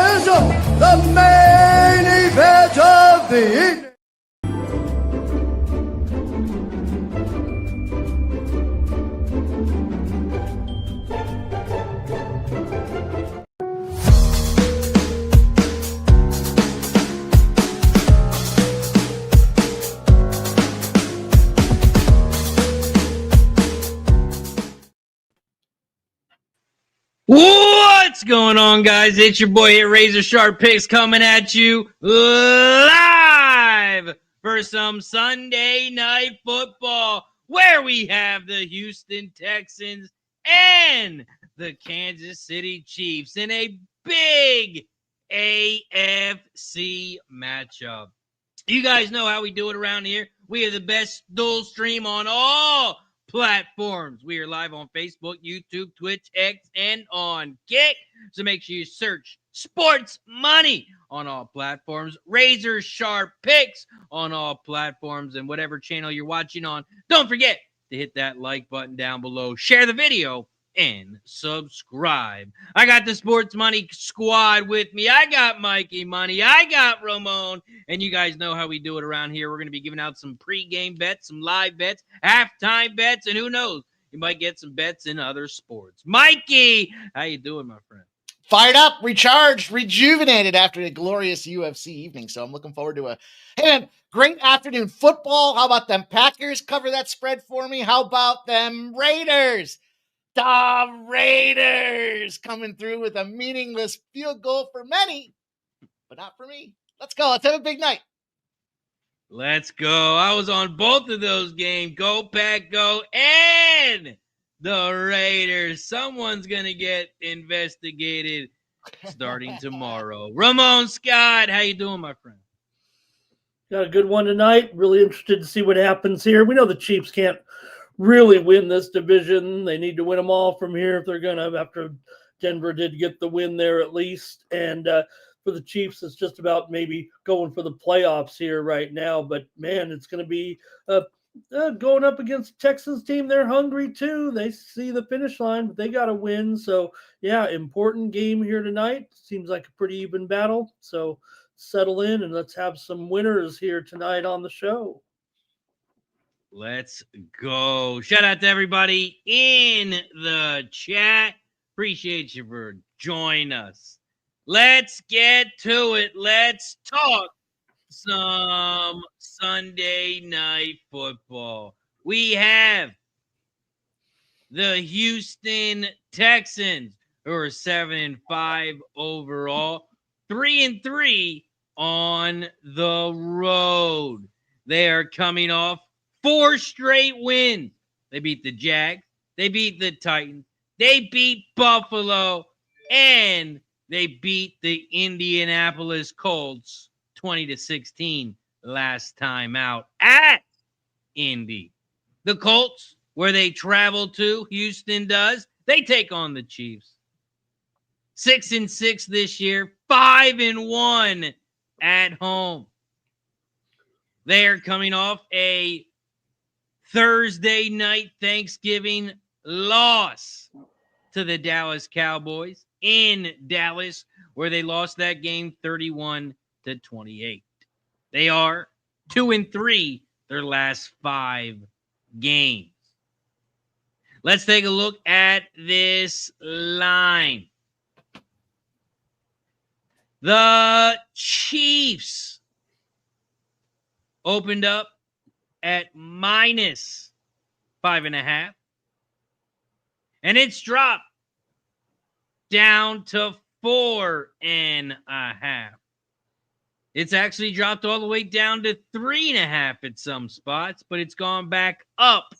is the main event of the evening. What's going on, guys? It's your boy here, Razor Sharp Picks, coming at you live for some Sunday night football, where we have the Houston Texans and the Kansas City Chiefs in a big AFC matchup. You guys know how we do it around here. We are the best dual stream on all platforms. We are live on Facebook, YouTube, Twitch, X, and on Kick. So make sure you search Sports Money on all platforms, Razor Sharp Picks on all platforms, and whatever channel you're watching on. Don't forget to hit that like button down below, share the video, and subscribe. I got the Sports Money squad with me. I got Mikey Money. I got Ramon. And you guys know how we do it around here. We're going to be giving out some pregame bets, some live bets, halftime bets, and who knows, you might get some bets in other sports. Mikey, how you doing, my friend? Fired up, recharged, rejuvenated after a glorious UFC evening. So I'm looking forward to a great afternoon football. How about them Packers? Cover that spread for me. How about them Raiders? The Raiders coming through with a meaningless field goal for many, but not for me. Let's go. Let's have a big night. Let's go. I was on both of those games. Go, Pack, go. And the Raiders. Someone's going to get investigated starting tomorrow. Ramon Scott, how you doing, my friend? Got a good one tonight. Really interested to see what happens here. We know the Chiefs can't really win this division. They need to win them all from here if they're going to, after Denver did get the win there at least. And for the Chiefs, it's just about maybe going for the playoffs here right now. But, man, it's going to be going up against the Texans team. They're hungry too. They see the finish line, but they got to win. So, yeah, important game here tonight. Seems like a pretty even battle. So settle in and let's have some winners here tonight on the show. Let's go. Shout out to everybody in the chat. Appreciate you for joining us. Let's get to it. Let's talk some Sunday night football. We have the Houston Texans, who are 7-5 overall, 3-3 on the road. They are coming off 4 straight wins. They beat the Jags. They beat the Titans. They beat Buffalo. And they beat the Indianapolis Colts 20-16 last time out at Indy. The Colts, where they travel to, Houston does, they take on the Chiefs. 6-6 this year, 5-1 at home. They are coming off a Thursday night Thanksgiving loss to the Dallas Cowboys in Dallas, where they lost that game 31-28. They are 2-3 their last 5 games. Let's take a look at this line. The Chiefs opened up at -5.5. And it's dropped down to 4.5. It's actually dropped all the way down to 3.5 at some spots, but it's gone back up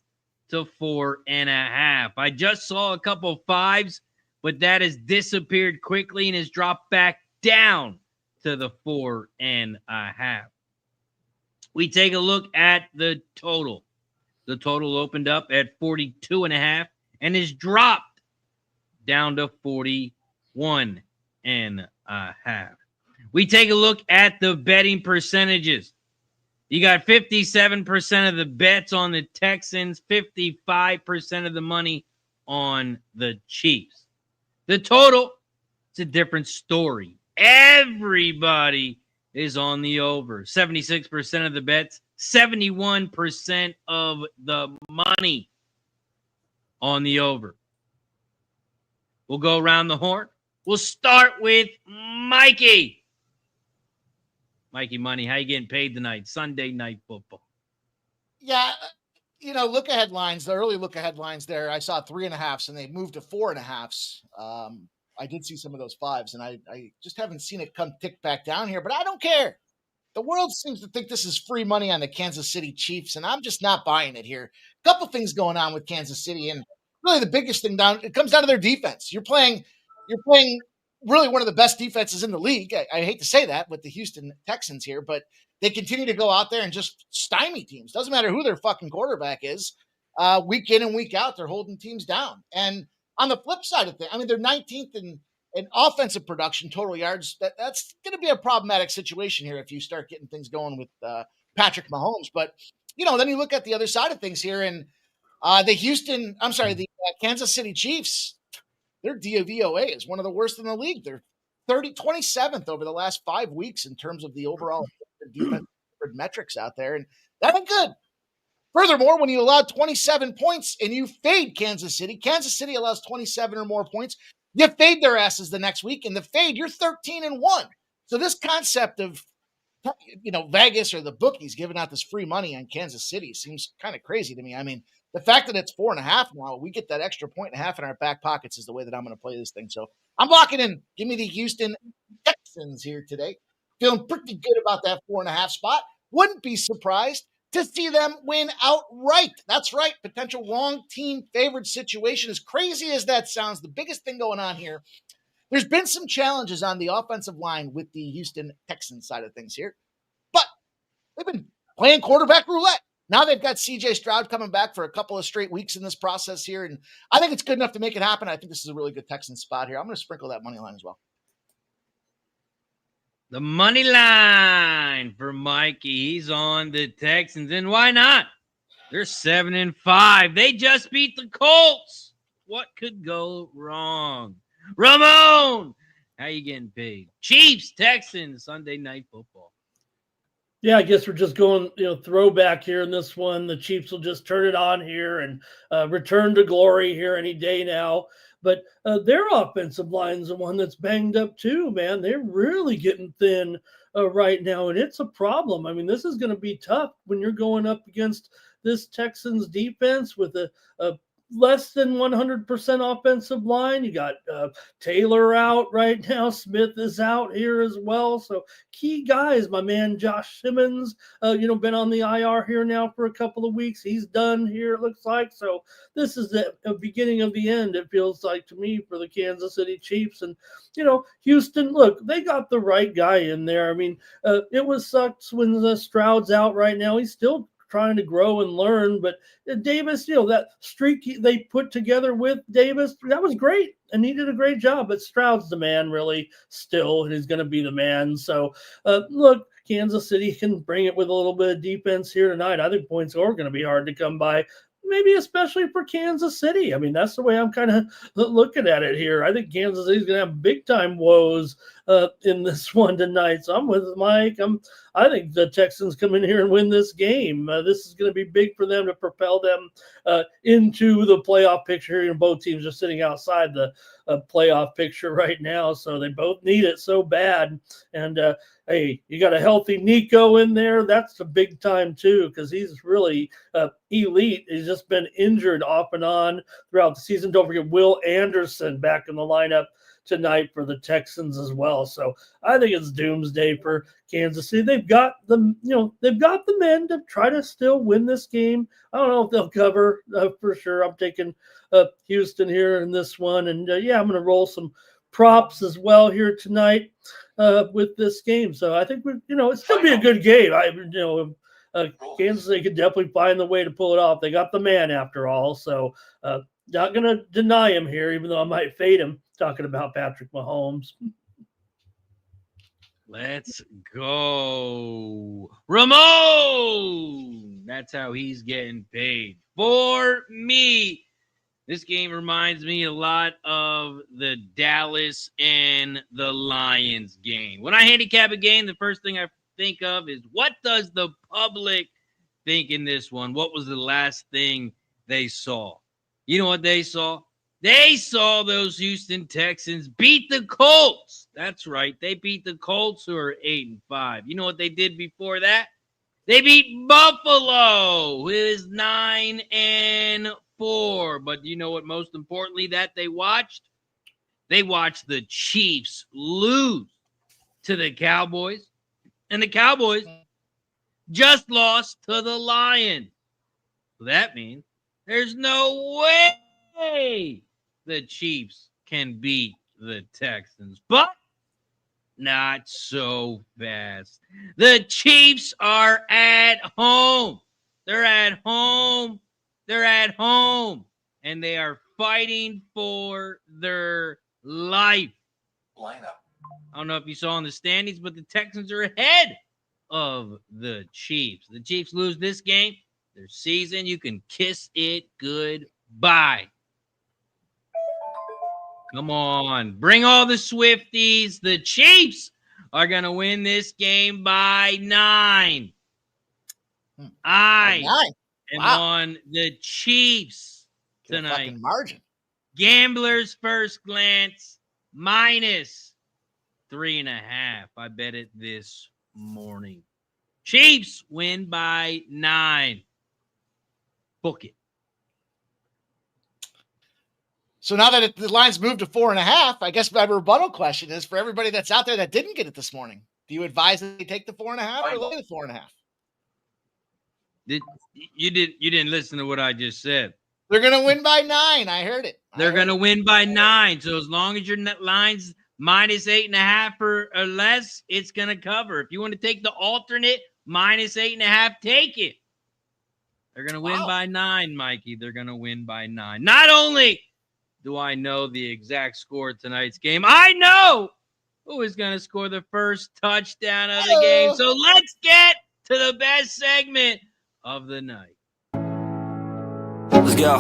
to 4.5. I just saw a couple 5s, but that has disappeared quickly and has dropped back down to the 4.5. We take a look at the total. The total opened up at 42.5 and is dropped down to 41.5. We take a look at the betting percentages. You got 57% of the bets on the Texans, 55% of the money on the Chiefs. The total, it's a different story Everybody is on the over. 76% of the bets, 71% of the money on the over. We'll go around the horn. We'll start with Mikey. Mikey Money, how you getting paid tonight? Sunday Night Football. Yeah, look ahead lines, the early look ahead lines there. I saw 3.5s and they moved to 4.5s. I did see some of those 5s, and I just haven't seen it come tick back down here, but I don't care. The world seems to think this is free money on the Kansas City Chiefs, and I'm just not buying it here. A couple things going on with Kansas City, and really the biggest thing it comes down to their defense. You're playing really one of the best defenses in the league. I hate to say that with the Houston Texans here, but they continue to go out there and just stymie teams. Doesn't matter who their fucking quarterback is. Week in and week out, they're holding teams down. And on the flip side of things, I mean, they're 19th in offensive production, total yards. That's going to be a problematic situation here if you start getting things going with Patrick Mahomes. But, then you look at the other side of things here, and the Kansas City Chiefs, their DVOA is one of the worst in the league. They're 27th over the last 5 weeks in terms of the overall defensive metrics out there, and that ain't good. Furthermore, when you allow 27 points and you fade Kansas City allows 27 or more points. You fade their asses the next week, and the fade, you're 13-1. So this concept of, Vegas or the bookies giving out this free money on Kansas City seems kind of crazy to me. I mean, the fact that it's 4.5 now, we get that extra 1.5 in our back pockets is the way that I'm going to play this thing. So I'm locking in. Give me the Houston Texans here today. Feeling pretty good about that 4.5 spot. Wouldn't be surprised to see them win outright. That's right. Potential wrong team favored situation. As crazy as that sounds, the biggest thing going on here, there's been some challenges on the offensive line with the Houston Texans side of things here, but they've been playing quarterback roulette. Now they've got CJ Stroud coming back for a couple of straight weeks in this process here, and I think it's good enough to make it happen. I think this is a really good Texans spot here. I'm going to sprinkle that money line as well. The money line for Mikey. He's on the Texans, and why not? They're 7-5. They just beat the Colts. What could go wrong? Ramon, how you getting paid? Chiefs, Texans, Sunday Night Football. Yeah, I guess we're just going, throwback here in this one. The Chiefs will just turn it on here and return to glory here any day now. But their offensive line is the one that's banged up too, man. They're really getting thin right now, and it's a problem. I mean, this is going to be tough when you're going up against this Texans defense with a less than 100% offensive line. You got Taylor out right now. Smith is out here as well. So key guys, my man Josh Simmons, been on the IR here now for a couple of weeks. He's done here, it looks like. So this is the beginning of the end, it feels like to me, for the Kansas City Chiefs. And, Houston, look, they got the right guy in there. I mean, it sucks when Stroud's out right now. He's still trying to grow and learn, but Davis, that streak they put together with Davis, that was great, and he did a great job. But Stroud's the man, really, still, and he's going to be the man. So, look, Kansas City can bring it with a little bit of defense here tonight. I think points are going to be hard to come by. Maybe especially for Kansas City. I mean, that's the way I'm kind of looking at it here. I think Kansas City's going to have big-time woes in this one tonight. So I'm with Mike. I think the Texans come in here and win this game. This is going to be big for them to propel them into the playoff picture. Both teams are sitting outside the playoff picture right now, so they both need it so bad. And, hey, you got a healthy Nico in there. That's a big time, too, because he's really elite. He's just been injured off and on throughout the season. Don't forget Will Anderson back in the lineup tonight for the Texans as well. So I think it's doomsday for Kansas City. They've got the men to try to still win this game. I don't know if they'll cover for sure. I'm taking Houston here in this one. And I'm going to roll some props as well here tonight with this game. So I think it's still be a good game. Kansas City could definitely find the way to pull it off. They got the man after all. So not going to deny him here, even though I might fade him. Talking about Patrick Mahomes. Let's go. Ramon! That's how he's getting paid. For me, This game reminds me a lot of the Dallas and the Lions game. When I handicap a game, the first thing I think of is, what does the public think in this one? What was the last thing they saw? You know what they saw? They saw those Houston Texans beat the Colts. That's right. They beat the Colts, who are 8-5. You know what they did before that? They beat Buffalo, who is 9-4. But you know what, most importantly, that they watched? They watched the Chiefs lose to the Cowboys. And the Cowboys just lost to the Lions. So that means there's no way the Chiefs can beat the Texans. But not so fast. The Chiefs are at home. They're at home. They're at home. And they are fighting for their life. Lineup. I don't know if you saw in the standings, but the Texans are ahead of the Chiefs. The Chiefs lose this game, their season, you can kiss it goodbye. Come on. Bring all the Swifties. The Chiefs are going to win this game by 9. I am on the Chiefs tonight. Fucking margin. Gambler's first glance, minus 3.5. I bet it this morning. Chiefs win by 9. Book it. So now that the line's moved to 4.5, I guess my rebuttal question is, for everybody that's out there that didn't get it this morning, do you advise that they take the 4.5 or lay the 4.5? You didn't listen to what I just said. They're going to win by 9. I heard it. They're going to win by 9. So as long as your net line's minus 8.5 or less, it's going to cover. If you want to take the alternate minus 8.5, take it. They're going to win by 9, Mikey. They're going to win by 9. Not only do I know the exact score of tonight's game, I know who is going to score the first touchdown of the game. So let's get to the best segment of the night. Let's go.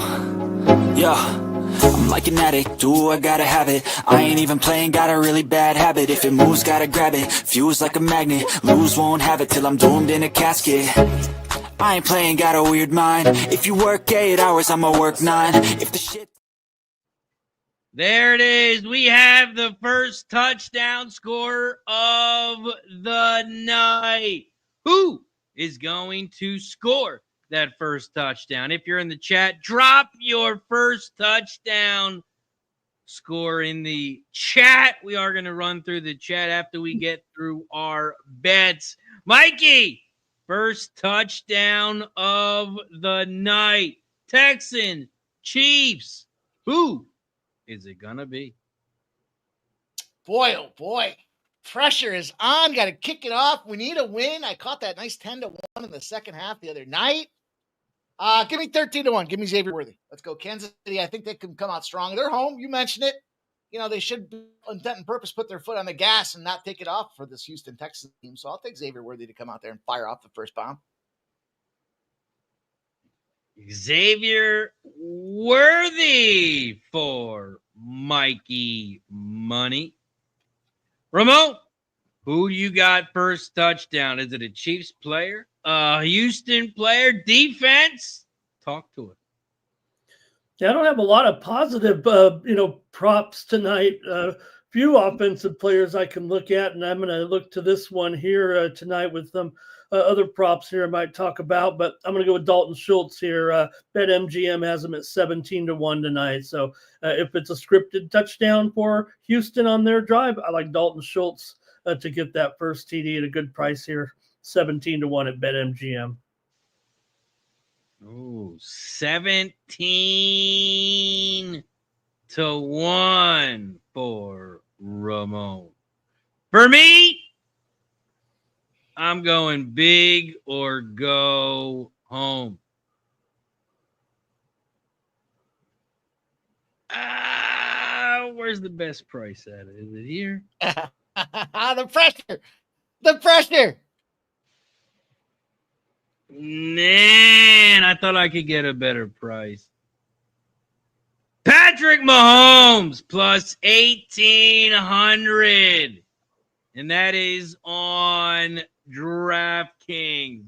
Yo, I'm like an addict, do I gotta have it. I ain't even playing, got a really bad habit. If it moves, gotta grab it, fuse like a magnet. Lose, won't have it till I'm doomed in a casket. I ain't playing, got a weird mind. If you work 8 hours, I'ma work 9. If the shit... There it is. We have the first touchdown scorer of the night. Who is going to score that first touchdown? If you're in the chat, drop your first touchdown score in the chat. We are going to run through the chat after we get through our bets. Mikey, first touchdown of the night. Texans, Chiefs. Who is it going to be? Boy, oh boy. Pressure is on. Got to kick it off. We need a win. I caught that nice 10-1 in the second half the other night. Give me 13-1. Give me Xavier Worthy. Let's go Kansas City. I think they can come out strong. They're home. You mentioned it. You know, they should, intent and purpose, put their foot on the gas and not take it off for this Houston Texans team. So I'll take Xavier Worthy to come out there and fire off the first bomb. Xavier Worthy for Mikey Money. Ramon, who you got first touchdown? Is it a Chiefs player? Houston player? Defense? Talk to it. Yeah, I don't have a lot of positive, props tonight. Few offensive players I can look at, and I'm going to look to this one here tonight with some other props here I might talk about, but I'm going to go with Dalton Schultz here. BetMGM has him at 17-1 tonight. So if it's a scripted touchdown for Houston on their drive, I like Dalton Schultz to get that first TD at a good price here, 17-1 at BetMGM. Oh, 17-1 for Ramon. For me, I'm going big or go home. Where's the best price at? Is it here? The pressure. Man, I thought I could get a better price. Patrick Mahomes plus 1,800. And that is on DraftKings.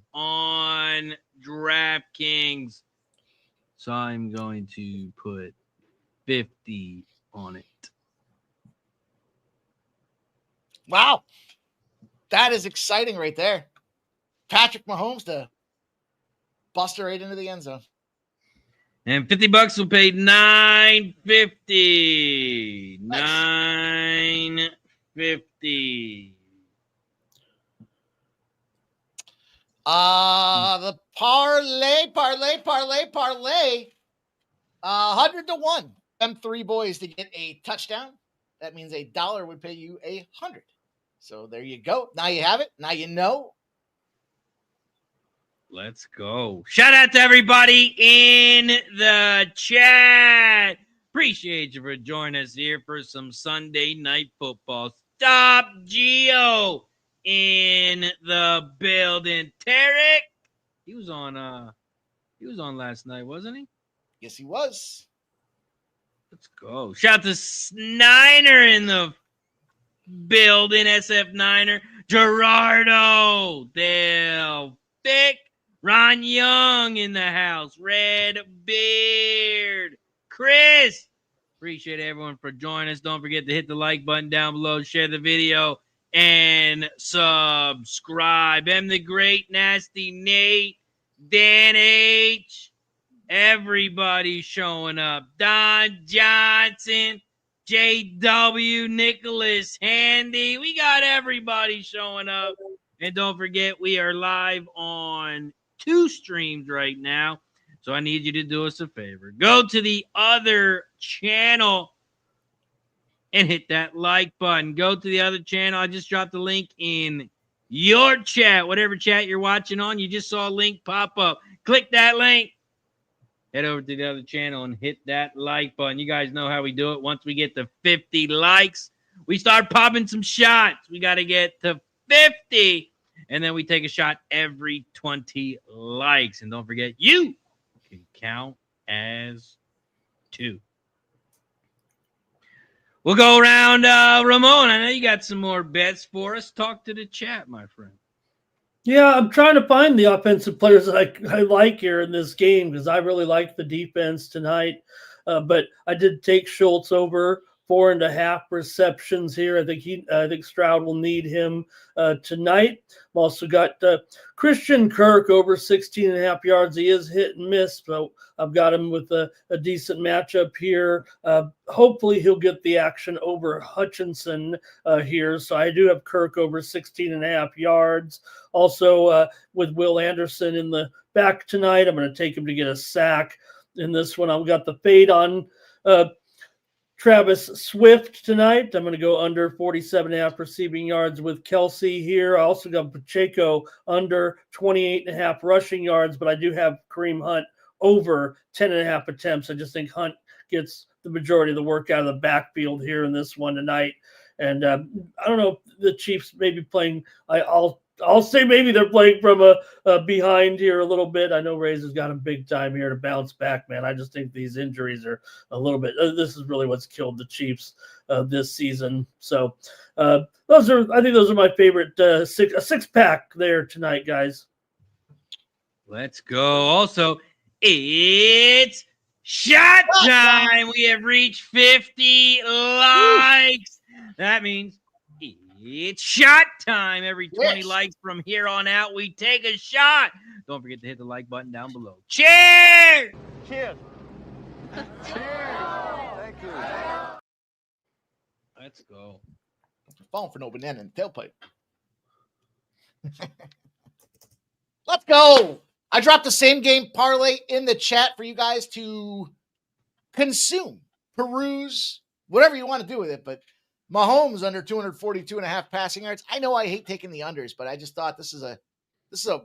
So I'm going to put 50 on it. Wow. That is exciting right there. Patrick Mahomes to bust her right into the end zone. And $50 will pay $9.50. Nice. $9.50. The parlay. 100 to 1. Them three boys to get a touchdown. That means $1 would pay you 100. So there you go. Now you have it. Now you know. Let's go. Shout out to everybody in the chat. Appreciate you for joining us here for some Sunday night football. Stop Geo in the building. Tarek, he was on last night, wasn't he? Yes, he was. Let's go. Shout out to Sniner in the building. SF Niner. Gerardo. Dale Thick. Ron Young in the house. Red Beard. Chris. Appreciate everyone for joining us. Don't forget to hit the like button down below. Share the video. And subscribe. M the Great, Nasty Nate. Dan H. Everybody showing up. Don Johnson. JW. Nicholas Handy. We got everybody showing up. And don't forget, we are live on 2 streams right now. So I need you to do us a favor. Go to the other channel and hit that like button. Go to the other channel. I just dropped the link in your chat. Whatever chat you're watching on, you just saw a link pop up. Click that link. Head over to the other channel and hit that like button. You guys know how we do it. Once we get to 50 likes, we start popping some shots. We got to get to 50. And then we take a shot every 20 likes. And don't forget, you can count as 2. We'll go around. Ramon, I know you got some more bets for us. Talk to the chat, my friend. Yeah, I'm trying to find the offensive players that I like here in this game because I really like the defense tonight. But I did take Schultz over 4.5 receptions here. I think Stroud will need him tonight. I've also got Christian Kirk over 16.5 yards. He is hit and miss, but I've got him with a decent matchup here. Hopefully he'll get the action over Hutchinson here. So I do have Kirk over 16.5 yards. Also with Will Anderson in the back tonight, I'm going to take him to get a sack in this one. I've got the fade on Travis Swift tonight. I'm going to go under 47.5 receiving yards with Kelsey here. I also got Pacheco under 28.5 rushing yards, but I do have Kareem Hunt over 10.5 attempts. I just think Hunt gets the majority of the work out of the backfield here in this one tonight. And I don't know, the Chiefs may be playing. I'll say maybe they're playing from a behind here a little bit. I know Razor's got him big time here to bounce back, man. I just think these injuries are a little bit. This is really what's killed the Chiefs this season. So I think those are my favorite six pack there tonight, guys. Let's go. Also, it's shot time. We have reached 50 likes. That means it's shot time. Every 20 likes from here on out, we take a shot. Don't forget to hit the like button down below. Cheers! Cheers. Thank you. Let's go. Falling for no banana in the tailpipe. Let's go. I dropped the same game parlay in the chat for you guys to consume, peruse, whatever you want to do with it. But Mahomes under 242.5 passing yards. I know I hate taking the unders, but I just thought this is a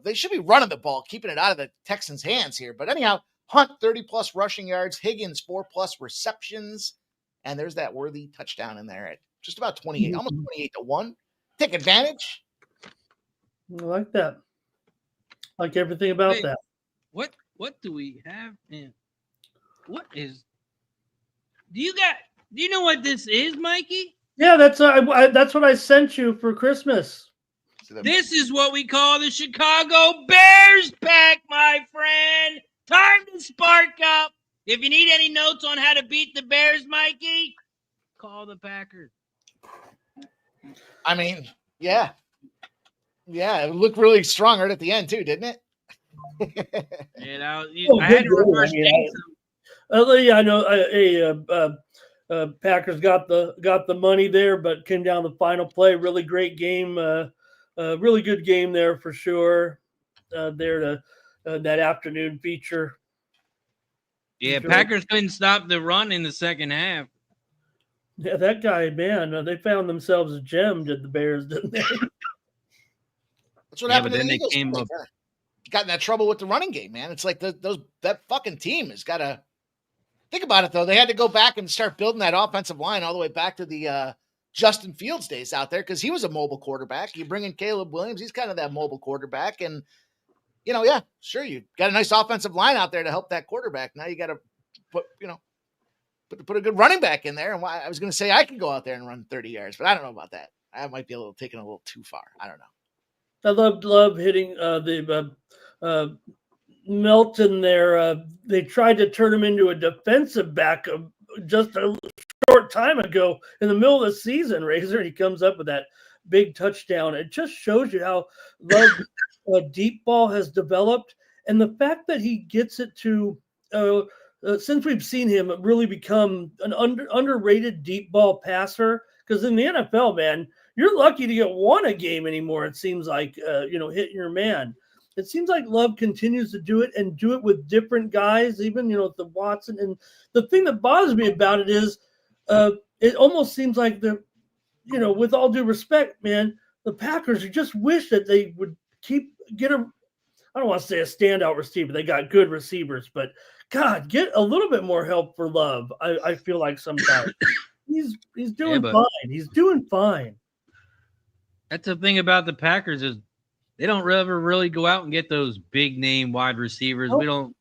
they should be running the ball, keeping it out of the Texans' hands here. But anyhow, Hunt 30+ rushing yards, Higgins 4+ receptions, and there's that worthy touchdown in there at just about 28, almost 28 to 1. Take advantage. I like that. Like everything about that. What do we have in? What is Do you know what this is, Mikey? Yeah, that's what I sent you for Christmas. This is what we call the Chicago Bears pack, my friend. Time to spark up. If you need any notes on how to beat the Bears, Mikey, call the Packers. I mean, yeah. Yeah, it looked really strong right at the end, too, didn't it? I had to reverse jinx them. Yeah, I know. Packers got the money there, but came down the final play. Really great game. Really good game there for sure. There to that afternoon feature. Yeah, Packers couldn't stop the run in the second half. Yeah, that guy, man, they found themselves a gem. Did the Bears? Didn't they? That's what happened to the Eagles. Came up. Got in that trouble with the running game, man. It's like that fucking team has got to think about it, though. They had to go back and start building that offensive line all the way back to the Justin Fields days out there because he was a mobile quarterback. You bring in Caleb Williams, he's kind of that mobile quarterback. And, yeah, sure, you got a nice offensive line out there to help that quarterback. Now you got to put a good running back in there. And I was going to say I can go out there and run 30 yards, but I don't know about that. I might be taking a little too far. I don't know. I love hitting the Melton there. They tried to turn him into a defensive back just a short time ago in the middle of the season, Razor. He comes up with that big touchdown. It just shows you how Love deep ball has developed. And the fact that he gets it to, since we've seen him really become an underrated deep ball passer, because in the NFL, man, you're lucky to get one a game anymore. It seems like, hitting your man. It seems like Love continues to do it and do it with different guys, even, the Watson. And the thing that bothers me about it is it almost seems like with all due respect, man, the Packers, you just wish that they would get I don't want to say a standout receiver. They got good receivers, but God, get a little bit more help for Love. I feel like sometimes he's doing fine. He's doing fine. That's the thing about the Packers is they don't ever really go out and get those big name wide receivers. Nope. We don't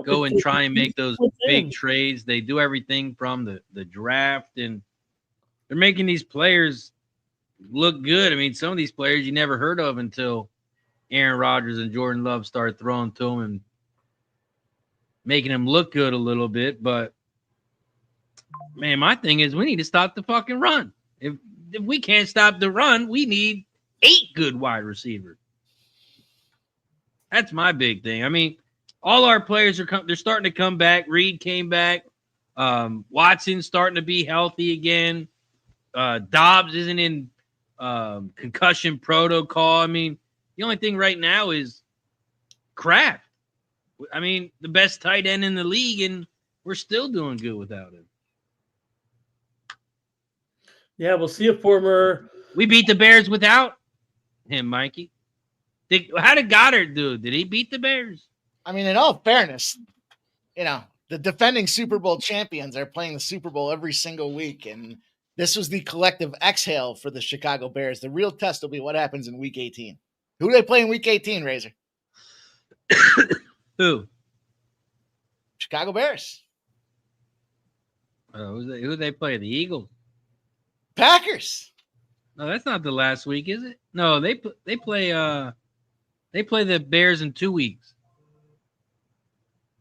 go and try and make those big trades. They do everything from the draft, and they're making these players look good. I mean, some of these players you never heard of until Aaron Rodgers and Jordan Love started throwing to them and making them look good a little bit. But, man, my thing is we need to stop the fucking run. If we can't stop the run, we need 8 good wide receivers. That's my big thing. I mean, all our players they're starting to come back. Reed came back. Watson's starting to be healthy again. Dobbs isn't in concussion protocol. I mean, the only thing right now is Kraft. I mean, the best tight end in the league, and we're still doing good without him. Yeah, we'll see a former. We beat the Bears without him, Mikey. How did Goddard do? Did he beat the Bears? I mean, in all fairness, the defending Super Bowl champions are playing the Super Bowl every single week, and this was the collective exhale for the Chicago Bears. The real test will be what happens in Week 18. Who do they play in Week 18, Razor? Who? Chicago Bears. Who do they play? The Eagles. Packers. No, that's not the last week, is it? No, they play the Bears in 2 weeks.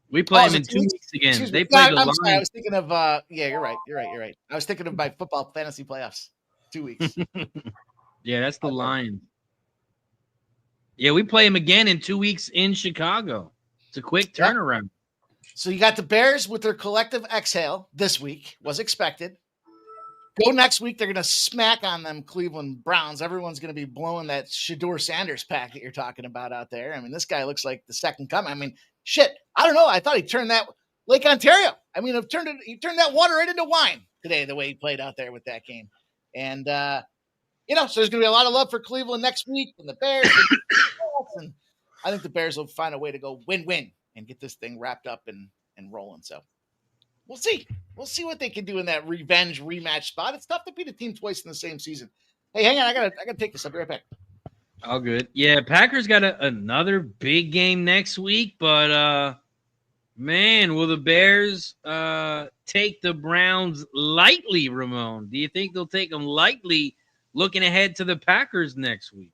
We play them in 2 weeks again. They play the Lions. Sorry, I was thinking of yeah, you're right. I was thinking of my football fantasy playoffs. 2 weeks. Yeah, that's the Lions. Yeah, we play them again in 2 weeks in Chicago. It's a quick turnaround. So you got the Bears with their collective exhale this week, was expected. Go next week, they're going to smack on them Cleveland Browns. Everyone's going to be blowing that Shedeur Sanders pack that you're talking about out there. I mean, this guy looks like the second coming. I mean, shit, I don't know. I thought he turned that Lake Ontario. I mean, he turned that water right into wine today, the way he played out there with that game. And, so there's going to be a lot of love for Cleveland next week and the Bears. And I think the Bears will find a way to go win-win and get this thing wrapped up and rolling. So we'll see. We'll see what they can do in that revenge rematch spot. It's tough to beat a team twice in the same season. Hey, hang on. I gotta take this. I'll be right back. All good. Yeah, Packers got another big game next week, but Man, will the Bears take the Browns lightly, Ramon? Do you think they'll take them lightly looking ahead to the Packers next week?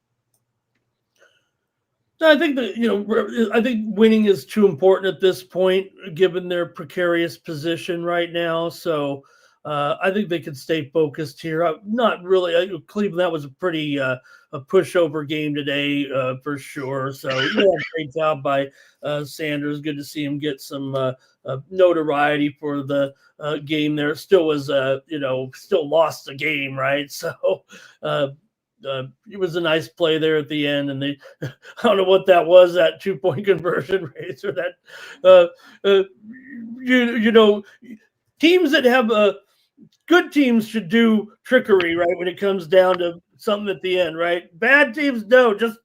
I think that, I think winning is too important at this point, given their precarious position right now. So I think they can stay focused here. Not really. Cleveland, that was a pretty a pushover game today for sure. So great job by Sanders. Good to see him get some notoriety for the game. There still was still lost the game, right? So. It was a nice play there at the end, and they I don't know what that was, that 2-point conversion rate, or that teams that have good teams should do trickery, right, when it comes down to something at the end, right? Bad teams don't. Just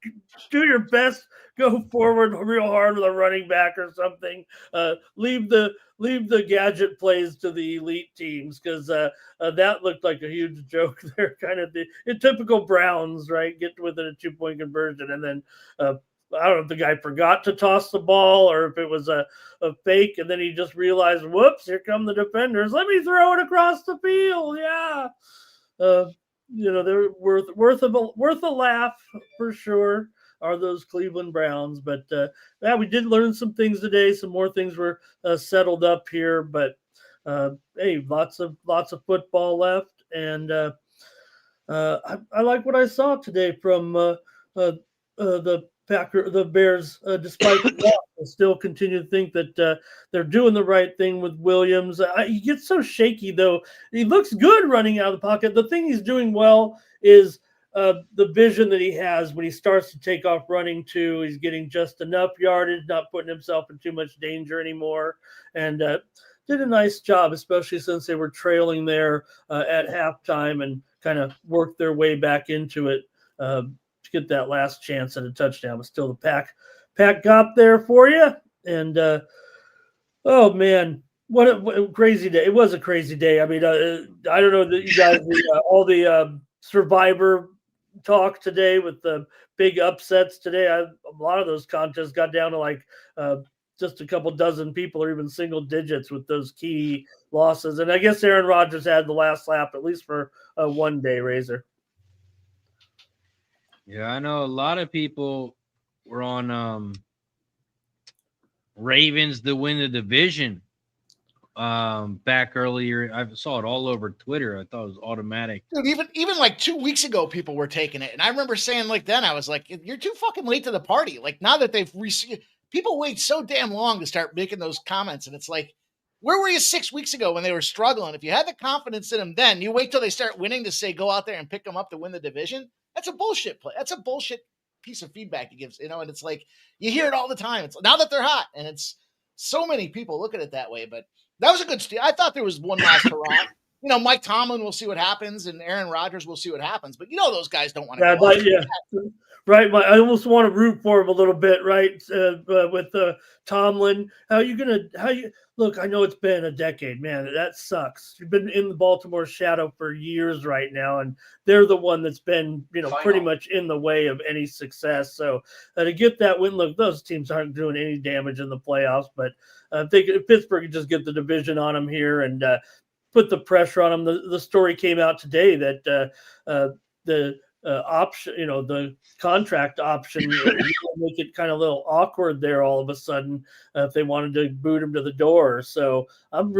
do your best, go forward real hard with a running back or something. Leave the gadget plays to the elite teams, because that looked like a huge joke there. Kind of the typical Browns, right? Get within a 2-point conversion, and then I don't know if the guy forgot to toss the ball or if it was a fake, and then he just realized, whoops, here come the defenders. Let me throw it across the field. Yeah. They're worth a laugh for sure, are those Cleveland Browns. But we did learn some things today. Some more things were settled up here, but hey, lots of football left, and I like what I saw today from the Bears, despite the loss. I still continue to think that they're doing the right thing with Williams. He gets so shaky, though. He looks good running out of the pocket. The thing he's doing well is the vision that he has when he starts to take off running, too. He's getting just enough yardage, not putting himself in too much danger anymore, and did a nice job, especially since they were trailing there at halftime, and kind of worked their way back into it to get that last chance at a touchdown. But still, the Pack got there for you. And oh man, what a crazy day! It was a crazy day. I mean, I don't know that you guys all the Survivor talk today with the big upsets today. A lot of those contests got down to like just a couple dozen people, or even single digits, with those key losses. And I guess Aaron Rodgers had the last lap, at least for one day, Razor. Yeah, I know a lot of people were on Ravens to win the division back earlier. I saw it all over Twitter. I thought it was automatic. Dude, even like 2 weeks ago, people were taking it. And I remember saying, like, then I was like, you're too fucking late to the party. Like, now that they've people wait so damn long to start making those comments. And it's like, where were you 6 weeks ago when they were struggling? If you had the confidence in them then, you wait till they start winning to say, go out there and pick them up to win the division. That's a bullshit play. That's a bullshit piece of feedback he gives, and it's like, you hear it all the time. It's now that they're hot, and it's so many people look at it that way. But that was a good steal. I thought there was one last hurrah. Mike Tomlin, we'll see what happens, and Aaron Rodgers, we'll see what happens. But those guys don't want to go. Right. I almost want to root for him a little bit, right? With Tomlin, look, I know it's been a decade, man. That sucks. You've been in the Baltimore shadow for years right now, and they're the one that's been, pretty much in the way of any success. So to get that win, look, those teams aren't doing any damage in the playoffs, but if Pittsburgh could just get the division on them here and put the pressure on them. The story came out today that the option, the contract option, make it kind of a little awkward there all of a sudden if they wanted to boot him to the door. So I'm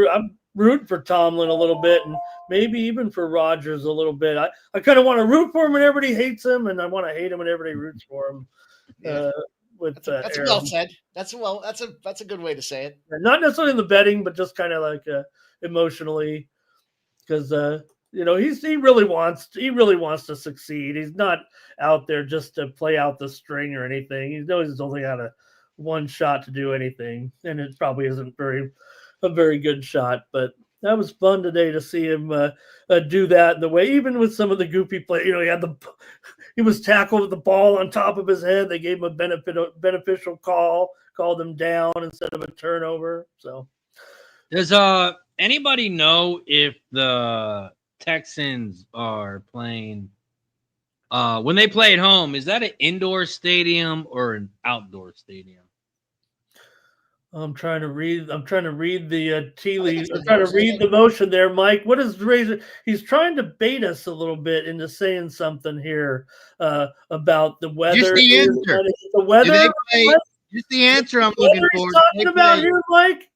rooting for Tomlin a little bit, and maybe even for Rodgers a little bit. I kind of want to root for him when everybody hates him, and I want to hate him when everybody roots for him. That's well said. That's a good way to say it. Not necessarily in the betting, but just kind of like emotionally, because he really wants to succeed. He's not out there just to play out the string or anything. He knows he's only got one shot to do anything, and it probably isn't a very good shot. But that was fun today to see him do that in the way, even with some of the goofy play. He was tackled with the ball on top of his head. They gave him a beneficial call, called him down instead of a turnover. So, does anybody know if the Texans are playing when they play at home? Is that an indoor stadium or an outdoor stadium? I'm trying to read the tea I think leaves. it's I'm trying to indoors, read isn't the motion there, Mike. What is Razor? He's trying to bait us a little bit into saying something here about the weather. Just the answer. The Do weather. they play? Just the answer I'm looking What for. he's talking about here, Mike?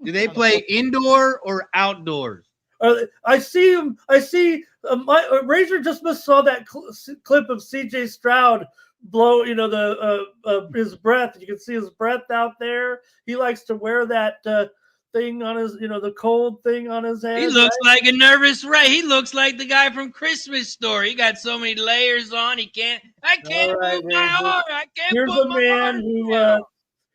Do they play indoor or outdoors? I see him. I see Razor just saw that clip of C.J. Stroud blow, his breath. You can see his breath out there. He likes to wear that thing on his, the cold thing on his head. He looks like a nervous Ray. He looks like the guy from Christmas Story. He got so many layers on. I can't move my arm. I can't Here's put a my man arm who down.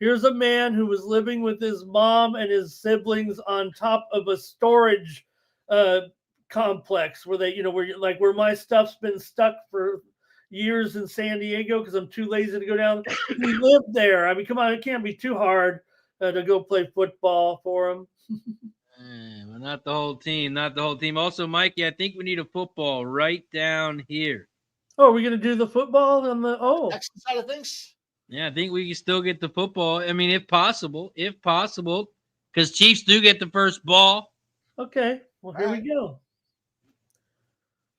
here's a man who was living with his mom and his siblings on top of a storage complex where they, where my stuff's been stuck for years in San Diego because I'm too lazy to go down. He lived there. I mean, come on, it can't be too hard to go play football for him. Well, not the whole team. Not the whole team. Also, Mikey, I think we need a football right down here. Oh, are we going to do the football on the Texans side of things? Yeah, I think we can still get the football. I mean, if possible, because Chiefs do get the first ball. Okay, well, here we go.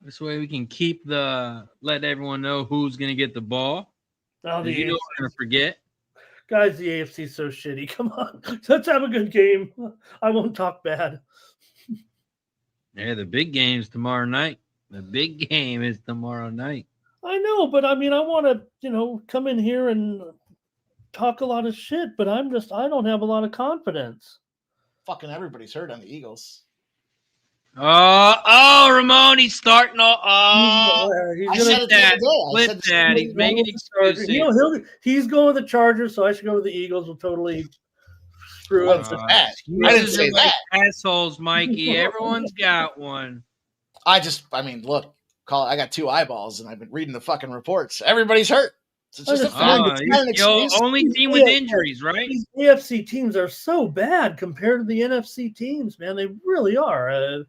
This way we can let everyone know who's going to get the ball. Oh, You know we're going to forget. Guys, the AFC's so shitty. Come on. Let's have a good game. I won't talk bad. Yeah, the big game's tomorrow night. The big game is tomorrow night. I know, but I mean, I want to, come in here and talk a lot of shit, but I don't have a lot of confidence. Fucking everybody's hurt on the Eagles. Ramon, he's starting. He's Clip that. He's making excuses. He's going with the Chargers, so I should go with the Eagles. Will totally screw up. I didn't say that. Assholes, Mikey. Everyone's got one. Look, I got 2 eyeballs, and I've been reading the fucking reports. Everybody's hurt. It's just a fact. It's only team with injuries, right? These AFC teams are so bad compared to the NFC teams, man. They really are.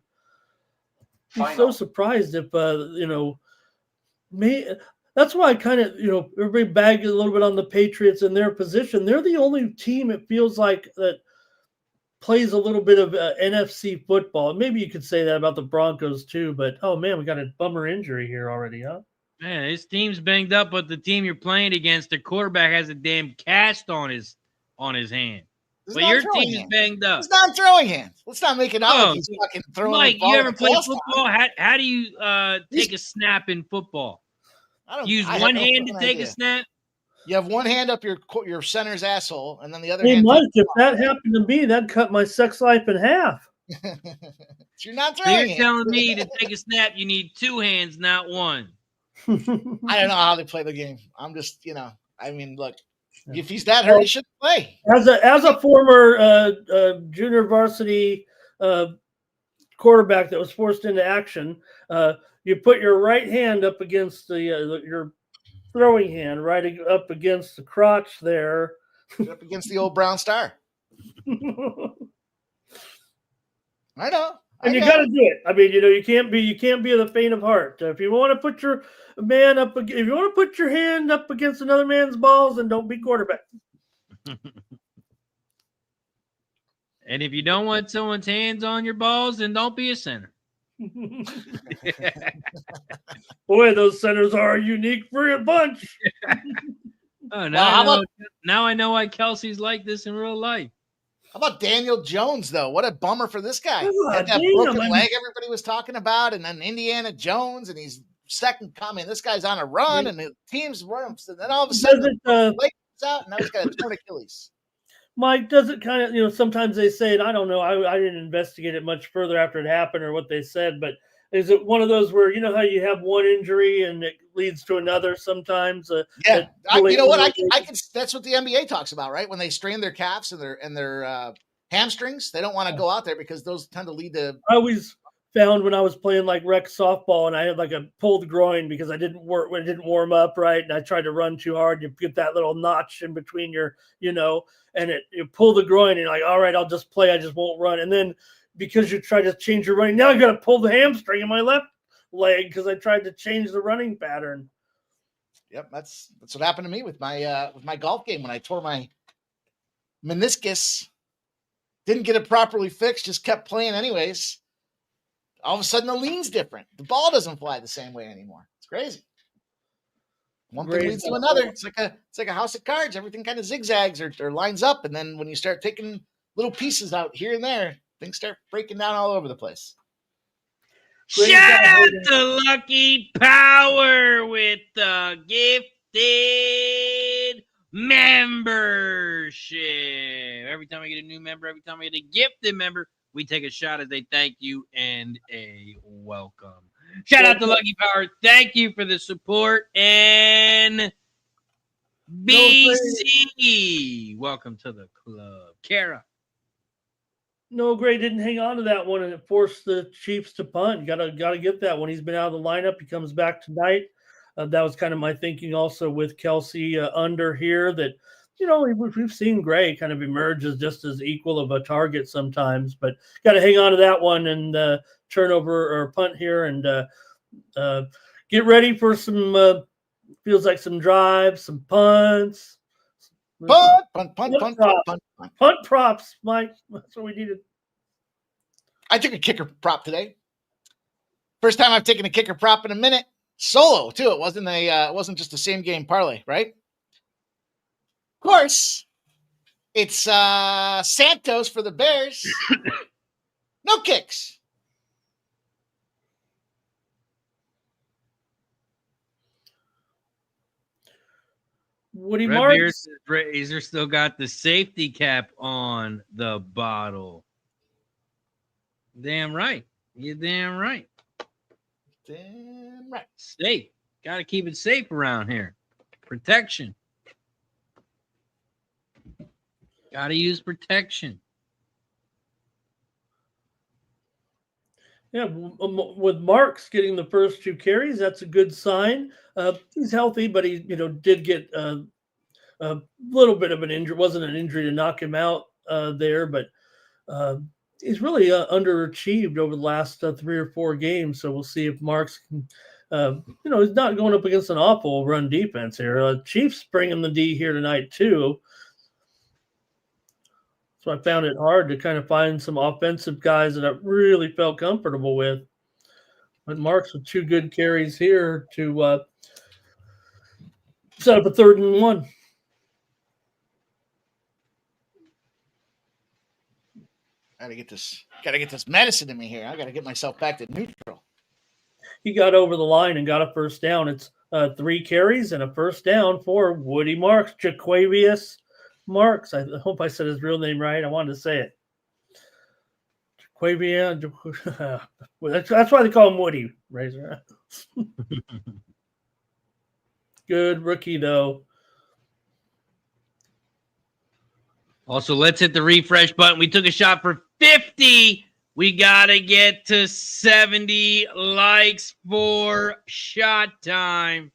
I'm so surprised if that's why I kind of everybody bagged a little bit on the Patriots in their position. They're the only team it feels like that plays a little bit of NFC football. Maybe you could say that about the Broncos too, but oh man, we got a bummer injury here already, huh? Man, his team's banged up, but the team you're playing against, the quarterback has a damn cast on his hand. But your team is banged up. It's not throwing hands. Let's not make it out like he's fucking throwing. Mike, you ever play football? How do you take a snap in football? Use one hand to take a snap? You have one hand up your center's asshole, and then the other hand. Hey, Mike, if that happened to me, that'd cut my sex life in half. You're not throwing. So you're telling me to take a snap, you need 2 hands, not 1. I don't know how they play the game. I'm just, look. If he's that hurt, he shouldn't play. As a former junior varsity quarterback that was forced into action, you put your right hand up against your throwing hand, right up against the crotch there, up against the old brown star. I know. And you got to do it. I mean, you can't be the faint of heart. If you want to put your hand up against another man's balls, then don't be quarterback. And if you don't want someone's hands on your balls, then don't be a center. Boy, those centers are a unique bunch. Now I know why Kelsey's like this in real life. How about Daniel Jones, though? What a bummer for this guy. Had that broken leg everybody was talking about, and then Indiana Jones, and he's second coming. This guy's on a run, and the team's running. And then all of a sudden, the leg is out, and now he's got a torn Achilles. Mike, does it kind of, sometimes they say, and I don't know, I didn't investigate it much further after it happened or what they said, but is it one of those where, how you have one injury and it leads to another sometimes? Yeah. You know what? I can, that's what the NBA talks about, right? When they strain their calves and their hamstrings, they don't want to go out there because those tend to lead to. I always found when I was playing like rec softball and I had like a pulled groin because I didn't warm up right. And I tried to run too hard. You get that little notch in between your, and you pull the groin and you're like, all right, I'll just play. I just won't run. And then because you try to change your running, now I got to pull the hamstring in my left leg because I tried to change the running pattern. Yep, that's what happened to me with my golf game when I tore my meniscus, didn't get it properly fixed, just kept playing anyways. All of a sudden, the lean's different. The ball doesn't fly the same way anymore. It's crazy. One thing leads to another. It's like a house of cards. Everything kind of zigzags or lines up, and then when you start taking little pieces out here and there, things start breaking down all over the place. Shout out to Lucky Power with the gifted membership. Every time I get a new member, every time I get a gifted member, we take a shot as a thank you and a welcome. Shout out to Lucky Power. Thank you for the support. And BC, welcome to the club. Kara. No, Gray didn't hang on to that one, and it forced the Chiefs to punt. Got to get that one. He's been out of the lineup. He comes back tonight. That was kind of my thinking also with Kelsey under here that, we've seen Gray kind of emerge as just as equal of a target sometimes, but got to hang on to that one and turnover or punt here and get ready for some, feels like some drives, some punts. Punt props, Mike. That's what we needed. I took a kicker prop today. First time I've taken a kicker prop in a minute. Solo too. It wasn't just the same game parlay, right? Of course, it's Santos for the Bears. No kicks. Woody Red Marks. Beers Razor still got the safety cap on the bottle. Damn right. You're damn right. Damn right. Safe. Got to keep it safe around here. Protection. Got to use protection. Yeah, with Marks getting the first 2 carries, that's a good sign. He's healthy, but he, did get a little bit of an injury. Wasn't an injury to knock him out there, but he's really underachieved over the last 3 or 4 games. So we'll see if Marks can, he's not going up against an awful run defense here. Chiefs bringing the D here tonight too. So I found it hard to kind of find some offensive guys that I really felt comfortable with. But Marks with 2 good carries here to set up a 3rd and 1. Gotta get this medicine in me here. I gotta get myself back to neutral. He got over the line and got a first down. It's 3 carries and a first down for Woody Marks, Jaquavius Marks. I hope I said his real name right. I wanted to say it. Jaquavius. That's why they call him Woody Razor. Good rookie, though. Also, let's hit the refresh button. We took a shot for 50. We got to get to 70 likes for shot time.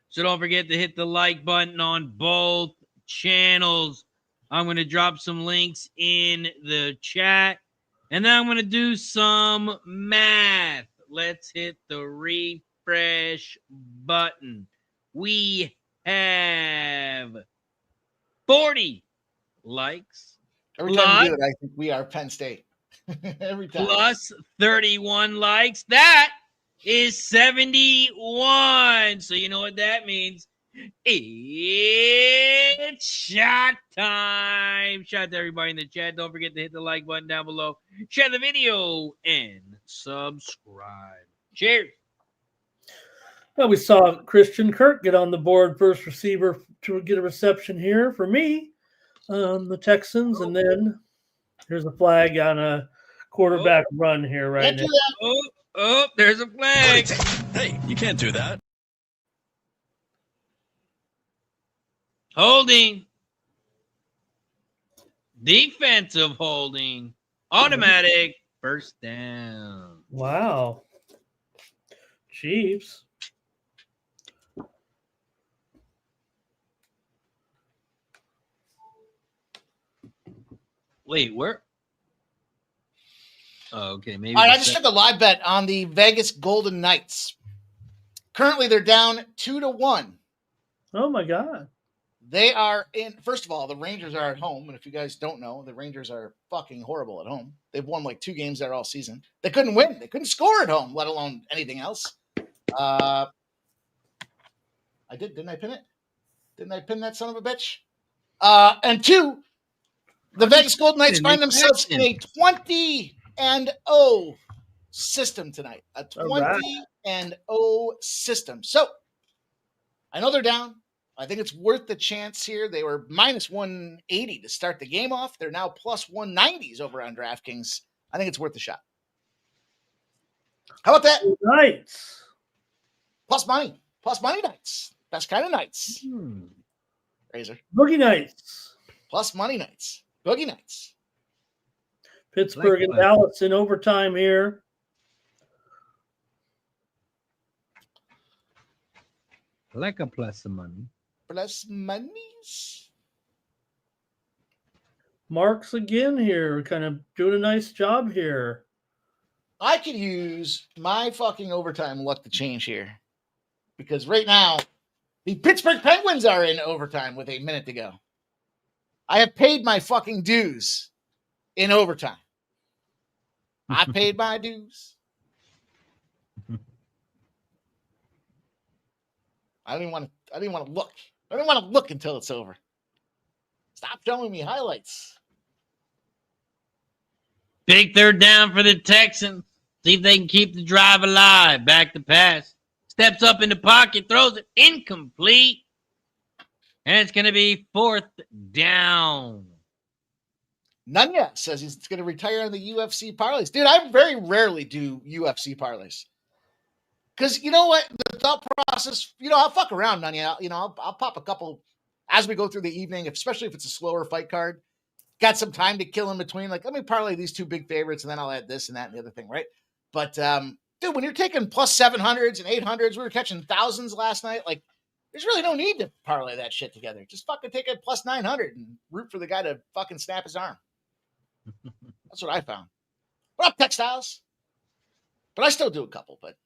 So don't forget to hit the like button on both channels. I'm going to drop some links in the chat. And then I'm going to do some math. Let's hit the refresh button. We have 40 likes. Every time you do it, I think we are Penn State. Every time. Plus 31 likes. That is 71. So you know what that means. It's shot time. Shout out to everybody in the chat. Don't forget to hit the like button down below. Share the video and subscribe. Cheers. Well, we saw Christian Kirk get on the board, first receiver to get a reception here for me, the Texans. And then here's a flag on a quarterback run here right now. Oh, there's a flag. Hey, you can't do that. Holding. Defensive holding. Automatic. First down. Wow. Chiefs. Wait, where? Oh, okay. Maybe. All right, I just took a live bet on the Vegas Golden Knights. Currently, they're down 2-1. Oh, my God. They are in. First of all, the Rangers are at home, and if you guys don't know, the Rangers are fucking horrible at home. They've won like 2 games there all season. They couldn't win. They couldn't score at home, let alone anything else. I didn't I pin it? Didn't I pin that son of a bitch? And 2, the Vegas Golden Knights find themselves in a 20-0 system tonight. A 20-0 system. So I know they're down. I think it's worth the chance here. They were minus 180 to start the game off. They're now plus 190s over on DraftKings. I think it's worth the shot. How about that? Nights. Plus money nights. Best kind of nights. Razor. Boogie nights. Plus money nights. Boogie nights. Pittsburgh and Dallas in overtime here. Like a plus of money. Plus monies. Marks again here, kind of doing a nice job here. I could use my fucking overtime luck to change here. Because right now, the Pittsburgh Penguins are in overtime with 8 minutes to go. I have paid my fucking dues in overtime. I paid my dues. I didn't want to look. I didn't want to look until it's over. Stop showing me highlights. Big third down for the Texans. See if they can keep the drive alive. Back to pass. Steps up in the pocket. Throws it incomplete. And it's going to be 4th down. Nunya says he's going to retire on the UFC parlays. Dude, I very rarely do UFC parlays. Because you know what? The thought process, I'll fuck around, Nunya. I'll pop a couple as we go through the evening, especially if it's a slower fight card. Got some time to kill in between. Like, let me parlay these 2 big favorites, and then I'll add this and that and the other thing, right? But, dude, when you're taking plus 700s and 800s, we were catching thousands last night. Like, there's really no need to parlay that shit together. Just fucking take a plus 900 and root for the guy to fucking snap his arm. That's what I found. What up, Textiles? But I still do a couple, but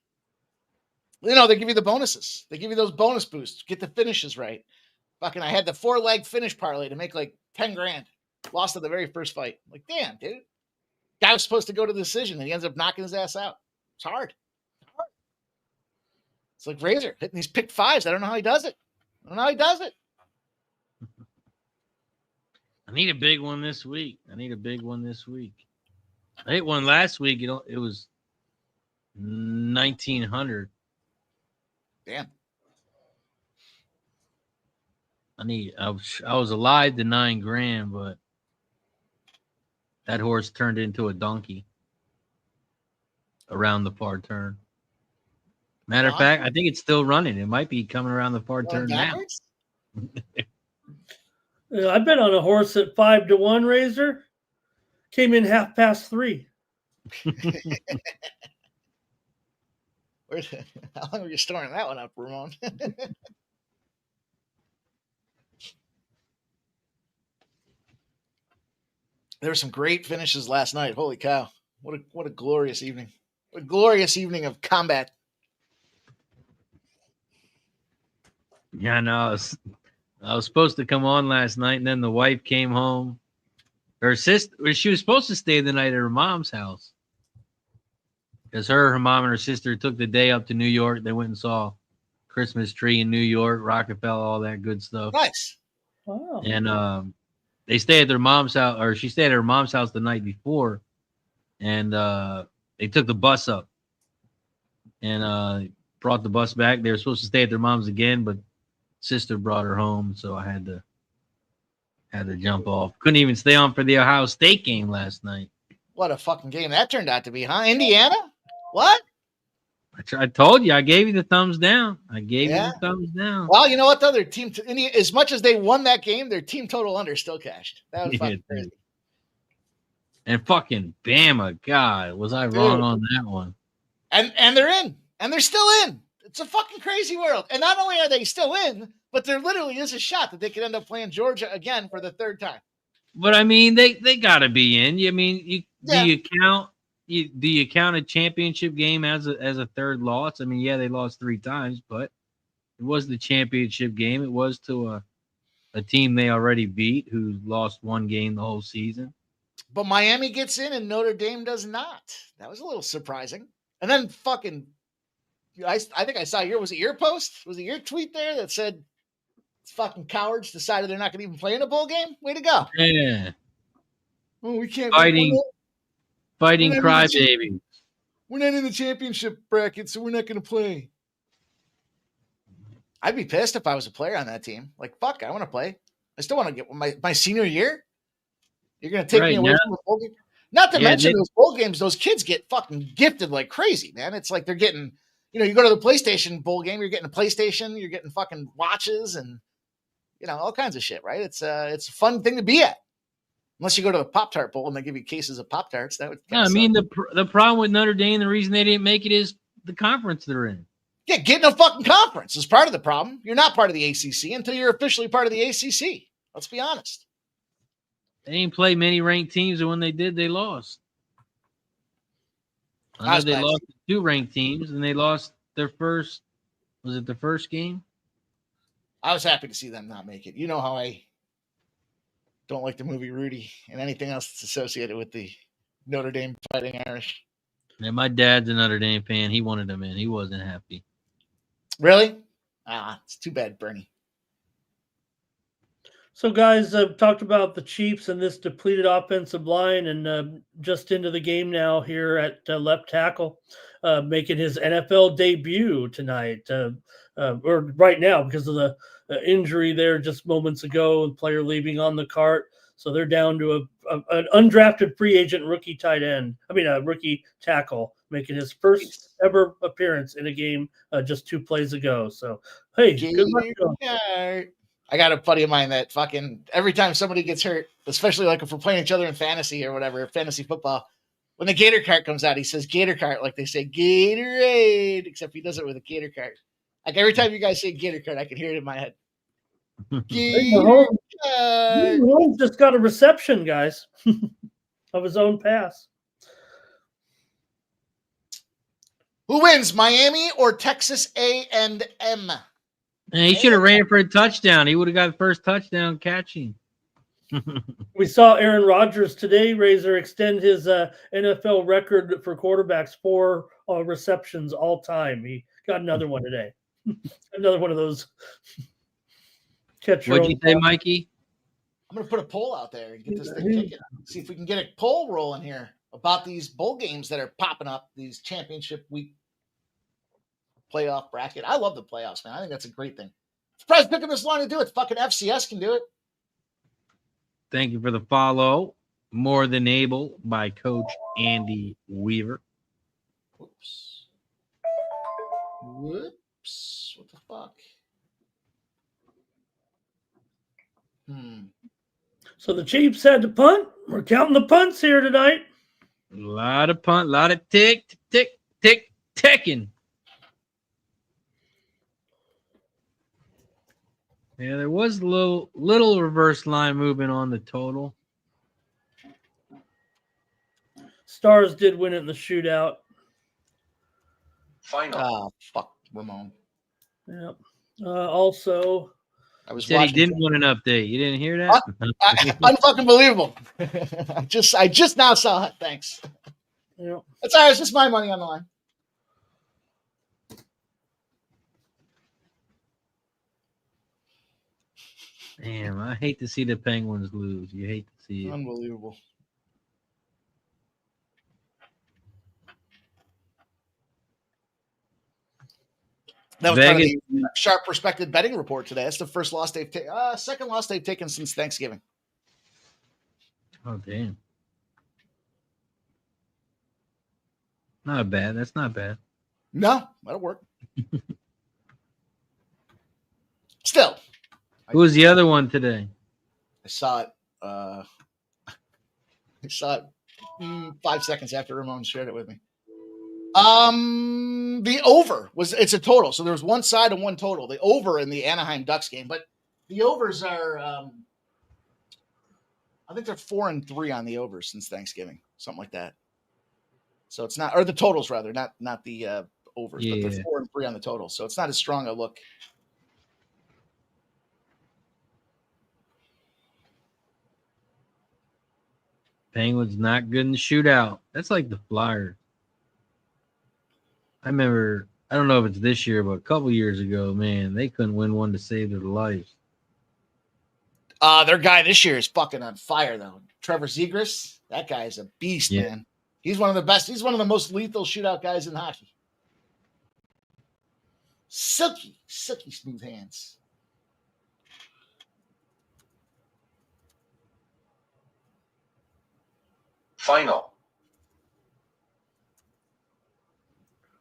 they give you the bonuses. They give you those bonus boosts. Get the finishes right. Fucking, I had the 4-leg finish parlay to make like 10 grand. Lost at the very first fight. Like, damn, dude. Guy was supposed to go to the decision and he ends up knocking his ass out. It's hard. It's like Razor hitting these pick 5s. I don't know how he does it. I need a big one this week. I hit one last week. It was 1,900. Damn. I was alive to 9 grand, but that horse turned into a donkey around the far turn. Matter of fact, I think it's still running. It might be coming around the far turn backwards? now. I bet on a horse at 5-1, Razor. Came in 3:30. How long were you storing that one up, Ramon? There were some great finishes last night. Holy cow. What a glorious evening. What a glorious evening of combat. Yeah, no, I was supposed to come on last night, and then the wife came home. Her sister, she was supposed to stay the night at her mom's house. Because her mom and her sister took the day up to New York. They went and saw Christmas tree in New York, Rockefeller, all that good stuff. Nice. Wow. And they stayed at their mom's house, or she stayed at her mom's house the night before. And they took the bus up and brought the bus back. They were supposed to stay at their mom's again, but sister brought her home, so I had to jump off. Couldn't even stay on for the Ohio State game last night. What a fucking game that turned out to be, huh? Indiana? What? I told you. I gave you the thumbs down. Well, you know what, though? Their team, as much as they won that game, their team total under still cashed. That was fucking crazy. And fucking Bama, God, was I wrong on that one? And they're in. And they're still in. It's a fucking crazy world. And not only are they still in, but there literally is a shot that they could end up playing Georgia again for the 3rd time. But I mean, they got to be in. I mean, do you count a championship game as a 3rd loss? I mean, yeah, they lost 3 times, but it was the championship game. It was to a team they already beat who lost one game the whole season. But Miami gets in and Notre Dame does not. That was a little surprising. And then fucking, I think I saw was it your post? Was it your tweet there that said fucking cowards decided they're not going to even play in a bowl game? Way to go. Yeah. Oh, we can't. Fighting we're not crybabies. We're not in the championship bracket, so we're not going to play. I'd be pissed if I was a player on that team. Like, fuck, I want to play. I still want to get my senior year. You're going to take me away from the bowl game? Not to mention those bowl games, those kids get fucking gifted like crazy, man. It's like they're getting, you go to the PlayStation bowl game, you're getting a PlayStation, you're getting fucking watches and, all kinds of shit, right? It's a fun thing to be at. Unless you go to the Pop-Tart Bowl and they give you cases of Pop-Tarts. That would the problem with Notre Dame, the reason they didn't make it is the conference they're in. Yeah, getting a fucking conference is part of the problem. You're not part of the ACC until you're officially part of the ACC. Let's be honest. They didn't play many ranked teams, and when they did, they lost. I know they lost to 2 ranked teams, and they lost their first. Was it the first game? I was happy to see them not make it. You know how I don't like the movie Rudy and anything else that's associated with the Notre Dame Fighting Irish. Yeah, my dad's a Notre Dame fan. He wanted them in. He wasn't happy. Really? It's too bad, Bernie. So, guys, talked about the Chiefs and this depleted offensive line, and just into the game now here at left tackle, making his NFL debut tonight, or right now because of the injury there just moments ago, and player leaving on the cart. So they're down to an undrafted free agent rookie rookie tackle, making his first ever appearance in a game just 2 plays ago. So, hey, good luck to him. I got a buddy of mine that fucking every time somebody gets hurt, especially like if we're playing each other in fantasy or whatever, fantasy football, when the Gator cart comes out, he says Gator cart like they say Gatorade, except he does it with a Gator cart. Like every time you guys say Gator cart, I can hear it in my head. Mahomes just got a reception, guys, of his own pass. Who wins, Miami or Texas A&M? And he should have ran for a touchdown. He would have got the first touchdown catching. We saw Aaron Rodgers today, Razor, extend his NFL record for quarterbacks, 4 receptions all time. He got another one today. Another one of those. What'd you say, Mikey? I'm going to put a poll out there and get this thing kicking. See if we can get a poll rolling here about these bowl games that are popping up, these championship week playoff bracket. I love the playoffs, man. I think that's a great thing. Surprised it took them this long to do it. Fucking FCS can do it. Thank you for the follow. More Than Able by Coach Andy Weaver. Whoops. What the fuck? So the Chiefs had to punt. We're counting the punts here tonight. A lot of punt, a lot of ticking. Yeah, there was a little reverse line movement on the total. Stars did win it in the shootout. Final. Oh, fuck, Ramon. Yep. Also, I said he didn't want an update. You didn't hear that? Unfucking believable. I just now saw it. Thanks. Yep. That's all right. It's just my money on the line. Damn, I hate to see the Penguins lose. You hate to see it. Unbelievable. That was part of the sharp perspective betting report today. That's the first loss they've taken. Second loss they've taken since Thanksgiving. Oh, damn. Not bad. That's not bad. No, that'll work. Still. Who was the other one today? I saw it 5 seconds after Ramon shared it with me. The over it's a total. So there was one side and one total. The over in the Anaheim Ducks game, but the overs are, I think they're 4-3 on the overs since Thanksgiving, something like that. So it's not, or the totals rather, not the overs, but they're 4-3 on the total. So it's not as strong a look. Penguins not good in the shootout. That's like the Flyers. I remember, I don't know if it's this year, but a couple years ago, man, they couldn't win one to save their lives. Their guy this year is fucking on fire, though. Trevor Zegras, that guy is a beast, man. He's one of the best. He's one of the most lethal shootout guys in hockey. Silky smooth hands. Final. All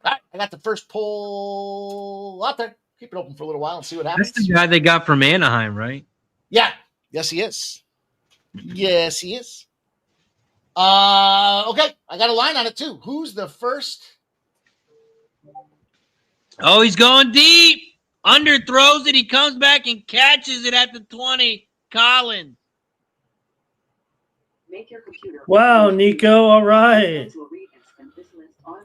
right, I got the first poll out there. Keep it open for a little while and see what happens. That's the guy they got from Anaheim, right? Yeah. Yes, he is. Yes, he is. Okay, I got a line on it too. Who's the first? Oh, he's going deep. Under throws it. He comes back and catches it at the 20. Collins. Wow, Nico. All right.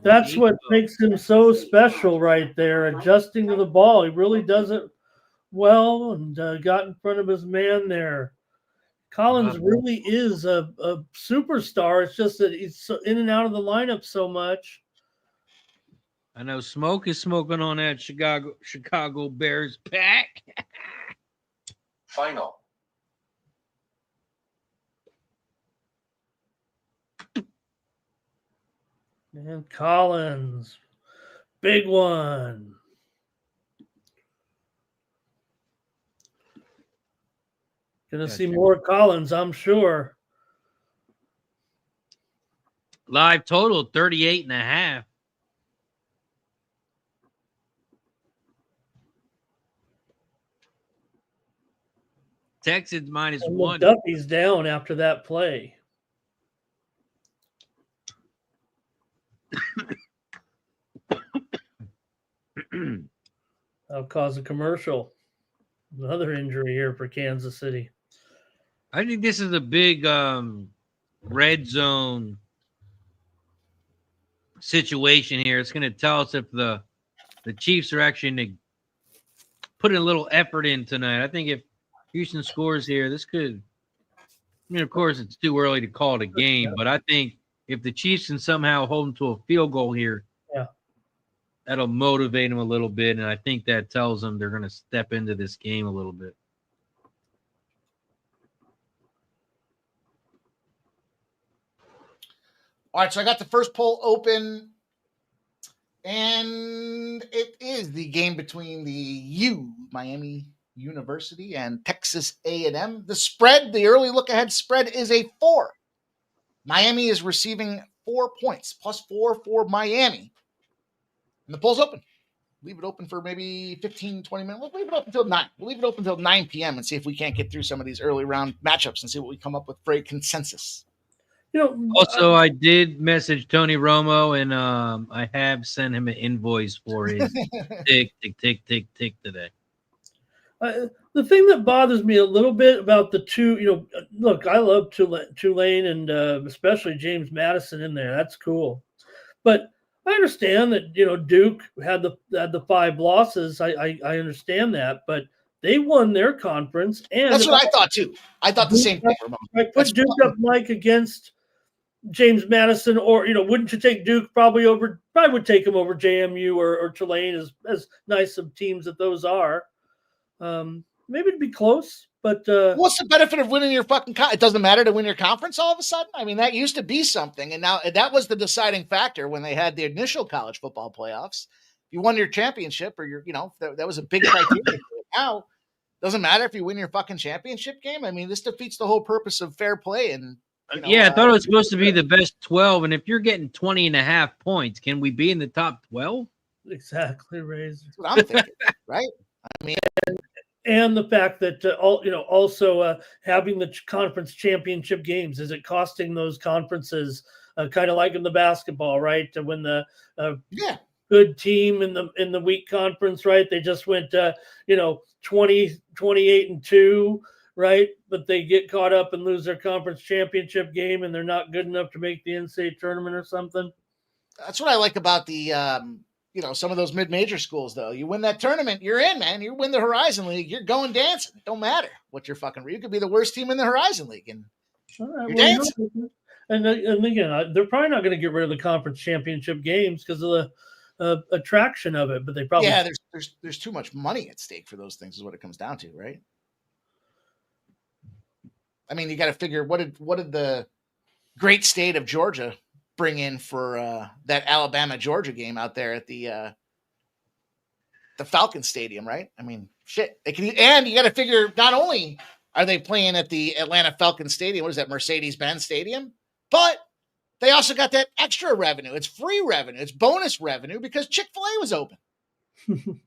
That's what makes him so special right there, adjusting to the ball. He really does it well and got in front of his man there. Collins really is a superstar. It's just that he's so in and out of the lineup so much. I know Smoke is smoking on that Chicago Bears pack. Final. And Collins, big one. Gonna see more Collins, I'm sure. Live total 38.5. Texans -1. Duffy's down after that play. That'll cause a commercial. Another injury here for Kansas City. I think this is a big red zone situation here. It's going to tell us if the Chiefs are actually putting a little effort in tonight. I think if Houston scores here, this could – I mean, of course, it's too early to call it a game, but I think if the Chiefs can somehow hold them to a field goal here, that'll motivate them a little bit, and I think that tells them they're going to step into this game a little bit. All right, so I got the first poll open, and it is the game between the Miami University and Texas A&M. The spread, the early look-ahead spread is a 4. Miami is receiving 4 points, +4 for Miami. And the poll's open. Leave it open for maybe 15, 20 minutes. We'll leave it open until 9. We'll leave it open until 9 p.m. and see if we can't get through some of these early round matchups and see what we come up with for a consensus. Also, I did message Tony Romo, and I have sent him an invoice for his tick today. The thing that bothers me a little bit about the two, look, I love Tulane and especially James Madison in there. That's cool. But I understand that, Duke had the 5 losses. I understand that, but they won their conference. And that's what I thought too. I thought the same thing. I put Duke up, Mike, against James Madison, or, wouldn't you take Duke probably would take him over JMU or Tulane, as nice of teams that those are. Maybe it'd be close, but what's the benefit of winning your fucking it doesn't matter to win your conference all of a sudden? I mean, that used to be something, and now that was the deciding factor when they had the initial college football playoffs. You won your championship, or that was a big criteria. Now it doesn't matter if you win your fucking championship game. I mean, this defeats the whole purpose of fair play. And I thought it was supposed to be the best 12, and if you're getting 20.5 points, can we be in the top 12? Exactly, Razor. That's what I'm thinking, right? I mean, and the fact that also having the conference championship games, is it costing those conferences kind of like in the basketball, right? To win the good team in the weak conference, right? They just went 28-2, right? But they get caught up and lose their conference championship game, and they're not good enough to make the NCAA tournament or something. That's what I like about the some of those mid-major schools, though. You win that tournament, you're in, man. You win the Horizon League, you're going dancing. It don't matter what you're fucking. You could be the worst team in the Horizon League, and you're dancing. And again, they're probably not going to get rid of the conference championship games because of the attraction of it. But they probably there's too much money at stake for those things is what it comes down to, right? I mean, you got to figure what did the great state of Georgia bring in for that Alabama Georgia game out there at the Falcon Stadium, right? I mean, shit. They can, and you got to figure not only are they playing at the Atlanta Falcon Stadium, what is that, Mercedes-Benz Stadium, but they also got that extra revenue. It's free revenue. It's bonus revenue because Chick-fil-A was open. You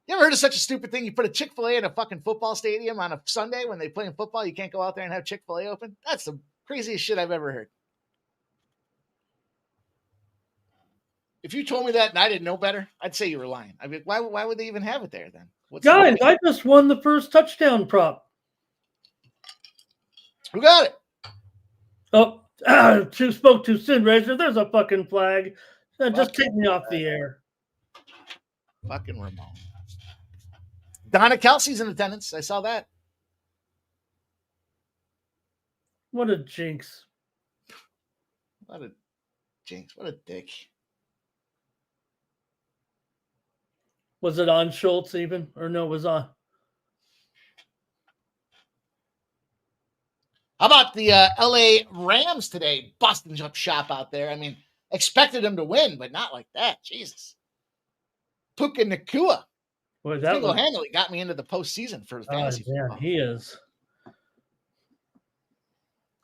ever heard of such a stupid thing? You put a Chick-fil-A in a fucking football stadium on a Sunday when they play in football. You can't go out there and have Chick-fil-A open. That's the craziest shit I've ever heard. If you told me that and I didn't know better, I'd say you were lying. I mean, why would they even have it there then? Guys, I just won the first touchdown prop. Who got it? Oh, spoke too soon, Razor. There's a fucking flag. Just take me off the air. Fucking Ramon. Donna Kelsey's in attendance. I saw that. What a jinx. What a jinx. What a dick. Was it on Schultz even? Or no, it was on. How about the LA Rams today busting up shop out there? I mean, expected them to win, but not like that. Jesus. Puka Nacua. Boy, that single-handedly got me into the postseason for fantasy football. Yeah, he is.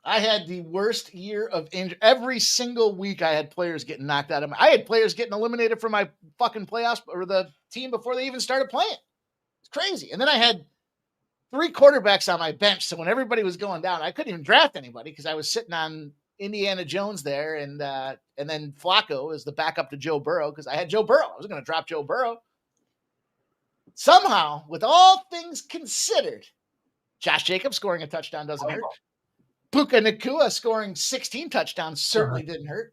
I had the worst year of injury. Every single week I had players getting knocked out of I had players getting eliminated from my fucking playoffs or the team before they even started playing. It's crazy. And then I had 3 quarterbacks on my bench. So when everybody was going down, I couldn't even draft anybody because I was sitting on Indiana Jones there. And then Flacco is the backup to Joe Burrow because I had Joe Burrow. I was going to drop Joe Burrow. Somehow, with all things considered, Josh Jacobs scoring a touchdown doesn't hurt. Puka Nacua scoring 16 touchdowns certainly didn't hurt.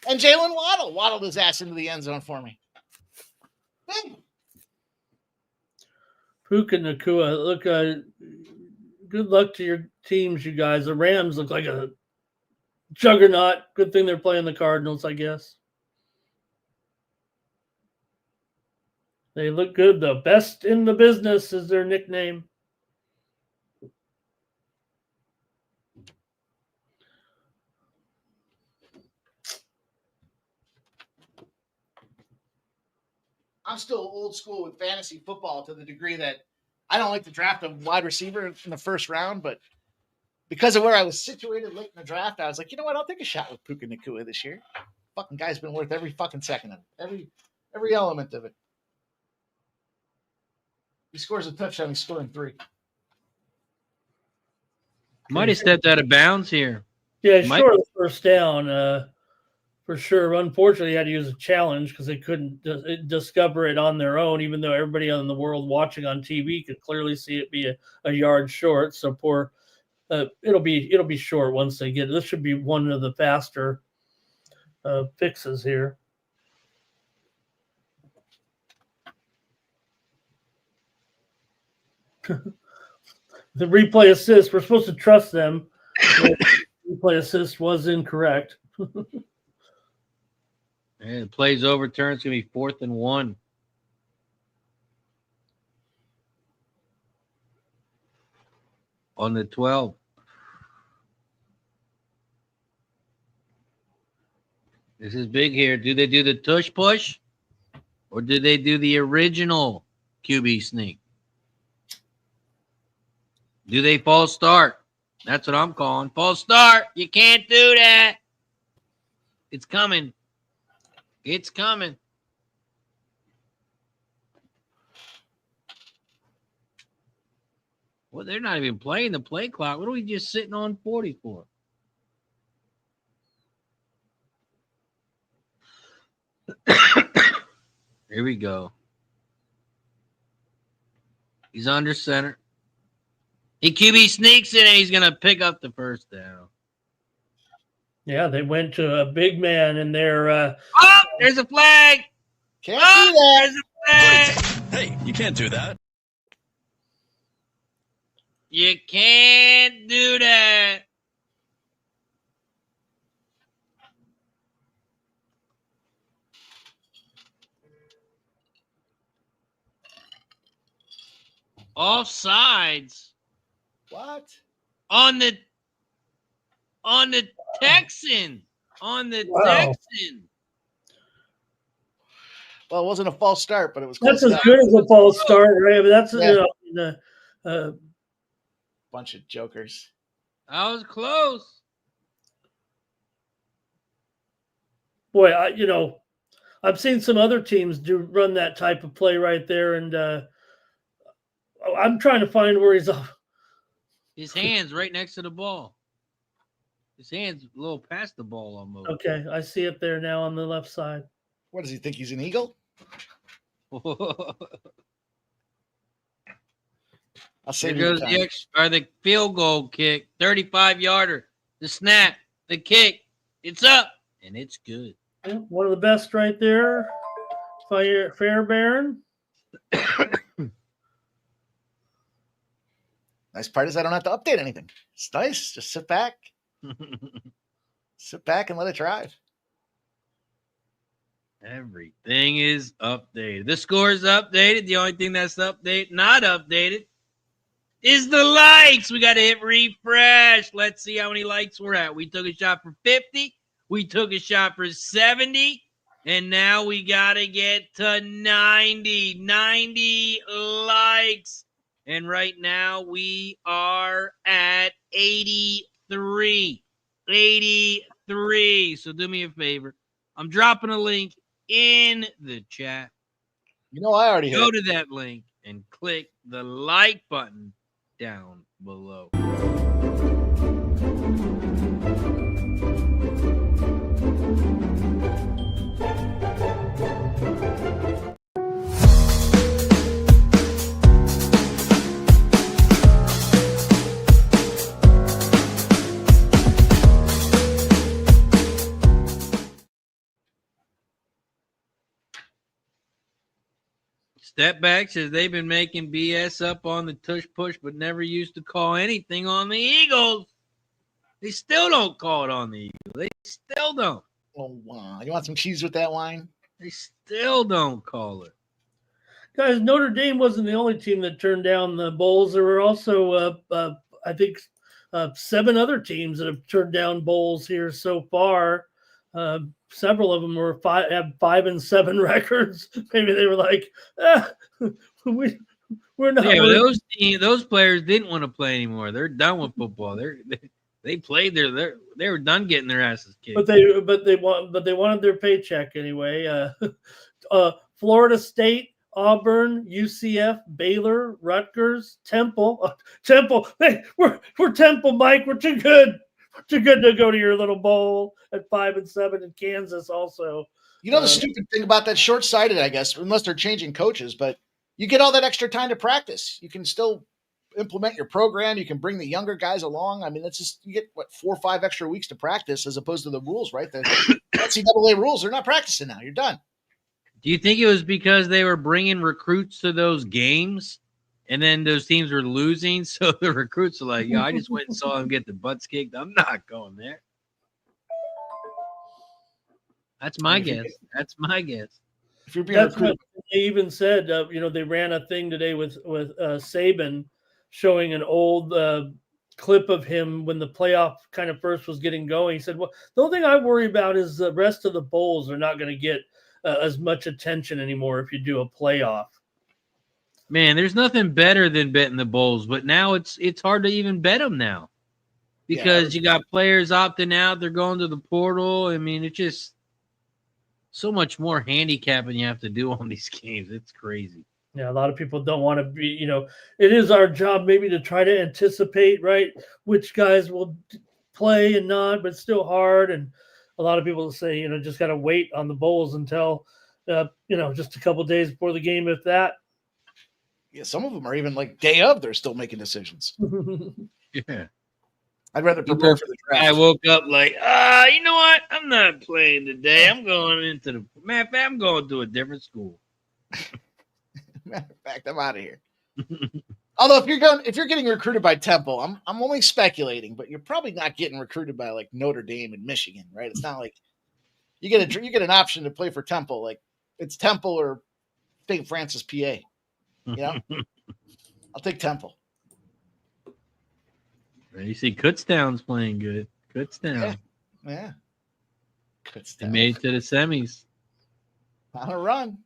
And Jalen Waddle waddled his ass into the end zone for me. Big. Puka Nacua, look, good luck to your teams, you guys. The Rams look like a juggernaut. Good thing they're playing the Cardinals, I guess. They look good, though. Best in the business is their nickname. I'm still old school with fantasy football to the degree that I don't like to draft a wide receiver in the first round, but because of where I was situated late in the draft, I was like, you know what? I'll take a shot with Puka Nacua this year. Fucking guy's been worth every fucking second of it. Every element of it. He scores a touchdown, he's scoring 3. Might have stepped out of bounds here. Yeah, short of the first down, for sure. Unfortunately, he had to use a challenge because they couldn't discover it on their own, even though everybody in the world watching on TV could clearly see it be a yard short. So it'll be short once they get it. This should be one of the faster fixes here. The replay assist, we're supposed to trust them. Replay assist was incorrect. And the play's overturned. It's going to be 4th and 1. On the 12. This is big here. Do they do the tush push? Or do they do the original QB sneak? Do they false start? That's what I'm calling. False start. You can't do that. It's coming. It's coming. Well, they're not even playing the play clock. What are we just sitting on 40 for? Here we go. He's under center. He QB sneaks in and he's going to pick up the first down. Yeah, they went to a big man in their oh, there's a flag. Can't do that. There's a flag. Hey, you can't do that. You can't do that. Offsides What? on the Texan. On the Wow. Texan. Well, it wasn't a false start, but it was That's close as enough. good as a false start, right? But that's Yeah. uh, Bunch of jokers. I was close. boy. I've seen some other teams run that type of play right there, and I'm trying to find where he's off. His hand's right next to the ball. His hand's a little past the ball almost. Okay, I see it there now on the left side. What does he think? He's an eagle? I'll say There goes the field goal kick, 35-yarder, the snap, the kick, it's up, and it's good. Yeah, one of the best right there. Fairbairn. Nice part is I don't have to update anything. It's nice. Just sit back. Sit back and let it drive. Everything is updated. The score is updated. The only thing that's not updated, is the likes. We got to hit refresh. Let's see how many likes we're at. We took a shot for 50. We took a shot for 70. And now we got to get to 90. 90 likes. And right now we are at 83. 83. So do me a favor. I'm dropping a link in the chat. You know, I already Go to that link and click the like button down below. Step back says they've been making BS up on the tush push, but never used to call anything on the Eagles. They still don't call it on the Eagles. They still don't. Oh, wow. You want some cheese with that wine? They still don't call it. Guys, Notre Dame wasn't the only team that turned down the bowls. There were also, I think, 7 other teams that have turned down bowls here so far. Several of them have 5 and 7 records. Maybe they were like, we're not. Yeah, those players didn't want to play anymore. They're done with football. They played they were done getting their asses kicked. But they wanted their paycheck anyway. Florida State, Auburn, UCF, Baylor, Rutgers, Temple. Temple. Hey, we're Temple, Mike. We're too good. Too good to go to your little bowl at 5 and 7 in Kansas also. You know, the stupid thing about that, short-sighted, I guess, unless they're changing coaches, but you get all that extra time to practice. You can still implement your program. You can bring the younger guys along. I mean, that's just, you get 4 or 5 extra weeks to practice as opposed to the rules, right? The NCAA rules, they're not practicing now. You're done. Do you think it was because they were bringing recruits to those games and then those teams were losing? So the recruits are like, I just went and saw them get the butts kicked. I'm not going there. That's my guess. That's my guess. If you're being recruited, they even said, they ran a thing today with Saban showing an old clip of him when the playoff kind of first was getting going. He said, well, the only thing I worry about is the rest of the bowls are not going to get as much attention anymore if you do a playoff. Man, there's nothing better than betting the bowls, but now it's hard to even bet them now because you got players opting out. They're going to the portal. I mean, it's just so much more handicapping you have to do on these games. It's crazy. Yeah, a lot of people don't want to be, it is our job maybe to try to anticipate, right, which guys will play and not, but it's still hard. And a lot of people say, just got to wait on the bowls until, just a couple days before the game, if that. Yeah, some of them are even like day of, they're still making decisions. Yeah. I'd rather prepare for the draft. I woke up like, you know what? I'm not playing today. I'm going into the matter of fact, I'm going to a different school. Matter of fact, I'm out of here. Although if you're getting recruited by Temple, I'm only speculating, but you're probably not getting recruited by like Notre Dame and Michigan, right? It's not like you get an option to play for Temple, like it's Temple or St. Francis, PA. Yeah. I'll take Temple. You see, Kutztown's playing good. Kutztown. Yeah. They Kutztown. made it to the semis. On a run.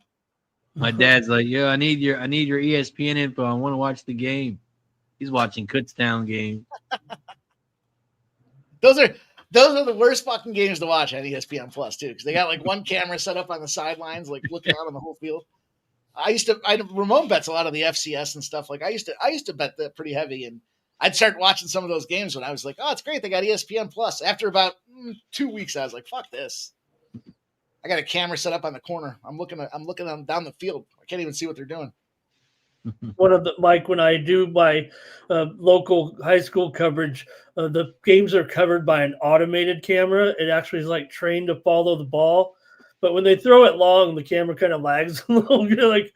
My dad's like, "Yo, I need your ESPN info. I want to watch the game." He's watching Kutztown game. Those are the worst fucking games to watch on ESPN Plus too, because they got like one camera set up on the sidelines, like looking out on the whole field. Ramon bets a lot of the FCS and stuff. Like I used to bet that pretty heavy, and I'd start watching some of those games when I was like, "Oh, it's great, they got ESPN Plus." After about 2 weeks, I was like, "Fuck this." I got a camera set up on the corner. I'm looking down the field. I can't even see what they're doing. One of the when I do my local high school coverage, the games are covered by an automated camera. It actually is like trained to follow the ball, but when they throw it long, the camera kind of lags a little. Like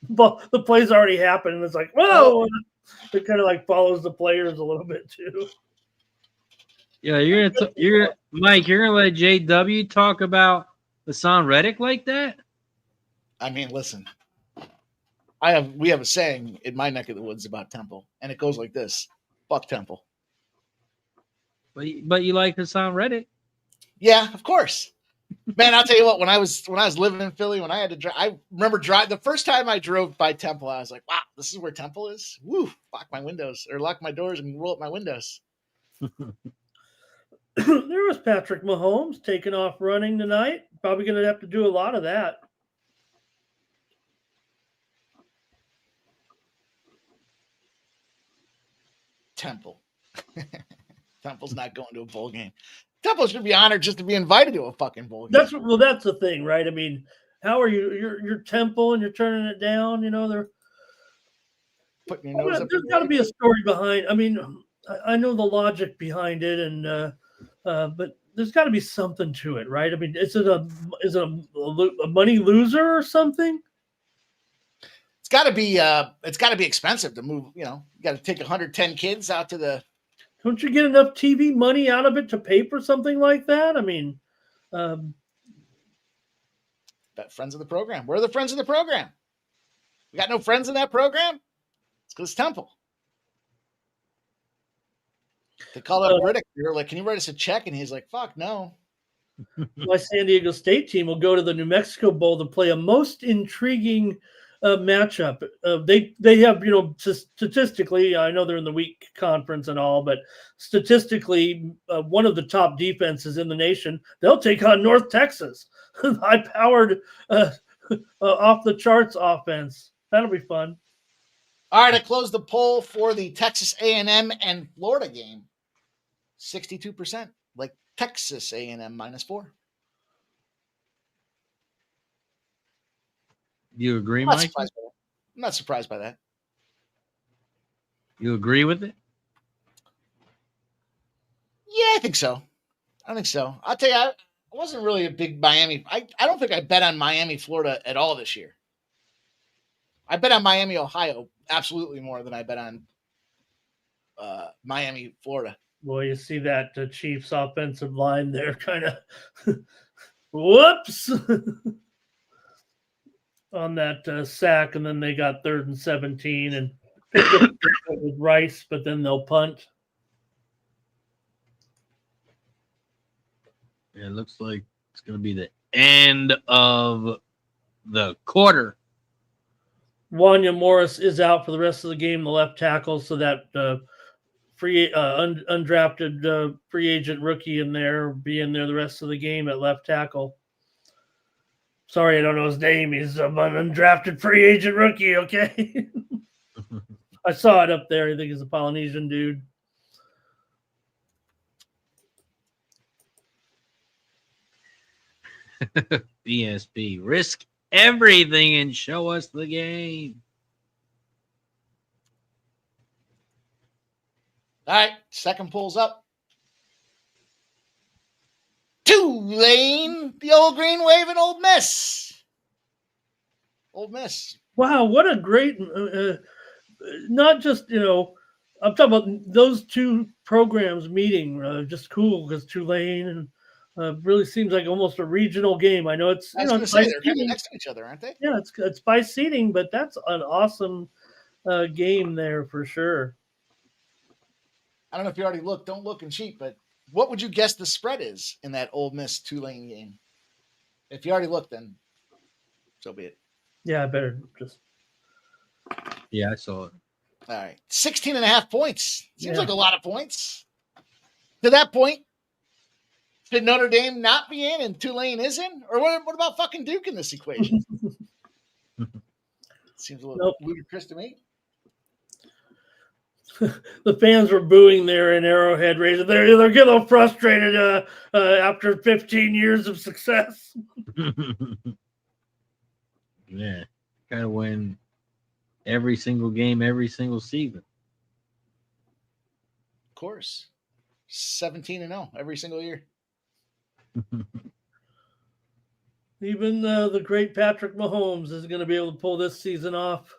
the play's already happened, and it's like, whoa! It kind of like follows the players a little bit too. Yeah, Mike. You're gonna let JW talk about Hassan Reddick like that? I mean, listen. We have a saying in my neck of the woods about Temple, and it goes like this: "Fuck Temple." But you like Hassan Reddick? Yeah, of course. Man, I'll tell you what. When I was living in Philly, when I had to drive, I remember the first time I drove by Temple, I was like, "Wow, this is where Temple is." Woo! Lock my doors, and roll up my windows. There was Patrick Mahomes taking off running tonight. Probably going to have to do a lot of that. Temple. Temple's not going to a bowl game. Temple should be honored just to be invited to a fucking bowl game. That's the thing, right? I mean, how are you? You're Temple and you're turning it down. You know, they're putting your nose up. There's got to be a story behind. I mean, I know the logic behind it, and but there's got to be something to it, right? I mean, is it a money loser or something? It's got to be expensive to move. You know, you got to take 110 kids out to the. Don't you get enough TV money out of it to pay for something like that? I mean, friends of the program. Where are the friends of the program? We got no friends in that program. It's because Temple. They called up Riddick. They were like, "Can you write us a check?" And he's like, "Fuck no." My San Diego State team will go to the New Mexico Bowl to play a most intriguing matchup. They have, you know, statistically, I know they're in the week conference and all, but statistically, one of the top defenses in the nation. They'll take on North Texas, high-powered, off the charts offense. That'll be fun. All right, I closed the poll for the Texas A&M and Florida game. 62%, like Texas A&M -4. You agree, Mike? I'm not surprised by that. You agree with it? Yeah, I think so. I'll tell you, I wasn't really a big Miami. I don't think I bet on Miami, Florida at all this year. I bet on Miami, Ohio absolutely more than I bet on Miami, Florida. Well, you see that Chiefs offensive line there kind of whoops on that sack, and then they got 3rd and 17 and with Rice, but then they'll punt. Yeah, it looks like it's going to be the end of the quarter. Wanya Morris is out for the rest of the game, the left tackle, so that undrafted free agent rookie in there be in there the rest of the game at left tackle. Sorry, I don't know his name. He's an undrafted free agent rookie, okay? I saw it up there. I think he's a Polynesian dude. BSB. Risk everything and show us the game. All right, second poll's up. Tulane, the old green wave and Old Miss. Old Miss. Wow, what a great, not just, you know, I'm talking about those two programs meeting. Just cool because Tulane and really seems like almost a regional game. I know it's, I was going to say, they're kind of next to each other, aren't they? Yeah, it's by seeding, but that's an awesome game there for sure. I don't know if you already looked. Don't look and cheat, but what would you guess the spread is in that Ole Miss Tulane game? If you already looked, then so be it. Yeah, I better just. Yeah, I saw it. All right. 16.5 points. Seems Yeah. like a lot of points. To that point, should Notre Dame not be in and Tulane is in? Or what about fucking Duke in this equation? Seems a little ludicrous to me. The fans were booing there in Arrowhead. They're getting a little frustrated after 15 years of success. Yeah, got to win every single game, every single season. Of course. 17-0 every single year. Even the great Patrick Mahomes is going to be able to pull this season off.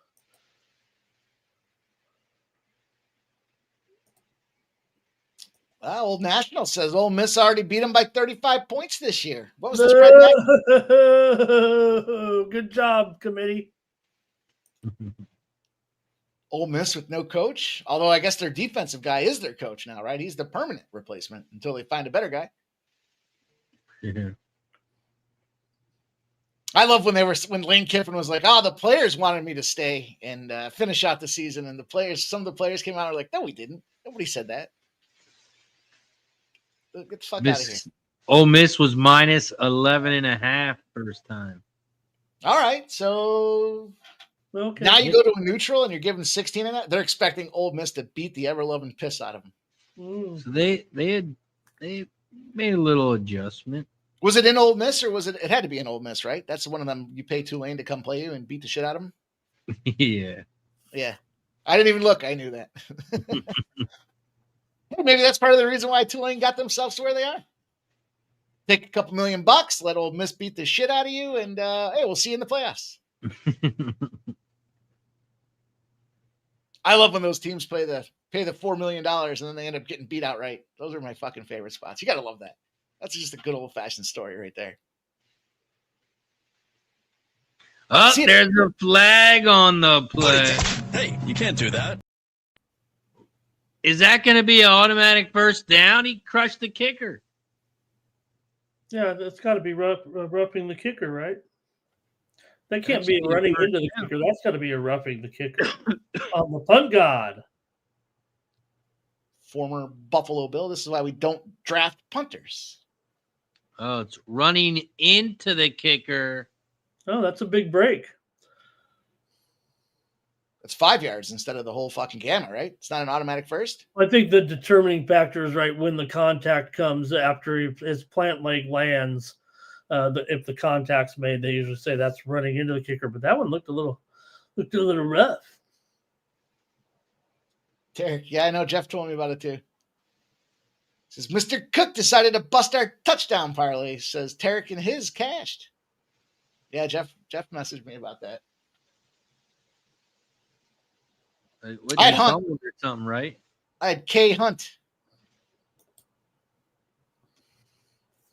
Well, Old National says Ole Miss already beat them by 35 points this year. What was the spread tonight? Good job, committee. Ole Miss with no coach. Although I guess their defensive guy is their coach now, right? He's the permanent replacement until they find a better guy. Yeah. I love when Lane Kiffin was like, "Oh, the players wanted me to stay and finish out the season," and some of the players came out and were like, "No, we didn't. Nobody said that." Get the fuck out of here. Ole Miss was minus 11.5 first time. All right, so Okay. now you go to a neutral and you're giving 16 in that. They're expecting Ole Miss to beat the ever-loving piss out of them. So they made a little adjustment. Was it in Ole Miss or was it? It had to be in Ole Miss, right? That's one of them. You pay Tulane to come play you and beat the shit out of them. Yeah. Yeah, I didn't even look. I knew that. Hey, maybe that's part of the reason why Tulane got themselves to where they are. Take a couple $1 million, let Ole Miss beat the shit out of you, and hey, we'll see you in the playoffs. I love when those teams pay the $4 million and then they end up getting beat outright. Those are my fucking favorite spots. You got to love that. That's just a good old fashioned story right there. Oh, there's a flag on the play. Hey, you can't do that. Is that going to be an automatic first down? He crushed the kicker. Yeah, that's got to be roughing the kicker, right? That can't That's be the running first into the down. kicker. That's got to be a roughing the kicker. On the punt god. Former Buffalo Bill. This is why we don't draft punters. Oh, it's running into the kicker. Oh, that's a big break. It's 5 yards instead of the whole fucking gamut, right? It's not an automatic first. I think the determining factor is right when the contact comes after his plant leg lands. If the contact's made, they usually say that's running into the kicker. But that one looked a little rough. Tarek, yeah, I know. Jeff told me about it too. Says Mr. Cook decided to bust our touchdown parlay. Says Tarek and his cashed. Yeah, Jeff messaged me about that. What, I had you Hunt. fumbled or something, right? I had K Hunt.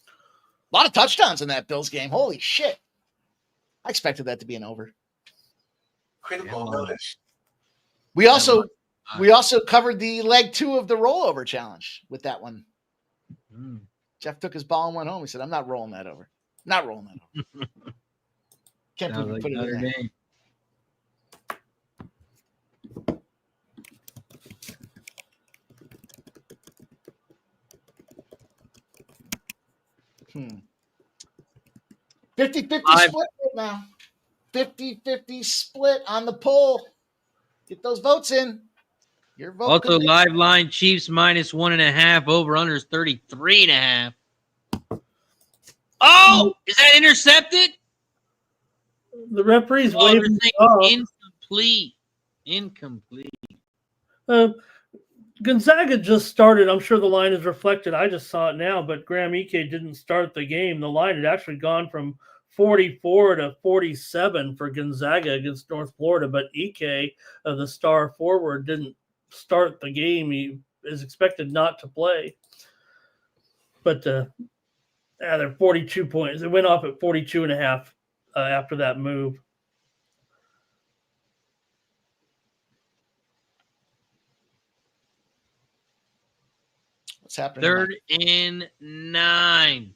A lot of touchdowns in that Bills game. Holy shit. I expected that to be an over. Critical notice. We also covered the leg 2 of the rollover challenge with that one. Jeff took his ball and went home. He said, I'm not rolling that over. Not rolling that over. Can't believe we put it in there. Name. 50-50 split right now. 50-50 split on the poll. Get those votes in. Your vote. Also, live line Chiefs minus 1.5. Over under is 33.5. Oh, is that intercepted? The referee's Oh, waving incomplete. Gonzaga just started. I'm sure the line is reflected. I just saw it now, but Graham Ike didn't start the game. The line had actually gone from 44 to 47 for Gonzaga against North Florida, but Ike, the star forward, didn't start the game. He is expected not to play. But they're 42 points. It went off at 42.5 after that move. What's happening? 3rd and 9.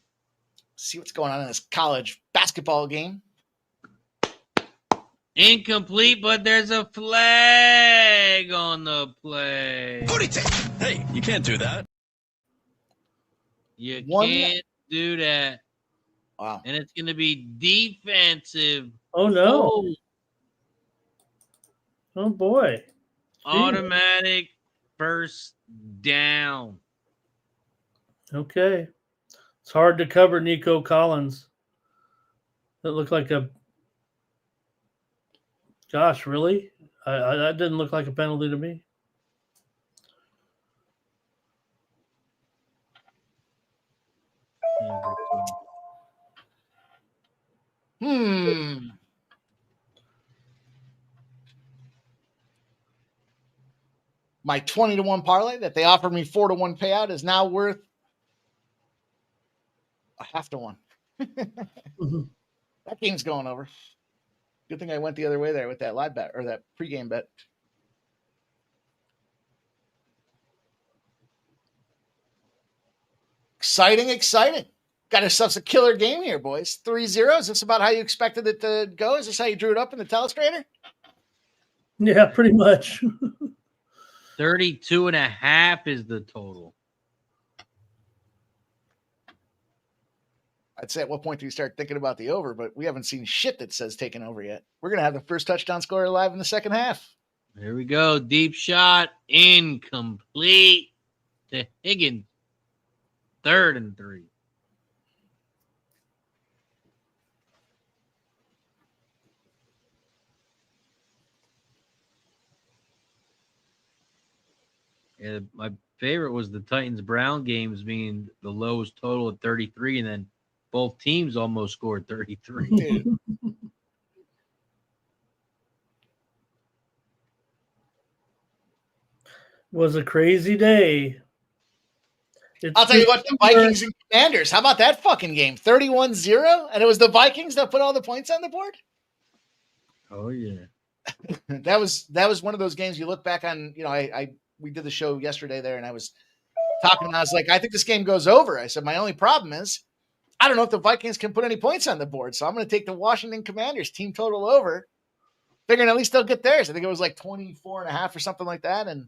See what's going on in this college basketball game. Incomplete, but there's a flag on the play. Hey, you can't do that. You can't do that. Wow. And it's going to be defensive. Oh, no. Oh, boy. Automatic first down. Okay. It's hard to cover Nico Collins. That looked like a... Gosh, really? That didn't look like a penalty to me. My 20-1 parlay that they offered me 4-1 payout is now worth a 0.5 to 1. That game's going over. Good thing I went the other way there with that live bet or that pregame bet. Exciting. Got ourselves a killer game here, boys. 3-0. Is this about how you expected it to go? Is this how you drew it up in the telestrator? Yeah, pretty much. 32.5 is the total. I'd say at what point do you start thinking about the over, but we haven't seen shit that says taking over yet. We're going to have the first touchdown scorer live in the second half. Here we go. Deep shot. Incomplete to Higgins. 3rd and 3. Yeah, my favorite was the Titans-Brown games being the lowest total at 33, and then both teams almost scored 33. Dude. Was a crazy day. I'll tell you what, the Vikings and Commanders. How about that fucking game? 31-0, and it was the Vikings that put all the points on the board? Oh, yeah. That was one of those games you look back on. You know, we did the show yesterday there, and I was talking, and I was like, I think this game goes over. I said, my only problem is I don't know if the Vikings can put any points on the board, so I'm going to take the Washington Commanders team total over, figuring at least they'll get theirs. I think it was like 24.5 or something like that, and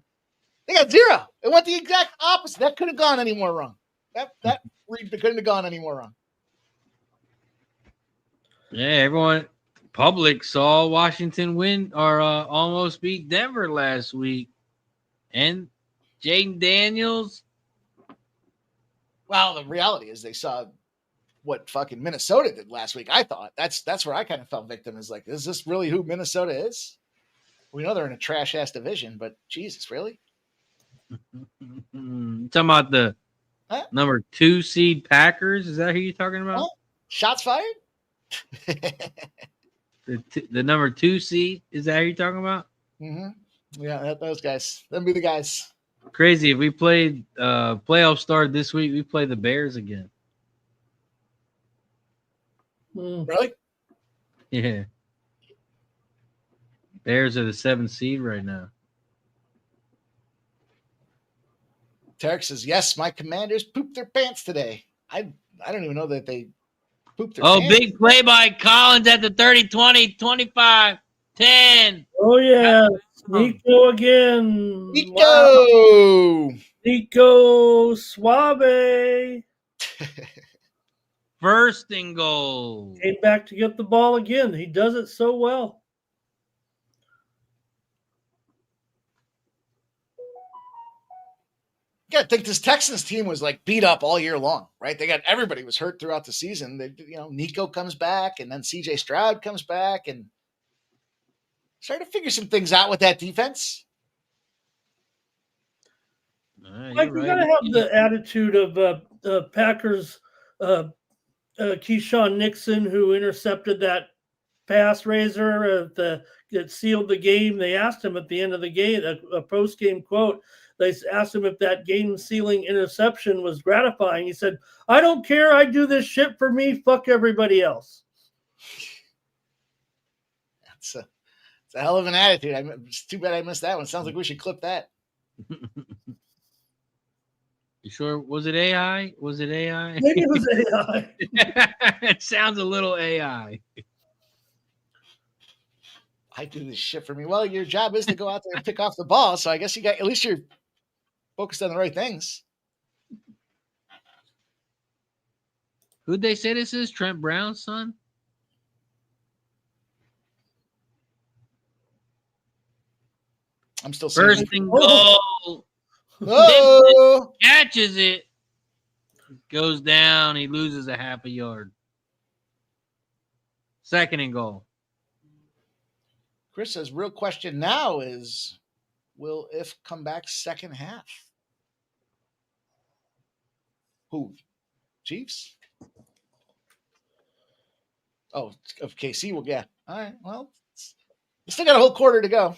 they got 0. It went the exact opposite. That couldn't have gone any more wrong. That read couldn't have gone any more wrong. Yeah, everyone, public saw Washington win or almost beat Denver last week. And Jaden Daniels. Well, the reality is they saw what fucking Minnesota did last week. I thought that's where I kind of fell victim. Is like, is this really who Minnesota is? We know they're in a trash ass division, but Jesus, really? Talking about the number 2 seed Packers? Is that who you're talking about? Shots fired? the number 2 seed? Is that who you're talking about? Mm-hmm. Yeah, those guys. Them be the guys. Crazy. If we played playoff start this week, we play the Bears again. Really? Yeah. Bears are the 7th seed right now. Tarek says, yes, my Commanders pooped their pants today. I don't even know that they pooped their pants. Big play by Collins at the 30, 20, 25, 10. Oh, yeah. Nico again. Nico! Wow. Nico Suave. 1st and goal. Came back to get the ball again. He does it so well. Yeah, I think this Texans team was like beat up all year long, right? Everybody was hurt throughout the season. Nico comes back, and then CJ Stroud comes back, and started to figure some things out with that defense. Mike, we gotta have the attitude of the Packers. Keyshawn Nixon, who intercepted that pass raiser that sealed the game. They asked him at the end of the game, a post-game quote. They asked him if that game-sealing interception was gratifying. He said, "I don't care. I do this shit for me. Fuck everybody else." It's a hell of an attitude. It's too bad I missed that one. Sounds like we should clip that. You sure? Was it AI? Was it AI? Maybe it was AI. It sounds a little AI. I do this shit for me. Well, your job is to go out there and pick off the ball, so I guess you got at least you're focused on the right things. Who'd they say this is? Trent Brown's son? I'm still seeing First and goal. Oh, Catches it. Goes down. He loses a half a yard. Second and goal. Chris says, real question now is, will If come back second half? Who? Chiefs? Oh, of KC. Well, yeah. All right. Well, you still got a whole quarter to go.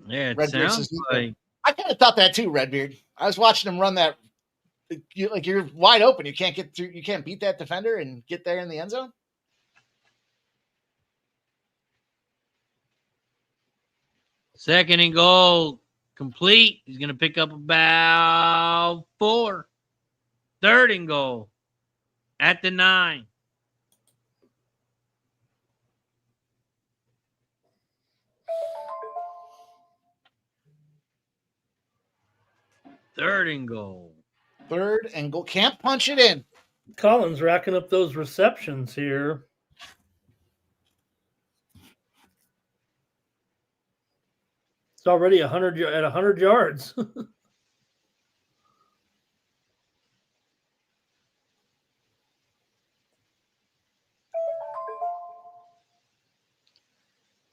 Yeah, it Redbeard sounds says, like I kind of thought that too, Redbeard. I was watching him run that. You're wide open. You can't get through. You can't beat that defender and get there in the end zone. second and goal complete. He's going to pick up about 4. Third and goal at the 9. Third and goal. Third and goal. Can't punch it in. Collins racking up those receptions here. It's already 100 yards.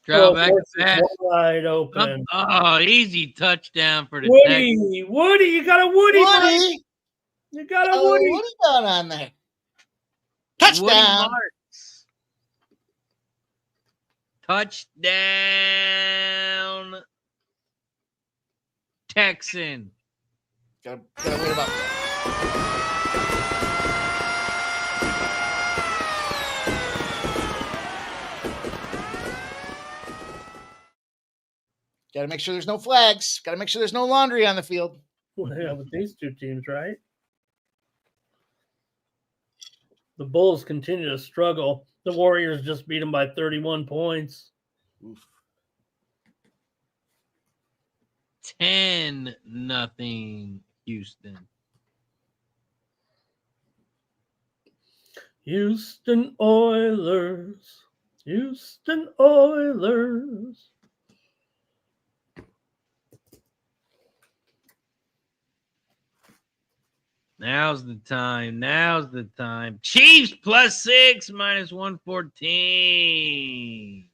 Drop back pass. Wide open. Oh, easy touchdown for the Woody, Woody, you got a Woody. Woody. You got a Woody. What are you going on there? Touchdown. Touchdown. Texan. Gotta wait about. Gotta make sure there's no flags. Gotta make sure there's no laundry on the field. Well, yeah, with these two teams, right? The Bulls continue to struggle. The Warriors just beat them by 31 points. Oof. 10-0 Houston. Houston Oilers. Houston Oilers. Now's the time. Now's the time. Chiefs +6 -114.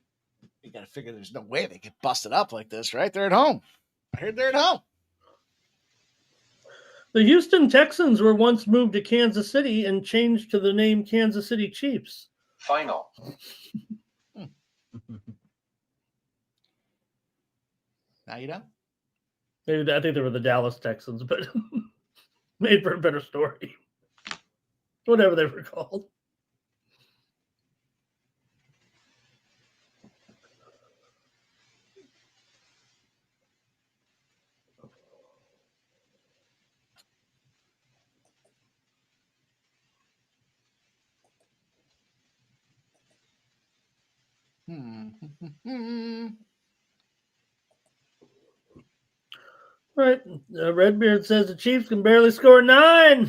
You got to figure there's no way they get busted up like this, right? They're at home. I heard they're at home. The Houston Texans were once moved to Kansas City and changed to the name Kansas City Chiefs. Final. Now you know? Maybe I think they were the Dallas Texans, but made for a better story. Whatever they were called. Right. Redbeard says the Chiefs can barely score 9.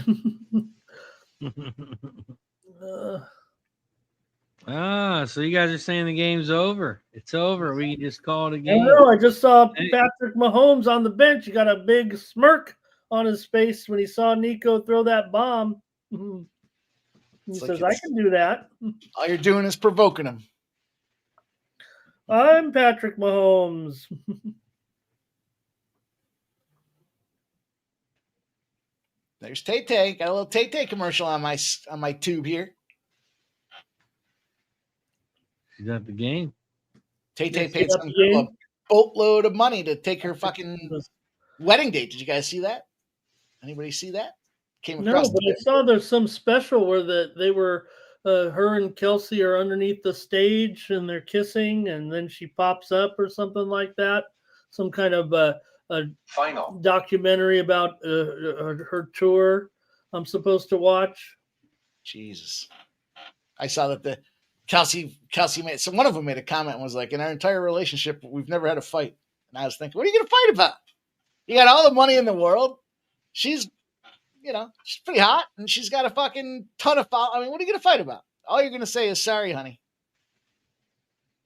So you guys are saying the game's over. It's over. We can just call it a I game. know. I just saw Patrick Mahomes on the bench. He got a big smirk on his face when he saw Nico throw that bomb. He says, I can do that. All you're doing is provoking him. I'm Patrick Mahomes. There's Tay-Tay. Got a little Tay-Tay commercial on my tube here. She's at the game. Tay-Tay paid some girl a boatload of money to take her fucking wedding date. Did you guys see that? Anybody see that? Came across. No, but I saw there's some special where they were her and Kelsey are underneath the stage and they're kissing, and then she pops up or something like that. Some kind of Final. documentary about her tour I'm supposed to watch. Jesus. I saw that the Kelsey made, so one of them made a comment and was like, in our entire relationship, we've never had a fight. And I was thinking, what are you going to fight about? You got all the money in the world. She's, she's pretty hot and she's got a fucking ton of followers. I mean, what are you going to fight about? All you're going to say is, sorry, honey.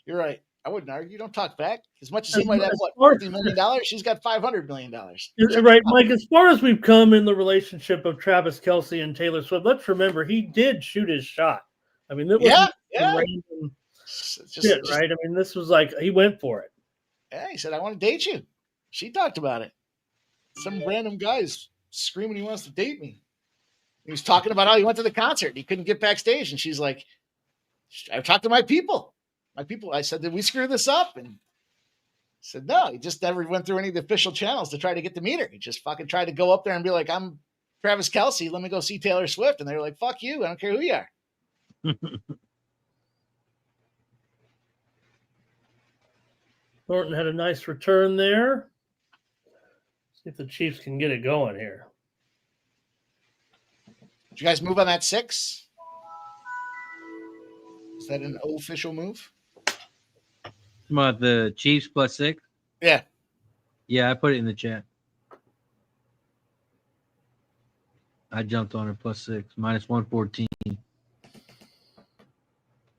You're right. I wouldn't argue. Don't talk back. As much as he might have, $50 million, she's got $500 million. Right, Mike, as far as we've come in the relationship of Travis Kelce and Taylor Swift, let's remember he did shoot his shot. I mean, that was random shit, right? I mean, this was like he went for it. Yeah, he said, I want to date you. She talked about it. Some random guy's screaming he wants to date me. He was talking about how he went to the concert. He couldn't get backstage. And she's like, I talked to my people. I said, did we screw this up? And he said, no, he just never went through any of the official channels to try to get to meet her. He just fucking tried to go up there and be like, I'm Travis Kelce. Let me go see Taylor Swift. And they were like, fuck you. I don't care who you are. Thornton had a nice return there. See if the Chiefs can get it going here. Did you guys move on that 6? Is that an official move? About the Chiefs +6? Yeah. Yeah, I put it in the chat. I jumped on it +6, -114.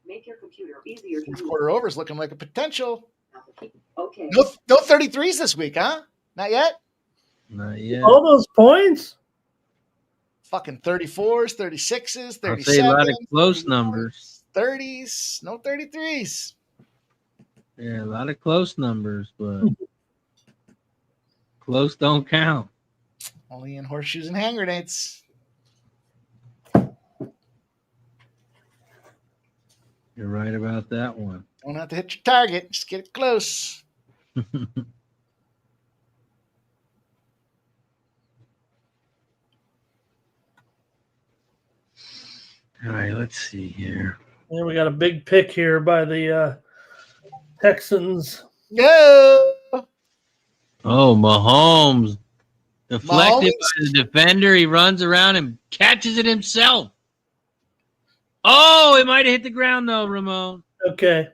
Make your computer easier to use. Quarter over is looking like a potential. Okay. No 33s this week, huh? Not yet? Not yet. All those points? Fucking 34s, 36s, 37s. I'll say a lot of close numbers. 30s, no 33s. Yeah, a lot of close numbers, but close don't count. Only in horseshoes and hand grenades. You're right about that one. Don't have to hit your target. Just get it close. All right, let's see here. Yeah, we got a big pick here by the Texans. Go! Oh, Mahomes. Deflected by the defender. He runs around and catches it himself. Oh, it might have hit the ground, though, Ramon. Okay.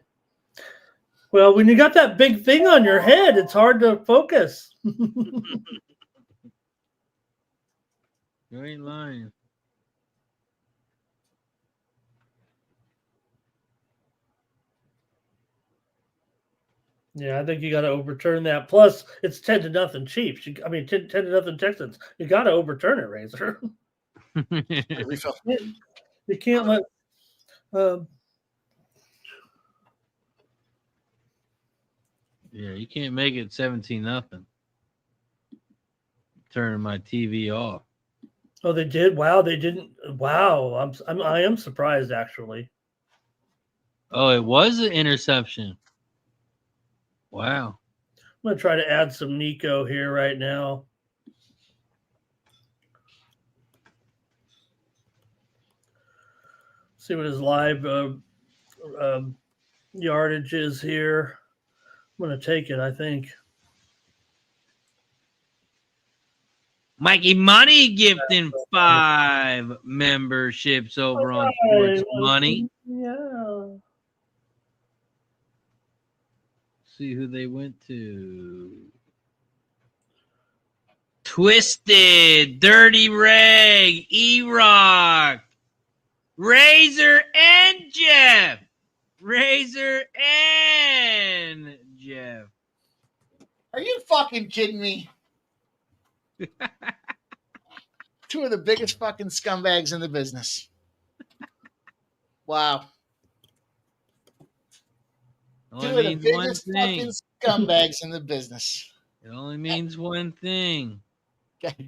Well, when you got that big thing on your head, it's hard to focus. You ain't lying. Yeah, I think you got to overturn that. Plus, it's 10-0 Chiefs. 10-0 Texans. You got to overturn it, Razor. You can't let. Yeah, you can't make it 17-0. Turning my TV off. Oh, they did. Wow, they didn't. Wow, I am surprised actually. Oh, it was an interception. Wow. I'm gonna try to add some Nico here right now. See what his live yardage is here. I'm gonna take it, I think. Mikey Money gifting 5 memberships over on Sports Money. Yeah. See who they went to. Twisted, Dirty Reg, E-Rock, Razor, and Jeff. Razor and Jeff. Are you fucking kidding me? Two of the biggest fucking scumbags in the business. Wow. Two of the biggest fucking scumbags in the business. It only means one thing.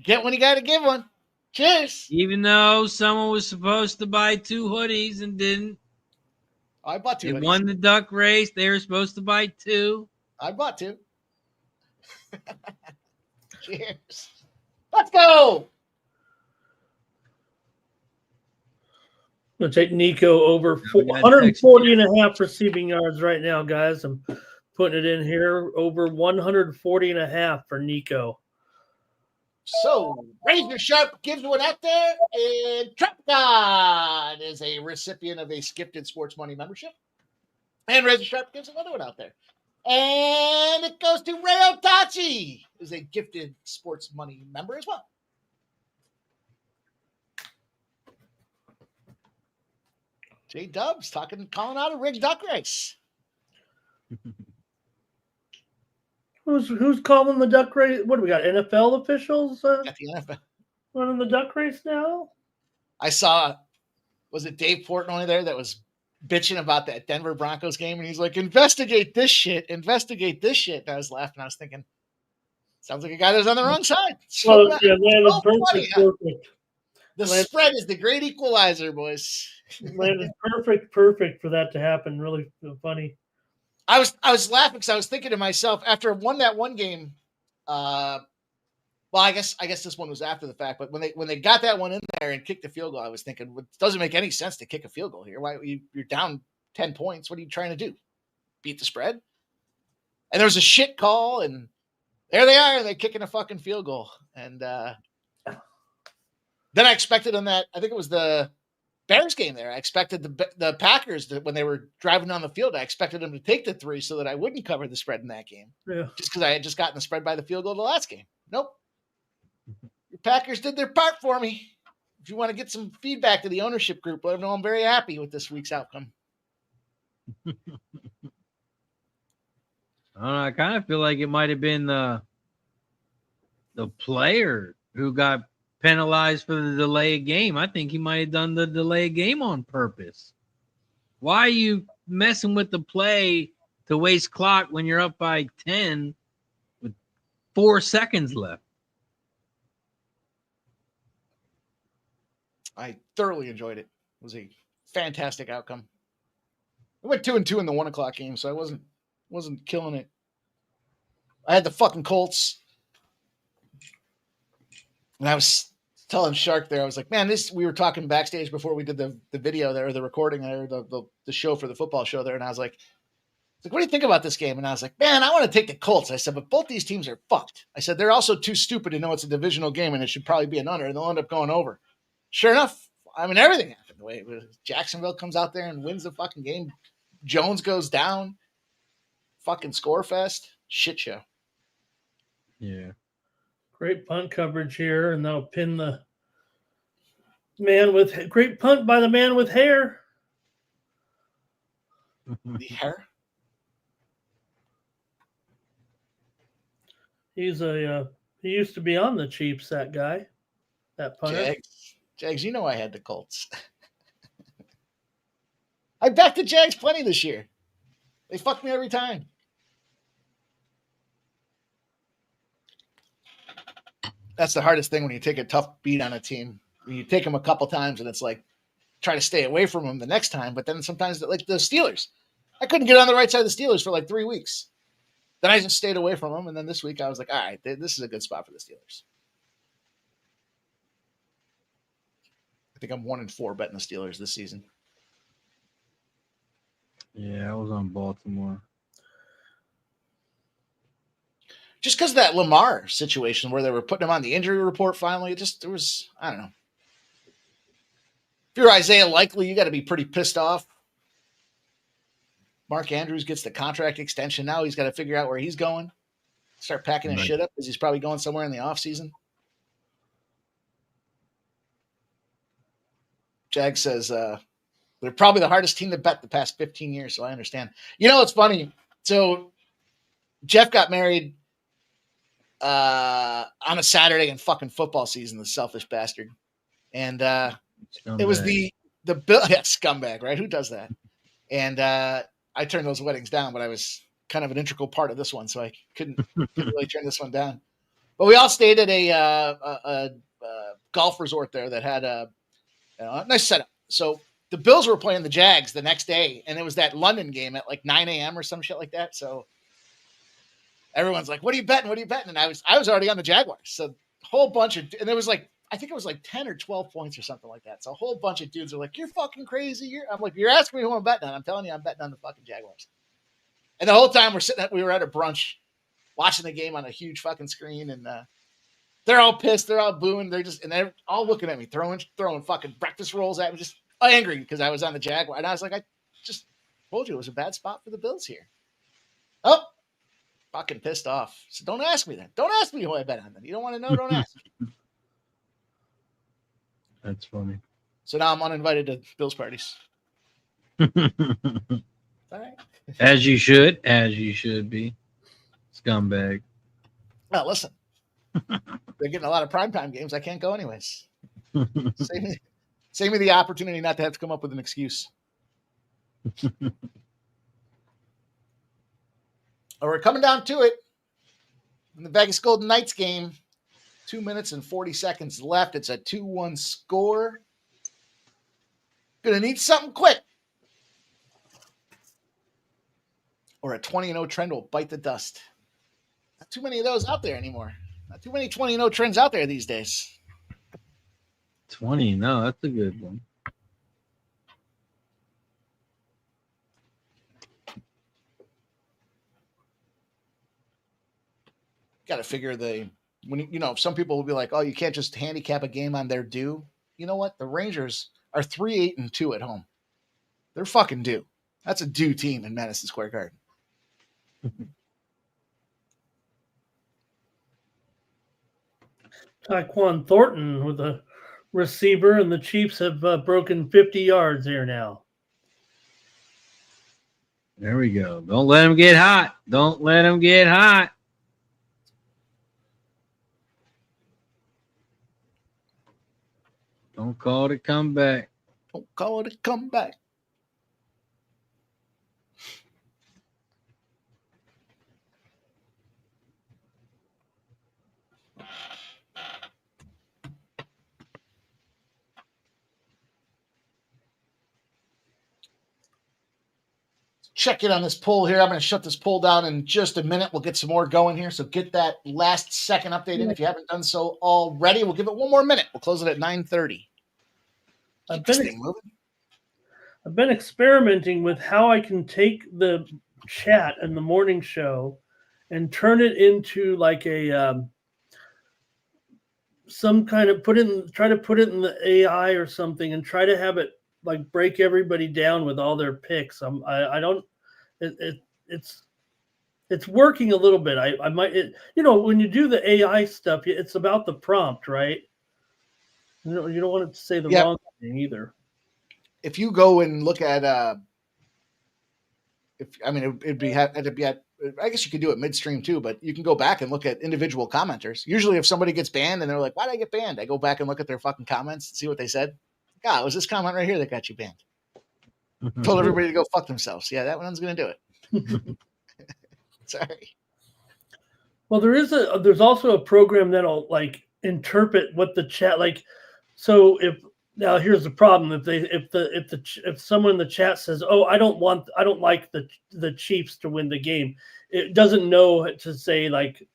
Get one, you got to give one. Cheers. Even though someone was supposed to buy 2 hoodies and didn't. I bought 2 They hoodies. won the duck race. They were supposed to buy 2. I bought 2. Cheers. Let's go. I'm going to take Nico over 140 and a half receiving yards right now, guys. I'm putting it in here over 140.5 for Nico. So, Razor Sharp gives one out there, and Tropicon is a recipient of a Skipted Sports Money membership. And Razor Sharp gives another one out there. And it goes to Ray Otachi, who's a gifted Sports Money member as well. J Dubs calling out a rigged duck race. Who's calling the duck race? What do we got? NFL officials Got the NFL. running the duck race now? I saw, was it Dave Portnoy there that was bitching about that Denver Broncos game? And he's like, investigate this shit. And I was laughing. I was thinking, sounds like a guy that's on the wrong side. Well, yeah, landed perfect. The spread is the great equalizer, boys. Landed perfect for that to happen. Really funny. I was laughing because I was thinking to myself after I won that one game. Well, I guess this one was after the fact, but when they got that one in there and kicked the field goal, I was thinking, well, it doesn't make any sense to kick a field goal here. Why you're down 10 points? What are you trying to do? Beat the spread? And there was a shit call, and there they are. They're kicking a fucking field goal, and then I expected on that. I think it was the Bears game there. I expected the Packers when they were driving down the field. I expected them to take the 3 so that I wouldn't cover the spread in that game. Yeah, just because I had just gotten the spread by the field goal the last game. Nope. Your Packers did their part for me. If you want to get some feedback to the ownership group, let them know I'm very happy with this week's outcome. I don't know. I kind of feel like it might have been the player who got penalized for the delayed game. I think he might have done the delayed game on purpose. Why are you messing with the play to waste clock when you're up by 10 with 4 seconds left? I thoroughly enjoyed it. It was a fantastic outcome. I went 2-2 in the 1 o'clock game, so I wasn't killing it. I had the fucking Colts. And I was telling Shark there, I was like, man, we were talking backstage before we did the video there, the recording there, the show for the football show there. And I was like, what do you think about this game? And I was like, man, I want to take the Colts. I said, but both these teams are fucked. I said, they're also too stupid to know it's a divisional game and it should probably be an under, and they'll end up going over. Sure enough, I mean, everything happened the way it was. Jacksonville comes out there and wins the fucking game. Jones goes down. Fucking score fest. Shit show. Yeah. Great punt coverage here, and now pin the man with great punt by the man with hair. The hair? He used to be on the Chiefs, that guy. That punter. Jags, you know I had the Colts. I backed the Jags plenty this year. They fuck me every time. That's the hardest thing when you take a tough beat on a team. When you take them a couple times and it's like, try to stay away from them the next time. But then sometimes, like the Steelers, I couldn't get on the right side of the Steelers for like 3 weeks. Then I just stayed away from them. And then this week I was like, all right, this is a good spot for the Steelers. I think I'm 1-4 betting the Steelers this season. Yeah, I was on Baltimore. Just because of that Lamar situation where they were putting him on the injury report finally, it was, I don't know. If you're Isaiah Likely, you got to be pretty pissed off. Mark Andrews gets the contract extension. Now he's got to figure out where he's going. Start packing his shit up because he's probably going somewhere in the offseason. Jag says they're probably the hardest team to bet the past 15 years, so I understand. You know, it's funny. So Jeff got married on a Saturday in fucking football season, the selfish bastard. And it was the Bill, yeah, scumbag, right? Who does that? And I turned those weddings down, but I was kind of an integral part of this one, so I couldn't really turn this one down. But we all stayed at a golf resort there that had a nice setup. So the Bills were playing the Jags the next day, and it was that London game at like 9 a.m. or some shit like that. So everyone's like, what are you betting? What are you betting? And I was already on the Jaguars. So a whole bunch of, and there was like, I think it was like 10 or 12 points or something like that. So a whole bunch of dudes are like, you're fucking crazy. I'm like, you're asking me who I'm betting on. I'm telling you, I'm betting on the fucking Jaguars. And the whole time we were at a brunch watching the game on a huge fucking screen, and they're all pissed, they're all booing, they're all looking at me, throwing fucking breakfast rolls at me, just angry because I was on the Jaguar. And I was like, I just told you it was a bad spot for the Bills here. Oh, fucking pissed off. So don't ask me then. Don't ask me who I bet on then. You don't want to know, don't ask. That's funny. So now I'm uninvited to Bills parties. All right. As you should be. Scumbag. Well, listen. They're getting a lot of primetime games. I can't go anyways. Save me the opportunity not to have to come up with an excuse. We're coming down to it. In the Vegas Golden Knights game, 2 minutes and 40 seconds left. It's a 2-1 score. Gonna need something quick. Or a 20-0 trend will bite the dust. Not too many of those out there anymore. Not too many 20-0 trends out there these days. 20, no, that's a good one. Got to figure some people will be like, oh, you can't just handicap a game on their due. You know what? The Rangers are 3-8-2 at home. They're fucking due. That's a due team in Madison Square Garden. Tyquan Thornton with a receiver, and the Chiefs have broken 50 yards here now. There we go. Don't let them get hot. Don't let them get hot. Don't call it a comeback. Don't call it a comeback. Check in on this poll here. I'm going to shut this poll down in just a minute. We'll get some more going here. So get that last second update in if you haven't done so already. We'll give it one more minute. We'll close it at 9:30. I've been experimenting with how I can take the chat and the morning show and turn it into like a some kind of try to put it in the AI or something and try to have it like break everybody down with all their picks. It's working a little bit. I might, when you do the AI stuff, it's about the prompt, right? You don't want it to say the wrong thing either. If you go and look at, it'd be at, I guess you could do it midstream too, but you can go back and look at individual commenters. Usually if somebody gets banned and they're like, why did I get banned? I go back and look at their fucking comments and see what they said. God, it was this comment right here that got you banned. Told everybody to go fuck themselves. Yeah, that one's going to do it. Sorry. Well, there's also a program that'll like interpret what the chat like. So now here's the problem: if someone in the chat says, "Oh, I don't like the Chiefs to win the game," it doesn't know to say like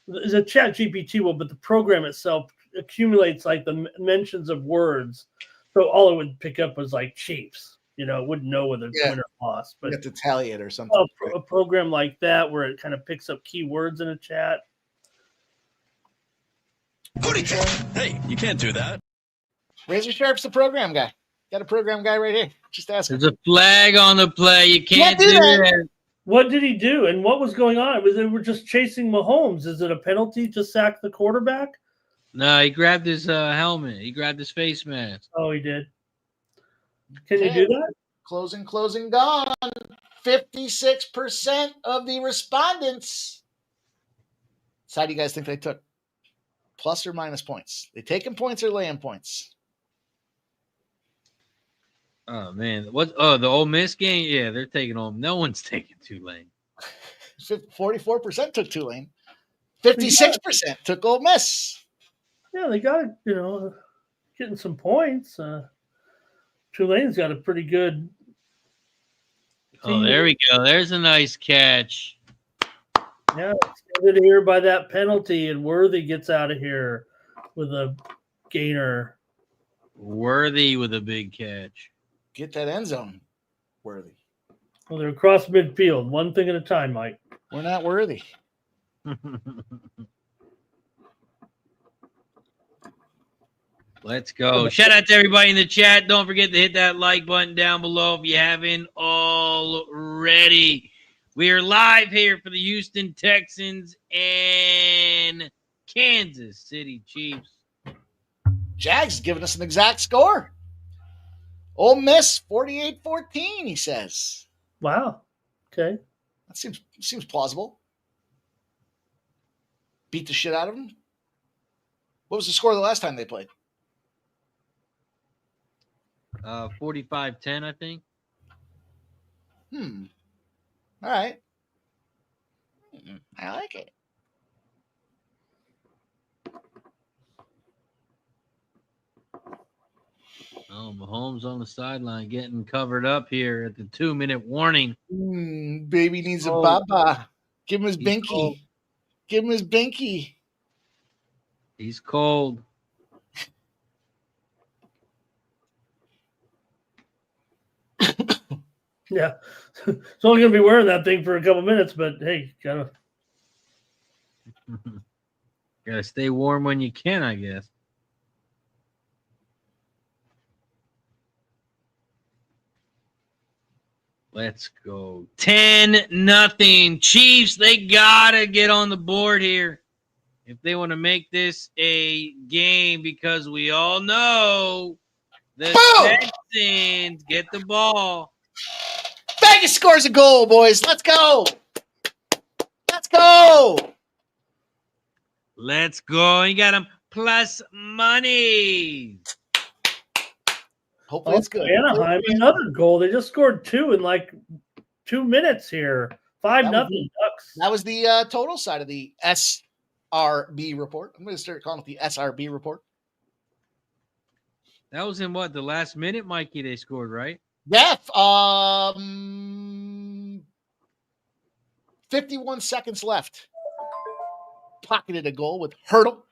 the Chat GPT will, but the program itself accumulates like the mentions of words. So all it would pick up was like Chiefs. It wouldn't know whether it's win or loss. But you have to tally it or something. A program like that where it kind of picks up keywords in a chat. Hey, you can't do that. Razor Sharp's the program guy. Got a program guy right here. Just ask him. There's a flag on the play. You can't do that. What did he do? And what was going on? They were just chasing Mahomes. Is it a penalty to sack the quarterback? No, he grabbed his helmet. He grabbed his face mask. Oh, he did. Can you do that? Closing gone. 56% of the respondents. So how do you guys think they took? Plus or minus points? They taking points or laying points? Oh, man. The Ole Miss game? Yeah, they're taking home. No one's taking Tulane. 44% took Tulane. 56% took Ole Miss. Yeah, they got getting some points. Tulane's got a pretty good team. Oh, there we go. There's a nice catch. Yeah, extended here by that penalty, and Worthy gets out of here with a gainer. Worthy with a big catch. Get that end zone, Worthy. Well, they're across midfield. One thing at a time, Mike. We're not worthy. Let's go. Shout out to everybody in the chat. Don't forget to hit that like button down below if you haven't already. We are live here for the Houston Texans and Kansas City Chiefs. Jags giving us an exact score. Ole Miss 48-14, he says. Wow. Okay. That seems plausible. Beat the shit out of them. What was the score the last time they played? 45-10, I think. All right. I like it. Oh, Mahomes on the sideline getting covered up here at the 2-minute warning. Baby needs a baba. Give him his binky. Cold. Give him his binky. He's cold. Yeah. It's only going to be wearing that thing for a couple minutes, but hey, gotta Stay warm when you can, I guess. Let's go. 10-0. Chiefs, they gotta get on the board here if they want to make this a game, because we all know the Texans get the ball. Vegas scores a goal, boys. Let's go. Let's go. Let's go. You got them plus money. Hopefully it's good. Anaheim, another goal. They just scored 2 in like 2 minutes here. 5-0 Ducks. That was the total side of the SRB report. I'm going to start calling it the SRB report. That was in what, the last minute, Mikey, they scored, right? Yeah. 51 seconds left. Pocketed a goal with Hurdle.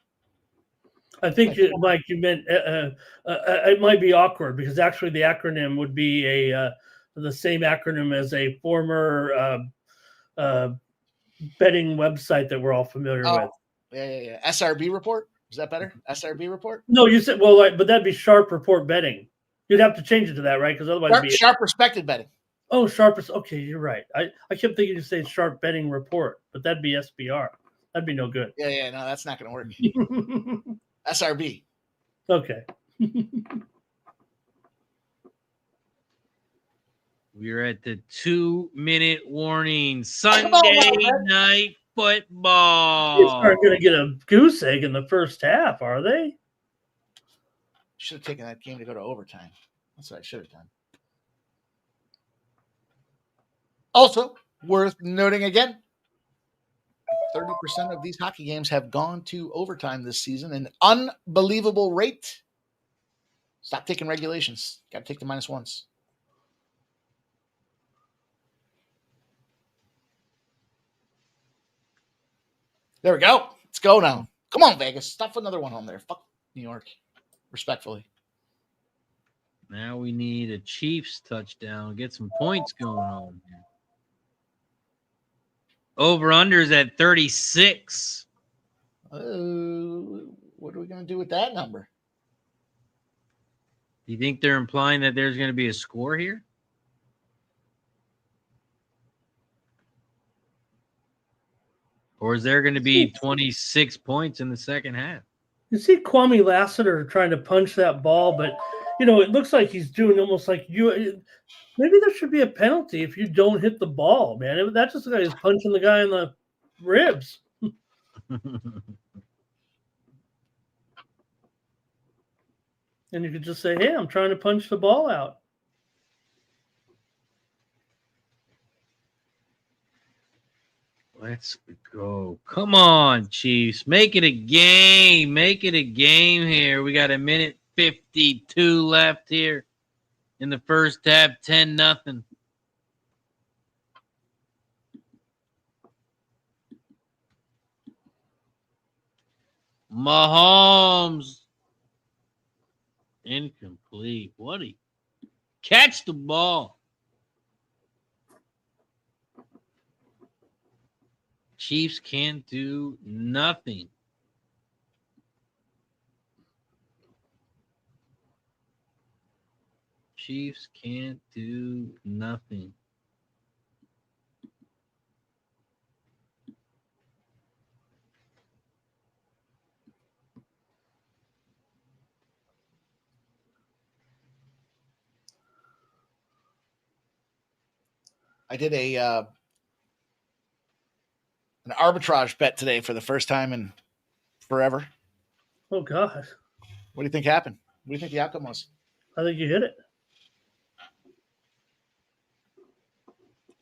I think, Mike, you meant it might be awkward because actually the acronym would be the same acronym as a former betting website that we're all familiar with. Yeah. SRB report. Is that better? SRB report? No, you said, but that'd be Sharp Report Betting. You'd have to change it to that, right? Because otherwise, Sharp Respected Betting. Oh, Sharp. Okay, you're right. I kept thinking you say Sharp Betting Report, but that'd be SBR. That'd be no good. Yeah. No, that's not going to work. SRB. Okay. We're at the 2-minute warning. Sunday night football. They aren't going to get a goose egg in the first half, are they? Should have taken that game to go to overtime. That's what I should have done. Also, worth noting again, 30% of these hockey games have gone to overtime this season. An unbelievable rate. Stop taking regulations. Got to take the -1s. There we go. Let's go now. Come on, Vegas. Stop another one on there. Fuck New York. Respectfully. Now we need a Chiefs touchdown. Get some points going on here. Over-under is at 36. What are we going to do with that number? Do you think they're implying that there's going to be a score here? Or is there going to be 26 points in the second half? You see Kwame Lassiter trying to punch that ball, but, it looks like he's doing almost like you. Maybe there should be a penalty if you don't hit the ball, man. That just like he's punching the guy in the ribs. And you could just say, hey, I'm trying to punch the ball out. Let's go. Come on, Chiefs. Make it a game. Make it a game here. We got 1:52 left here in the first half. 10-0. Mahomes. Incomplete. What catch the ball. Chiefs can't do nothing. Chiefs can't do nothing. I did an arbitrage bet today for the first time in forever. Oh gosh, What do you think happened? What do you think the outcome was? I think you hit it.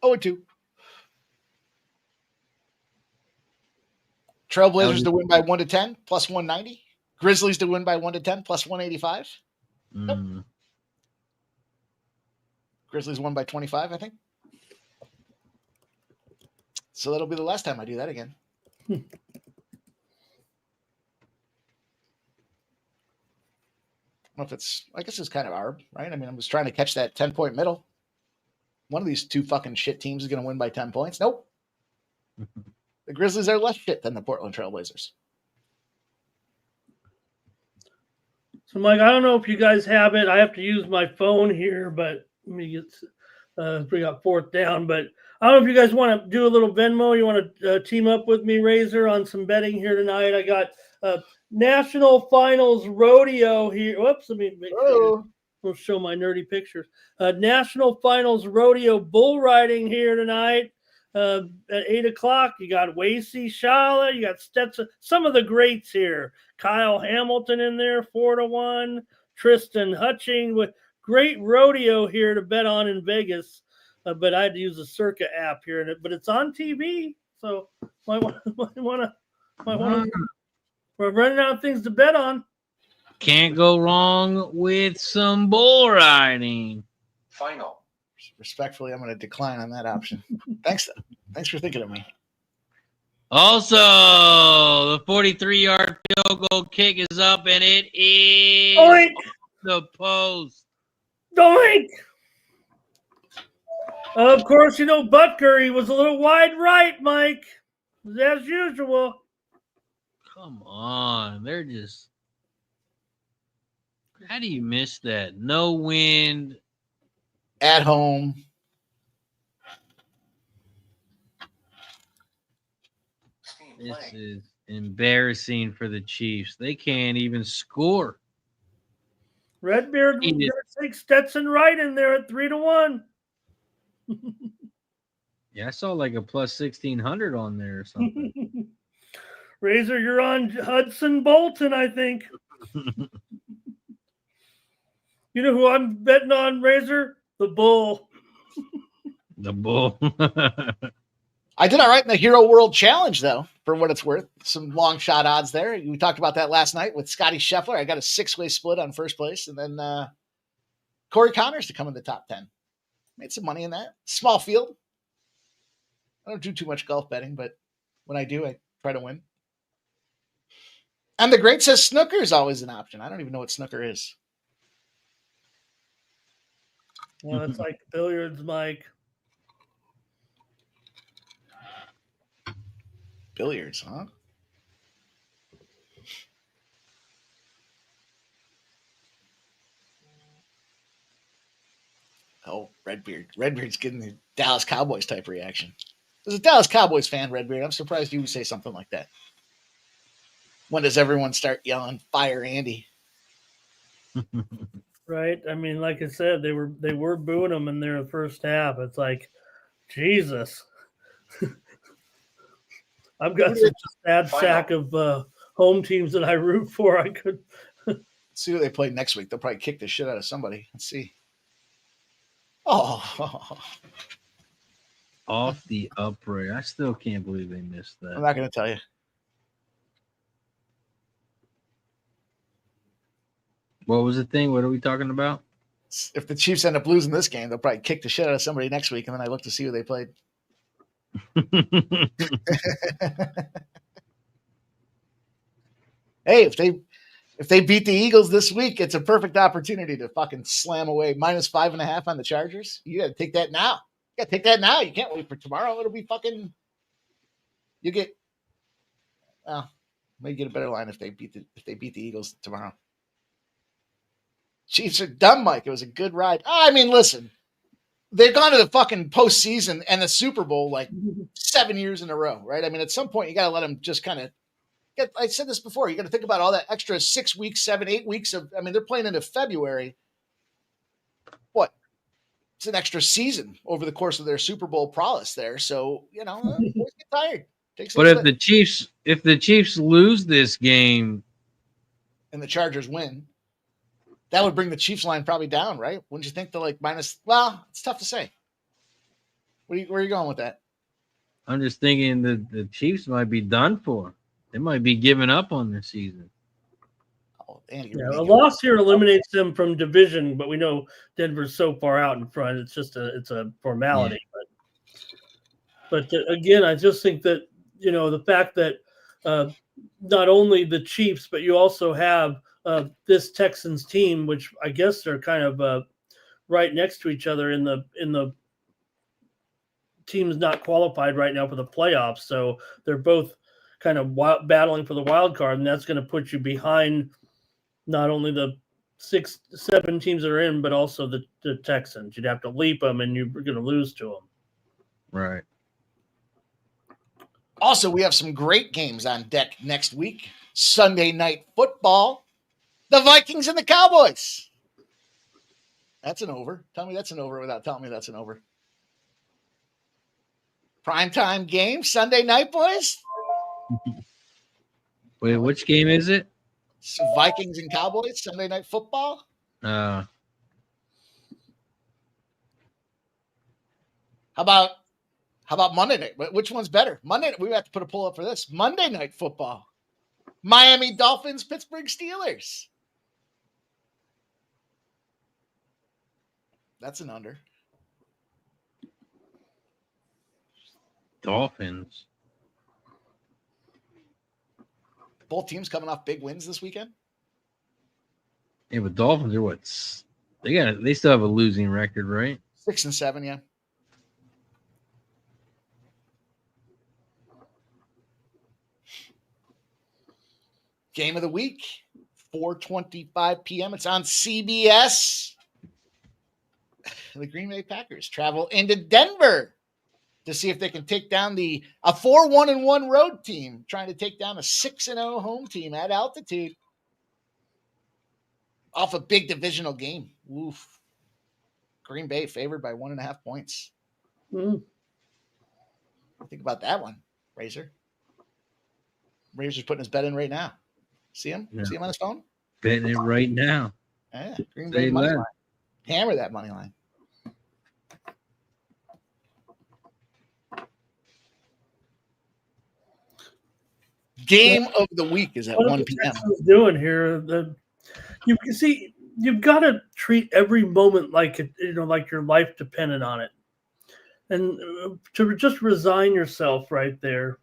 0-2. Trailblazers to win by 1-10 plus 190. Grizzlies to win by 1-10 plus 185. Nope. Grizzlies won by 25, I think. So that'll be the last time I do that again. I guess it's kind of arb, right? I mean, I'm just trying to catch that 10-point middle. One of these two fucking shit teams is going to win by 10 points. Nope. The Grizzlies are less shit than the Portland Trailblazers. So, Mike, I don't know if you guys have it. I have to use my phone here, but let me get bring up fourth down. But I don't know if you guys want to do a little Venmo. You want to team up with me, Razor, on some betting here tonight. I got National Finals Rodeo here. Whoops, let me make sure. We'll show my nerdy pictures. National Finals Rodeo bull riding here tonight at 8 o'clock. You got Wasey Shala. You got Stetson. Some of the greats here. Kyle Hamilton in there, 4-1. Tristan Hutching with great rodeo here to bet on in Vegas. But I had to use the Circa app here, but it's on TV. So might want to. We're running out of things to bet on. Can't go wrong with some bull riding. Final. Respectfully, I'm going to decline on that option. Thanks for thinking of me. Also, the 43-yard field goal kick is up, and it is Doink! the post. Doink! Of course, you know, Butker, he was a little wide right, Mike, as usual. Come on. They're just... How do you miss that? No wind. At home. This is embarrassing for the Chiefs. They can't even score. Redbeard was going to take Stetson Wright in there at 3-1. Yeah, I saw like a plus 1,600 on there or something. Razor, you're on Hudson Bolton, I think. You know who I'm betting on, Razor? The Bull. The Bull. I did all right in the Hero World Challenge, though, for what it's worth. Some long shot odds there. We talked about that last night with Scotty Scheffler. I got a 6-way split on first place, and then Corey Connors to come in the top 10. Made some money in that. Small field. I don't do too much golf betting, but when I do, I try to win. And the great says snooker is always an option. I don't even know what snooker is. Well, it's like billiards, Mike. Billiards, huh? Oh, Redbeard. Redbeard's getting the Dallas Cowboys type reaction. As a Dallas Cowboys fan, Redbeard, I'm surprised you would say something like that. When does everyone start yelling, "Fire Andy"? Right? I mean, like I said, they were booing them in their first half. It's like, Jesus. I've got such a sad sack of home teams that I root for. I could see who they play next week. They'll probably kick the shit out of somebody. Let's see. Oh. Off the upright. I still can't believe they missed that. I'm not going to tell you. What was the thing? What are we talking about? If the Chiefs end up losing this game, they'll probably kick the shit out of somebody next week, and then I look to see who they played. Hey, if they beat the Eagles this week, it's a perfect opportunity to fucking slam away -5.5 on the Chargers. You got to take that now. You got to take that now. You can't wait for tomorrow. It'll be fucking You get, well, maybe get a better line if they beat the Eagles tomorrow. Chiefs are done, Mike. It was a good ride. I mean, listen, they've gone to the fucking postseason and the Super Bowl like 7 years in a row, right? I mean, at some point you got to let them just kind of get. I said this before. You got to think about all that extra 6 weeks, 7, 8 weeks of. I mean, they're playing into February. What? It's an extra season over the course of their Super Bowl prowess there. So boys get tired. But if the Chiefs lose this game and the Chargers win, that would bring the Chiefs line probably down, right? Wouldn't you think? Minus? Well, it's tough to say. Where are you going with that? I'm just thinking that the Chiefs might be done for. They might be giving up on this season. Oh, Andy, a loss here eliminates them from division, but we know Denver's so far out in front. It's just a formality. Yeah. But again, I just think that the fact that not only the Chiefs, but you also have this Texans team, which I guess they're kind of right next to each other in the teams not qualified right now for the playoffs. So they're both kind of battling for the wild card, and that's going to put you behind not only the 6-7 teams that are in, but also the Texans. You'd have to leap them, and you're going to lose to them. Right. Also, we have some great games on deck next week. Sunday Night Football. The Vikings and the Cowboys. That's an over. Tell me that's an over without telling me that's an over. Primetime game, Sunday night, boys. Wait, which game is it? So Vikings and Cowboys, Sunday Night Football. How about Monday night? Which one's better? Monday. We have to put a pull up for this. Monday Night Football. Miami Dolphins, Pittsburgh Steelers. That's an under. Dolphins. Both teams coming off big wins this weekend. Yeah, but Dolphins are what? They still have a losing record, right? 6-7, yeah. Game of the week, 4:25 p.m. It's on CBS. The Green Bay Packers travel into Denver to see if they can take down a 4-1-1 road team, trying to take down a 6-0 home team at altitude off a big divisional game. Oof. Green Bay favored by 1.5 points. Think about that one, Razor. Razor's putting his bet in right now. See him? Yeah. See him on his phone? Betting it right now. Yeah, Green Bay money line. Hammer that money line. Game of the week is at 1 p.m. What's doing here? You can see you've got to treat every moment like like your life depended on it, and to just resign yourself right there.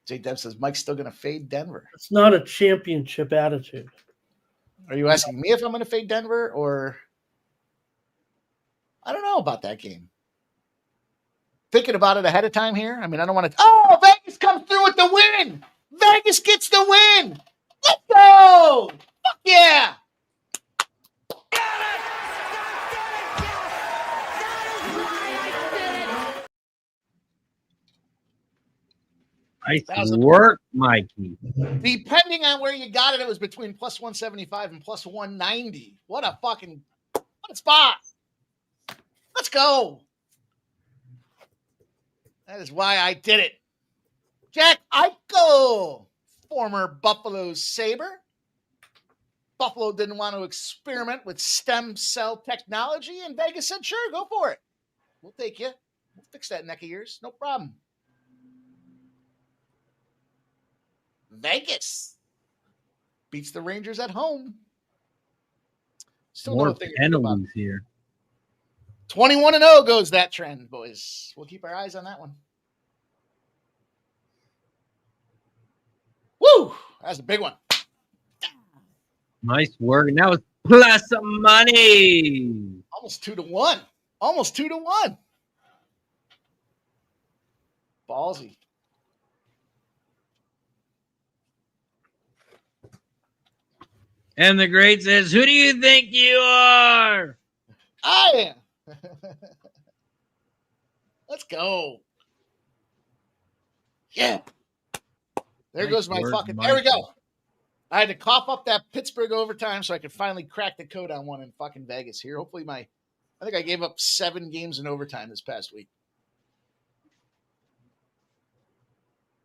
J. Deb says Mike's still going to fade Denver. It's not a championship attitude. Are you asking me if I'm going to fade Denver, or I don't know about that game? Thinking about it ahead of time here. I mean, I don't want to. Oh, Vegas comes through with the win. Vegas gets the win. Let's go. Fuck yeah. Nice work, Mikey. Depending on where you got it, it was between plus 175 and plus 190. What a spot. Let's go. That is why I did it. Jack Eichel, former Buffalo Sabre. Buffalo didn't want to experiment with stem cell technology, and Vegas said, sure, go for it. We'll take you. We'll fix that neck of yours. No problem. Vegas beats the Rangers at home. Still more penalties here. 21-0 goes that trend, boys. We'll keep our eyes on that one. Woo! That's a big one. Nice work. Now it's plus money. Almost 2-1. Almost 2-1. Ballsy. And the great says, who do you think you are? I am. Let's go. Yeah. There Nice goes my work, fucking. There we Michael. go. I had to cough up that Pittsburgh overtime so I could finally crack the code on one in fucking Vegas here. Hopefully I think I gave up 7 games in overtime this past week.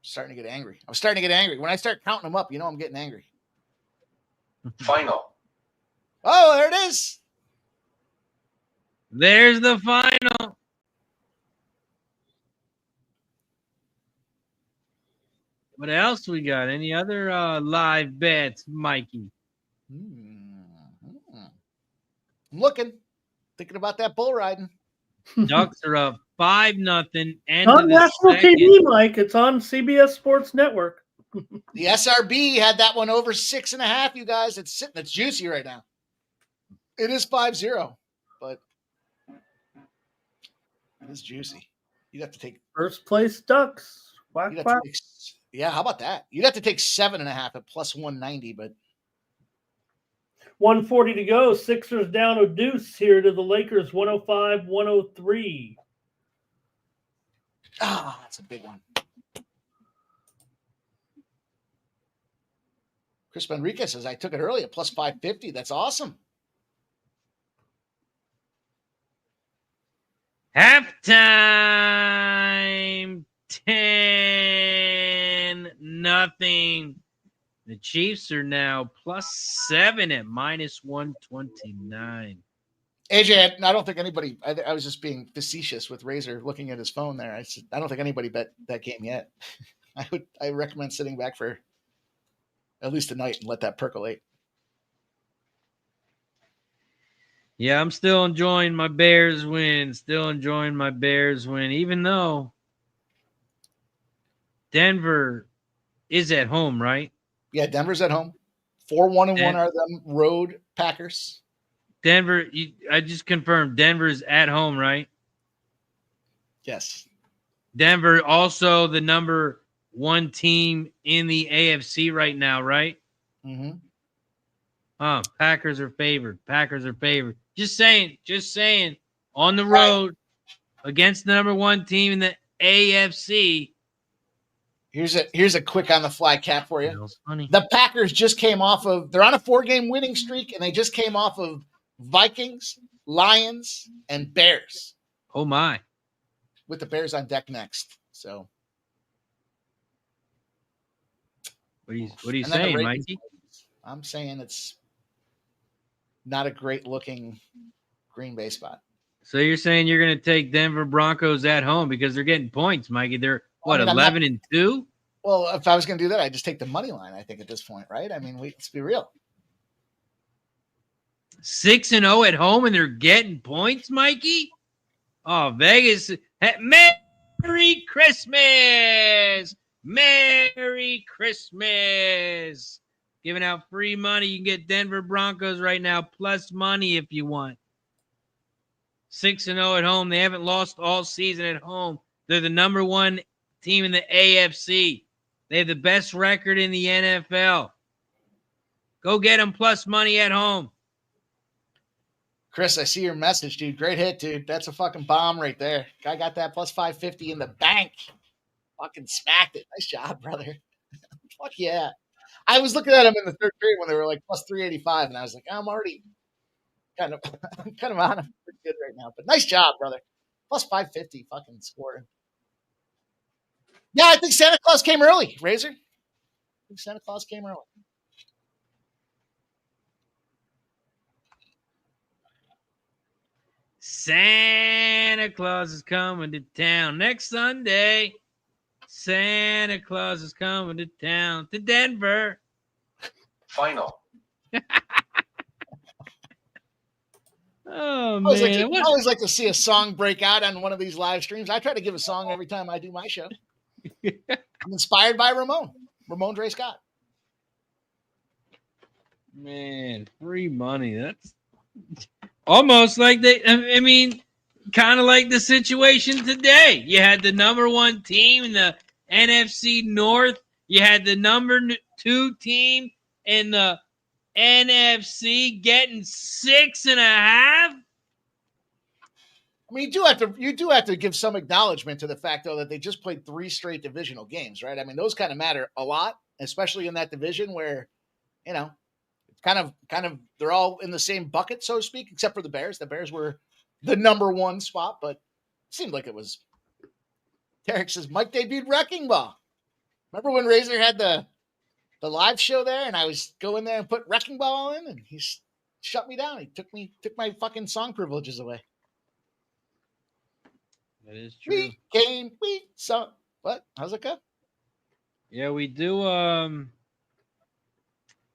Starting to get angry. I'm starting to get angry. When I start counting them up, I'm getting angry. Final. Oh, there it is. There's the final. What else we got? Any other live bets, Mikey? I'm looking. Thinking about that bull riding. Ducks are up 5-0. End On of the national second. TV, Mike. It's on CBS Sports Network. The SRB had that one over 6.5, you guys. It's sitting. It's juicy right now. It is 5-0, but it is juicy. You'd have to take First place Ducks. Quack, quack. Yeah, how about that? You'd have to take 7.5 at plus 190, but 140 to go. Sixers down a deuce here to the Lakers, 105-103. that's a big one. Chris Benriquez says, I took it early at plus 550. That's awesome. Halftime 10-0. The Chiefs are now +7 at -129. AJ, I don't think anybody. I was just being facetious with Razor looking at his phone there. I said, I don't think anybody bet that game yet. I recommend sitting back for at least a night and let that percolate. Yeah, I'm still enjoying my Bears win. Even though Denver is at home, right? Yeah, Denver's at home. 4-1-1 are them road Packers. Denver, I just confirmed Denver's at home, right? Yes. Denver also the number 1 team in the AFC right now, right? Mm-hmm. Packers are favored. Just saying. On the road against the number 1 team in the AFC. Here's a quick on the fly cap for you. Funny. The Packers just came off of. They're on a 4-game winning streak, and they just came off of Vikings, Lions, and Bears. Oh my! With the Bears on deck next. So, what are you saying, Mikey? I'm saying it's not a great looking Green Bay spot. So you're saying you're going to take Denver Broncos at home because they're getting points, Mikey? They're 11-2? Well, if I was going to do that, I'd just take the money line, I think, at this point, right? I mean, let's be real. 6-0 at home, and they're getting points, Mikey? Oh, Vegas. Merry Christmas! Merry Christmas! Giving out free money. You can get Denver Broncos right now, plus money if you want. 6-0 at home. They haven't lost all season at home. They're the number 1 team in the AFC. They have the best record in the NFL. Go get them plus money at home. Chris, I see your message, dude. Great hit, dude. That's a fucking bomb right there. Guy got that plus 550 in the bank. Fucking smacked it. Nice job, brother. Fuck yeah. I was looking at him in the third period when they were like plus 385, and I was like, I'm already kind of on him pretty good right now. But nice job, brother. Plus 550 fucking scoring. Yeah, I think Santa Claus came early, Razor. I think Santa Claus came early. Santa Claus is coming to town next Sunday. Santa Claus is coming to town to Denver. Final. Oh, I man. always like to see a song break out on one of these live streams. I try to give a song every time I do my show. I'm inspired by Ramon Dre Scott. Man, free money. That's almost like kind of like the situation today. You had the number 1 team in the NFC North. You had the number 2 team in the NFC getting 6.5. I mean, you do have to give some acknowledgement to the fact, though, that they just played 3 straight divisional games, right? I mean, those kind of matter a lot, especially in that division where, you know, kind of they're all in the same bucket, so to speak, except for the Bears. The Bears were the number 1 spot, but it seemed like it was. Derek says Mike debuted Wrecking Ball. Remember when Razor had the live show there, and I was going there and put Wrecking Ball in, and he shut me down. He took my fucking song privileges away. That is true. We saw what? How's it go? Yeah, we do.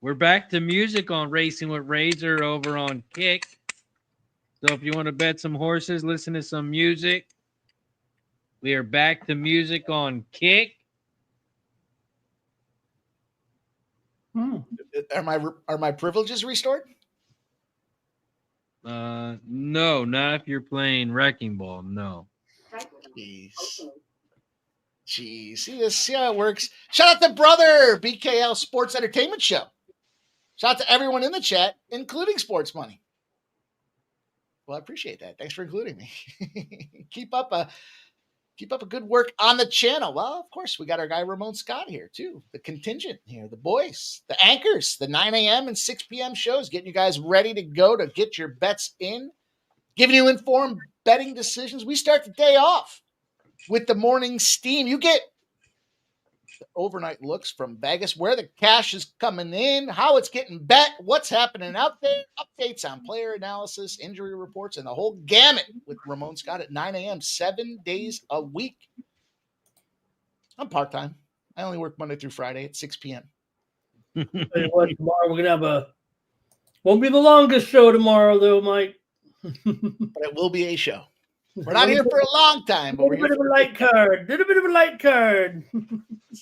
We're back to music on Racing with Razor over on Kick. So if you want to bet some horses, listen to some music. We are back to music on Kick. Are my privileges restored? No, not if you're playing Wrecking Ball. No. Jeez. See how it works. Shout out to brother BKL Sports Entertainment Show. Shout out to everyone in the chat, including Sports Money. Well, I appreciate that. Thanks for including me. Keep up a good work on the channel. Well, of course, we got our guy Ramon Scott here too. The contingent here, the boys, the anchors, the 9 a.m. and 6 p.m. shows, getting you guys ready to go to get your bets in, giving you informed betting decisions. We start the day off with the morning steam. You get the overnight looks from Vegas, where the cash is coming in, how it's getting bet, what's happening out there, updates on player analysis, injury reports, and the whole gamut with Ramon Scott at 9 a.m., 7 days a week. I'm part-time. I only work Monday through Friday at 6 p.m. Tell you what, tomorrow we're going to have won't be the longest show tomorrow, though, Mike. But it will be a show. We're not here for a long time, but we're here for a light card. Did a bit of a light card.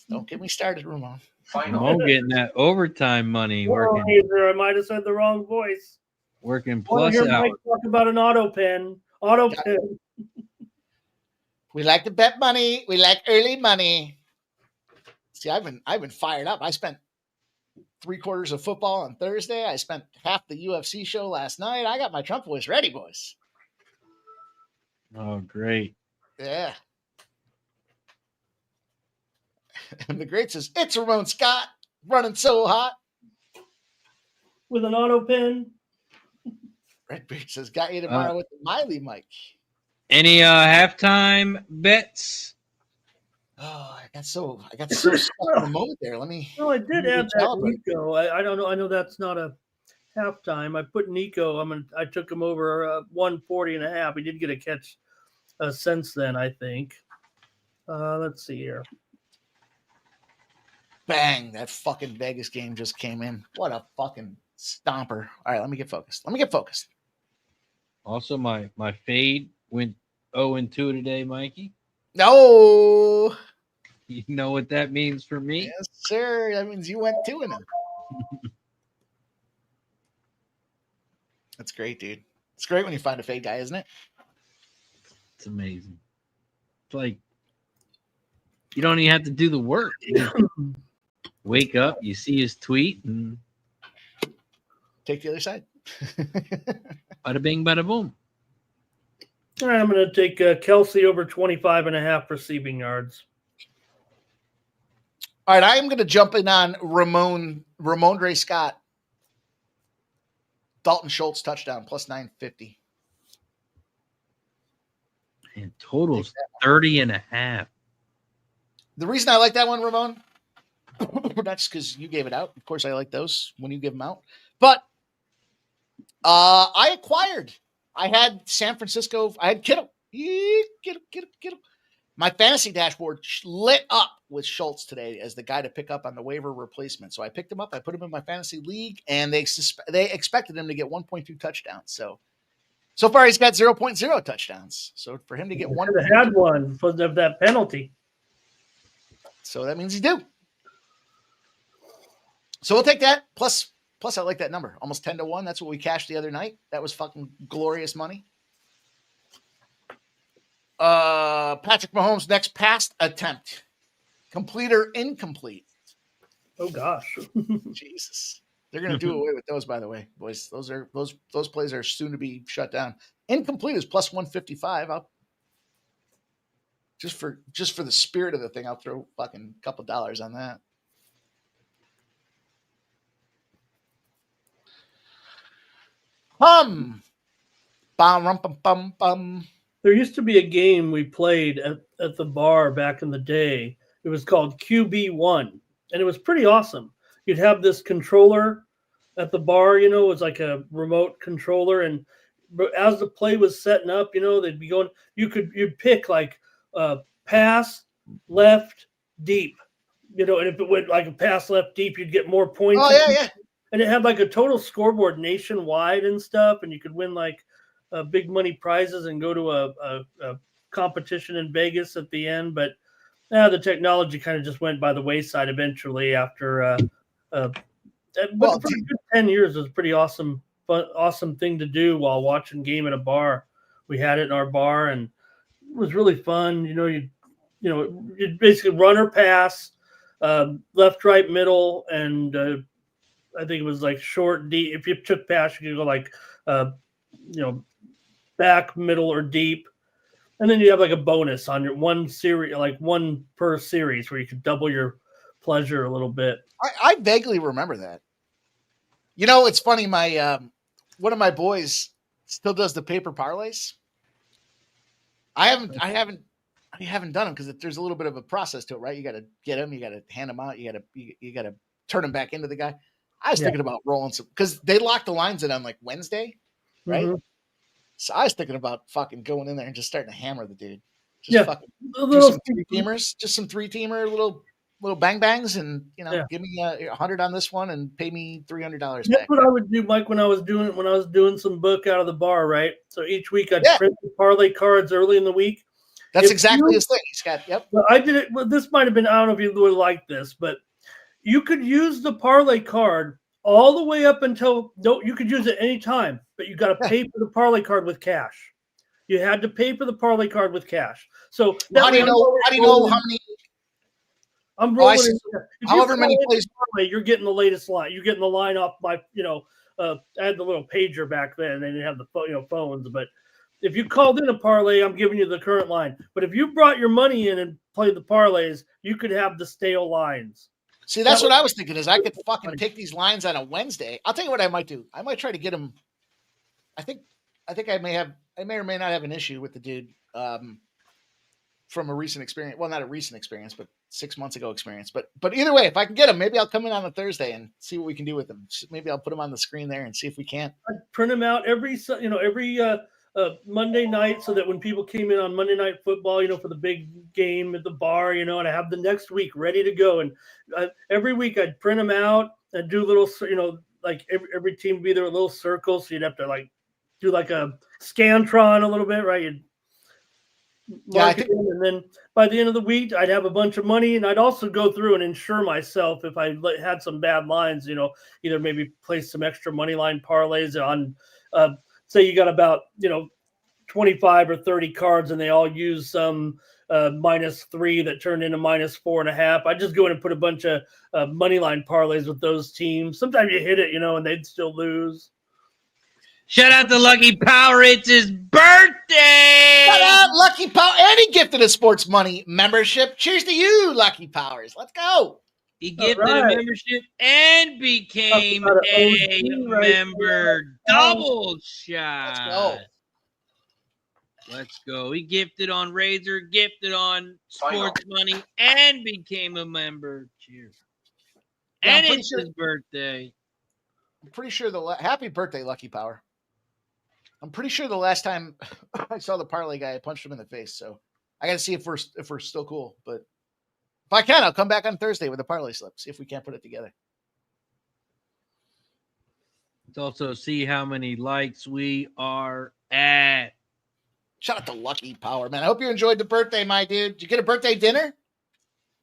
Don't get me started, Ramon. Ramon getting that overtime money working. I might have said the wrong voice. Working plus hours. hours. Mike talk about an auto pen. We like to bet money. We like early money. See, I've been fired up. I spent 3/4 of football on Thursday. I spent half the UFC show last night. I got my Trump voice ready, boys. Oh, great. Yeah. And the great says, it's Ramon Scott running so hot. With an auto pen. Redbeard says, got you tomorrow with the Miley mic. Any halftime bets? Oh, I got so stuck in the moment there. Let me. No, I did add that Nico. I don't know. I know that's not a halftime. I put Nico. I took him over 140.5. He did get a catch since then, I think. Let's see here. Bang! That fucking Vegas game just came in. What a fucking stomper! All right, let me get focused. Also, my fade went 0-2 today, Mikey. No. You know what that means for me? Yes, sir. That means you went 2-0. That's great, dude. It's great when you find a fade guy, isn't it? It's amazing. It's like you don't even have to do the work. Wake up, you see his tweet, and take the other side. Bada bing, bada boom. All right, I'm going to take Kelsey over 25.5 receiving yards. All right, I am going to jump in on Ramondre Scott. Dalton Schultz touchdown plus 950. And total's 30.5. The reason I like that one, Ramon, not just because you gave it out. Of course, I like those when you give them out. But I had San Francisco. I had Kittle. Kittle. My fantasy dashboard lit up with Schultz today as the guy to pick up on the waiver replacement. So I picked him up. I put him in my fantasy league, and they expected him to get 1.2 touchdowns. So far, he's got 0.0 touchdowns. So for him to get one, had one because of that penalty. So that means he's due. So we'll take that. Plus, I like that number. Almost 10-1. That's what we cashed the other night. That was fucking glorious money. Patrick Mahomes' next pass attempt, complete or incomplete? Oh gosh. Jesus, they're gonna do away with those. By the way, boys, those plays are soon to be shut down. Incomplete is plus 155. Just for the spirit of the thing, I'll throw fucking couple dollars on that. Bum, bum, bum, bum, bum. There used to be a game we played at the bar back in the day. It was called QB1, and it was pretty awesome. You'd have this controller at the bar, it was like a remote controller, and as the play was setting up, they'd be going. You'd pick like pass left deep, and if it went like a pass left deep, you'd get more points. Oh yeah. And it had like a total scoreboard nationwide and stuff, and you could win like big money prizes and go to a competition in Vegas at the end. But the technology kind of just went by the wayside eventually after. But for a good 10 years, it was a pretty awesome thing to do while watching game at a bar. We had it in our bar, and it was really fun. You'd basically run or pass, left, right, middle, and I think it was like short, deep. If you took pass, you could go like, back, middle, or deep. And then you have like a bonus on your one series, like one per series, where you could double your pleasure a little bit. I vaguely remember that. It's funny. My one of my boys still does the paper parlays. I haven't done them because there's a little bit of a process to it, right? You got to get them, you got to hand them out, you got to turn them back into the guy. I was thinking about rolling some because they locked the lines in on like Wednesday, right? Mm-hmm. So I was thinking about fucking going in there and just starting to hammer the dude. Just fucking do some three-teamers, just some three-teamer little bang bangs, and give me 100 on this one and pay me $300 back. That's what I would do, Mike, when I was doing some book out of the bar, right? So each week I'd print the parlay cards early in the week. That's exactly his thing, Scott. Yep. Well, I did it. Well, this might have been, I don't know if you would like this, but you could use the parlay card all the way up until you could use it any time, but you got to pay for the parlay card with cash. You had to pay for the parlay card with cash. So how do you know how many? I'm rolling. However many plays parlay, you're getting the latest line. You're getting the line off my. I had the little pager back then. They didn't have the phones, but if you called in a parlay, I'm giving you the current line. But if you brought your money in and played the parlays, you could have the stale lines. See, that's what I was thinking is I could fucking take these lines on a Wednesday. I'll tell you what I might do. I might try to get them. I think I may or may not have an issue with the dude from a recent experience. Well, not a recent experience, but 6 months ago experience. But either way, if I can get him, maybe I'll come in on a Thursday and see what we can do with them. Maybe I'll put them on the screen there and see if we can't. I'd print them out every Monday night, so that when people came in on Monday Night Football, for the big game at the bar, and I have the next week ready to go. And every week I'd print them out and do little, like every team would be there, a little circle. So you'd have to like do like a Scantron a little bit, right? You'd mark it in, and then by the end of the week, I'd have a bunch of money, and I'd also go through and insure myself if I had some bad lines, either maybe place some extra money line parlays on, say you got about, 25 or 30 cards and they all use some -3 that turned into -4.5. I just go in and put a bunch of money line parlays with those teams. Sometimes you hit it, and they'd still lose. Shout out to Lucky Power. It's his birthday. Shout out Lucky Power. And he gifted a sports money membership. Cheers to you, Lucky Powers. Let's go. He gifted a membership and became a member. Double shot. Let's go. He gifted on Razor, gifted on Sports Money, and became a member. Cheers. And it's his birthday. I'm pretty sure happy birthday, Lucky Power. I'm pretty sure the last time I saw the parlay guy, I punched him in the face. So I got to see if we're still cool. But if I can, I'll come back on Thursday with a parlay slip. See if we can't put it together. Let's also see how many likes we are at. Shout out to Lucky Power, man. I hope you enjoyed the birthday, my dude. Did you get a birthday dinner?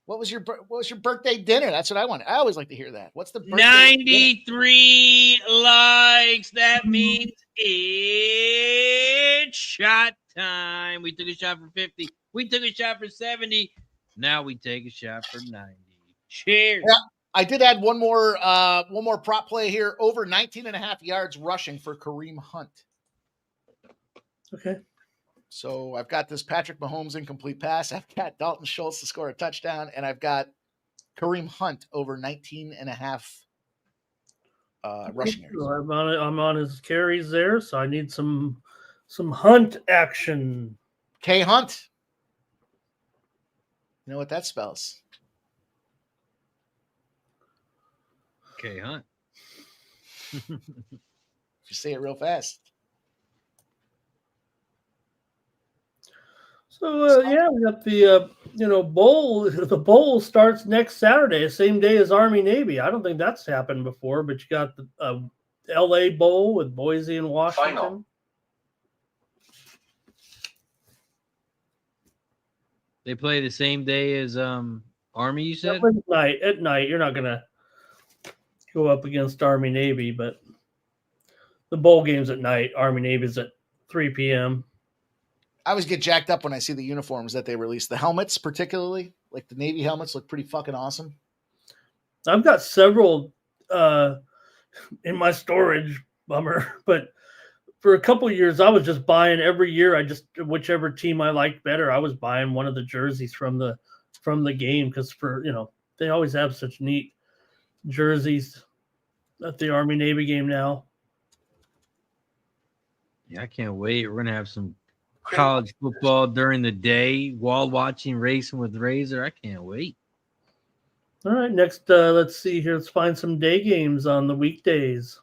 What was your birthday dinner? That's what I want. I always like to hear that. What's the birthday 93 dinner? Likes. That means it's shot time. We took a shot for 50. We took a shot for 70. Now we take a shot for 90. Cheers. Yeah, I did add one more prop play here. Over 19.5 yards rushing for Kareem Hunt. Okay. So I've got this Patrick Mahomes incomplete pass. I've got Dalton Schultz to score a touchdown, and I've got Kareem Hunt over 19.5 rushing yards. I'm on his carries there, so I need some Hunt action. K Hunt. You know what that spells? Okay, Hunt. If you say it real fast. So yeah, we got the bowl. The bowl starts next Saturday, same day as Army Navy. I don't think that's happened before, but you got the L.A. Bowl with Boise and Washington. Final. They play the same day as Army, you said? At night, you're not gonna go up against Army Navy, but the bowl game's at night. Army Navy's at 3 p.m. I always get jacked up when I see the uniforms that they release. The helmets, particularly, like the Navy helmets, look pretty fucking awesome. I've got several in my storage, bummer. But for a couple of years, I was just buying every year. Whichever team I liked better, I was buying one of the jerseys from the game because they always have such neat jerseys at the Army Navy game now. Yeah, I can't wait. We're gonna have some college football during the day, wall watching, racing with Razor. I can't wait. All right, next, let's see here. Let's find some day games on the weekdays.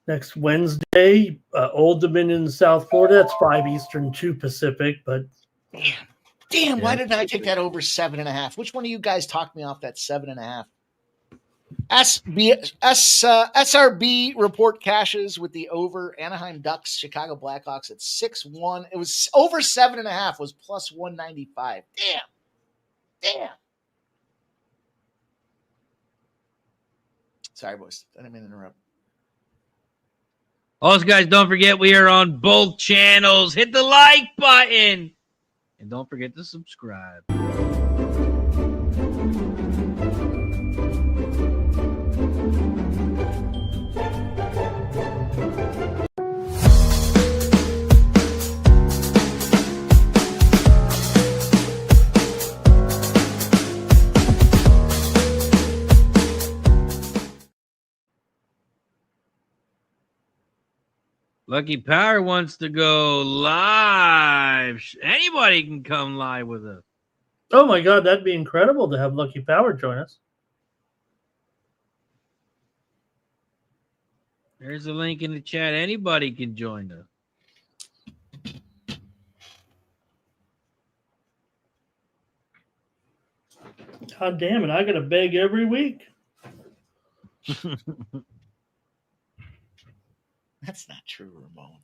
Next Wednesday, Old Dominion, South Florida. That's 5 Eastern, 2 Pacific. But damn, why didn't I take that over 7.5? Which one of you guys talked me off that 7.5? SRB report cashes with the over. Anaheim Ducks, Chicago Blackhawks at 6-1. It was over 7.5 was plus 195. Damn. Sorry, boys. I didn't mean to interrupt. Also, guys, don't forget we are on both channels. Hit the like button. And don't forget to subscribe. Lucky Power wants to go live. Anybody can come live with us. oh my God, that'd be incredible to have Lucky Power join us. There's a link in the chat. Anybody can join us. God damn it, I gotta beg every week. That's not true, Ramon.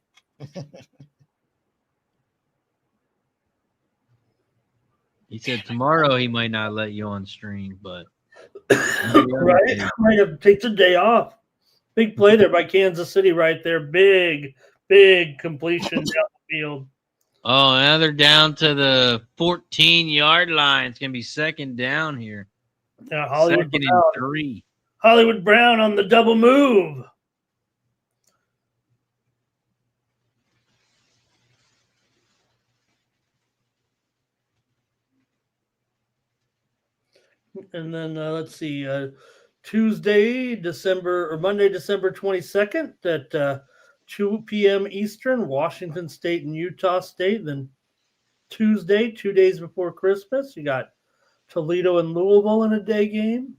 He said tomorrow he might not let you on stream, but Right? I might have to take the day off. Big play there by Kansas City right there. Big completion down the field. oh, now they're down to the 14-yard line. It's gonna be second down here. Yeah, Second and 3. Hollywood Brown on the double move. And then let's see, Monday, December 22nd at 2 p.m. Eastern, Washington State and Utah State. Then Tuesday, 2 days before Christmas, you got Toledo and Louisville in a day game.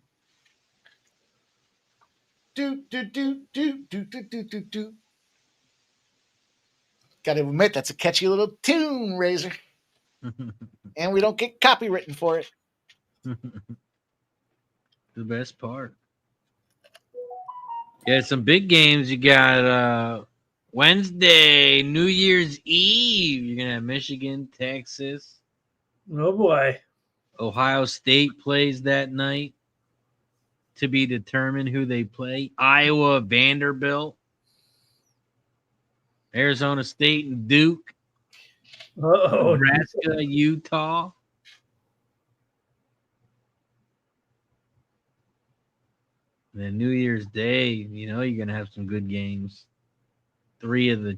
Do. Got to admit, that's a catchy little tune, Razor. And we don't get copywritten for it. The best part. Yeah, some big games. You got Wednesday, New Year's Eve. You're gonna have Michigan, Texas. Oh boy. Ohio State plays that night. To be determined who they play. Iowa, Vanderbilt. Arizona State and Duke. Oh, Nebraska, Utah. Then New Year's Day, you're going to have some good games. 3 of the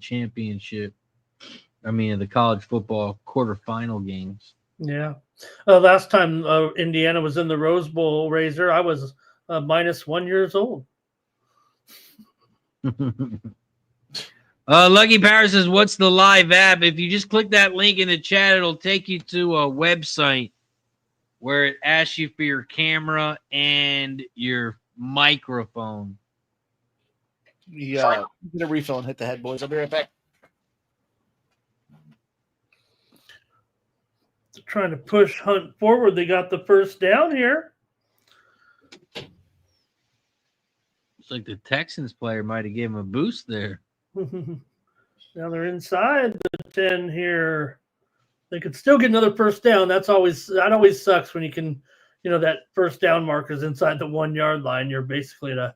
of the college football quarterfinal games. yeah. Last time Indiana was in the Rose Bowl, Razor, I was -1 years old. Lucky Power says, what's the live app? If you just click that link in the chat, it'll take you to a website where it asks you for your camera and your microphone. Yeah, I'm gonna refill and hit the head, boys. I'll be right back. They're trying to push Hunt forward. They got the first down here. Looks like the Texans player might have given him a boost there. Now they're inside the 10 here. They could still get another first down. That always sucks when you can, that first down marker is inside the 1 yard line. You're basically at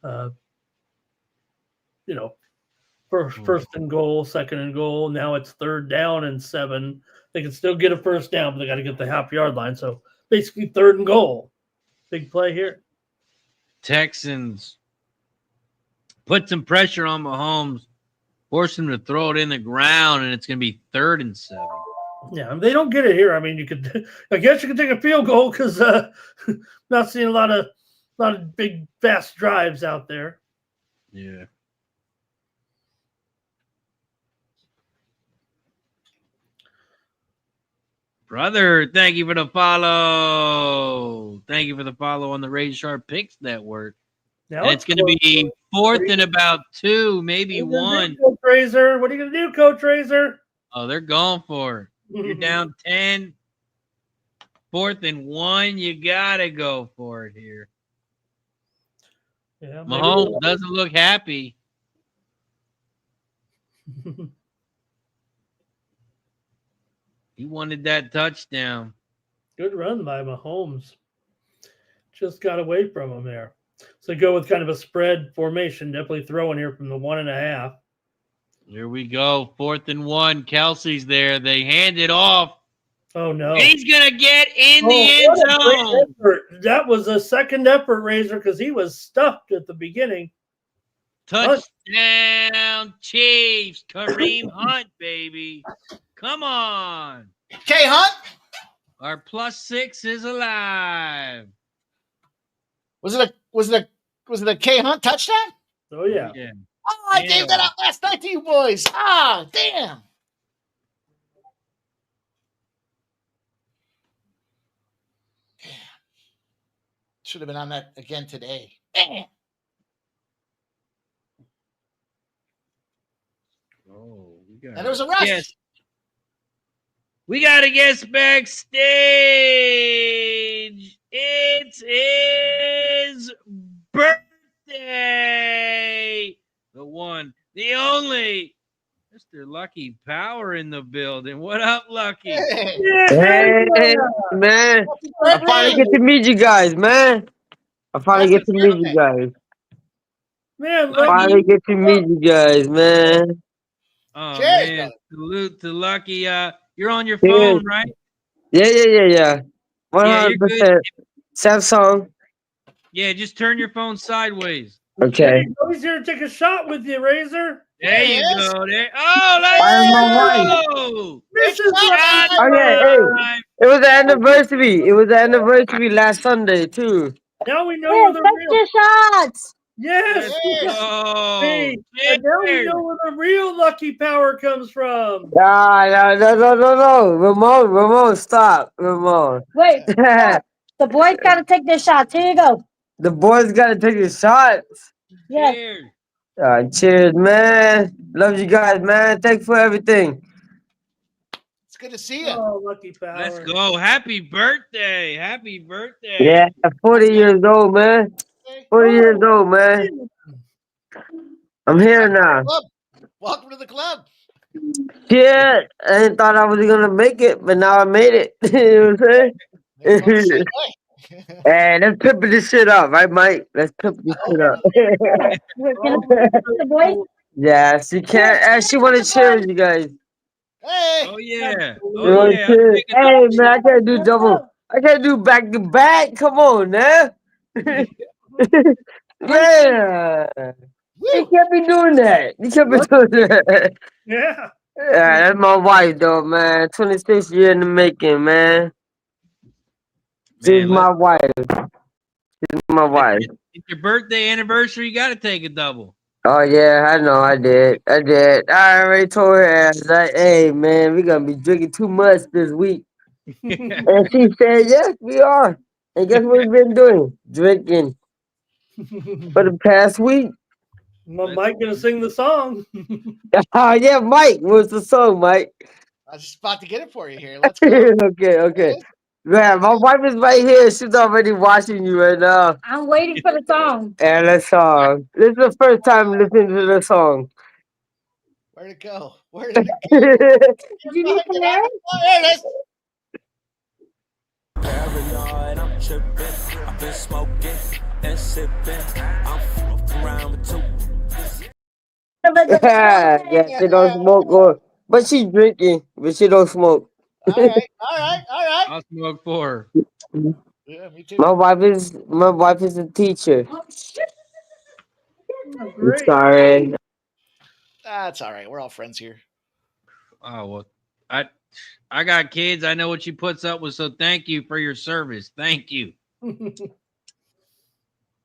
a, first and goal, second and goal. Now it's 3rd down and 7. They can still get a first down, but they got to get the half yard line. So basically 3rd and goal. Big play here. Texans put some pressure on Mahomes, force him to throw it in the ground, and it's going to be 3rd and 7. Yeah, they don't get it here. I mean, I guess you could take a field goal because not seeing a lot of big fast drives out there. Yeah. Brother, thank you for the follow. Thank you for the follow on the Raise Sharp Picks Network. Now it's going to be 4th and about 2, maybe 1. Coach Razor, what are you going to do, Coach Razor? Oh, they're going for it. You're down 10. 4th and 1. You got to go for it here. Yeah, Mahomes doesn't look happy. He wanted that touchdown. Good run by Mahomes. Just got away from him there. So go with kind of a spread formation. Definitely throwing here from the 1.5. Here we go. 4th and 1. Kelsey's there. They hand it off. Oh, no. He's going to get in the end zone. That was a second effort, Razor, because he was stuffed at the beginning. Touchdown, Chiefs. Kareem Hunt, baby. Come on. K Hunt. Our +6 is alive. Was it a K Hunt touchdown? Oh, yeah. Oh, I gave that out last night to you boys. Ah, damn. Should have been on that again today. Damn. Oh, And there was a rush. Yes. We got to guess backstage. It's his birthday. The one, the only, Mr. Lucky Power in the building. What up, Lucky? Hey, man. I finally get to meet you guys, man. I finally get to meet you guys. Man, I finally get to meet you guys, man. Oh, Cheers, man. brother. Salute to Lucky. You're on your phone, right? Yeah. 100%. good. Samsung. Yeah, just turn your phone sideways. Okay. He's here to take a shot with you, Razor. There you Yes. go. There. Oh, let's go. Okay, hey. It was the anniversary. It was the anniversary last Sunday, too. Now we know where the real shots. Yes. Oh, Hey, and now we know where the real Lucky Power comes from. No. Ramon, stop. Ramon. Wait, the boys gotta take their shots. Here you go. The boys got to take the shots. Yeah. Cheers. Cheers, man. Love you guys, man. Thanks for everything. It's good to see you. Oh, Lucky Power. Let's go. Happy birthday. Happy birthday. Yeah, 40 years old, man. 40 years old, man. I'm here now. Welcome to the club. Yeah, I didn't thought I was gonna make it, but now I made it. You know what I'm saying? Hey, let's pimp this shit up, right, Mike? Let's pimp this shit up. The boys. Yeah, she can't. She want to cheer with you guys. Hey. Oh yeah. You Oh know what yeah. I'm saying? Hey man, I can't do double. I can't do back to back. Come on, man. Yeah. You Woo. can't be doing that. You can't be doing that. Yeah. Yeah, that's my wife though, man. 26 years in the making, man. She's Man, my wife. She's my wife. it's your birthday anniversary. You got to take a double. Oh yeah, I know. I did. I already told her ass like, hey man, we gonna be drinking too much this week. And she said, yes, we are. And guess what we've been doing? Drinking for the past week. Mike gonna sing the song. Oh yeah, Mike. What's the song, Mike? I was just about to get it for you here. Let's go. Okay. Yeah, my wife is right here. She's already watching you right now. I'm waiting for the song. And that song. This is the first time listening to the song. Where'd it go? Where did it go? Did you need some air? Oh, there it is. Paranoid, I'm tripping. I've been smoking and sipping. I'm around with two. Yeah, she don't smoke, but she drinking, but she don't smoke. All right. I'll smoke for her. Yeah, me too. My wife is a teacher. Oh, shit. I'm Great. sorry. That's all right. We're all friends here. Oh well, I got kids. I know what she puts up with. So thank you for your service. Thank you.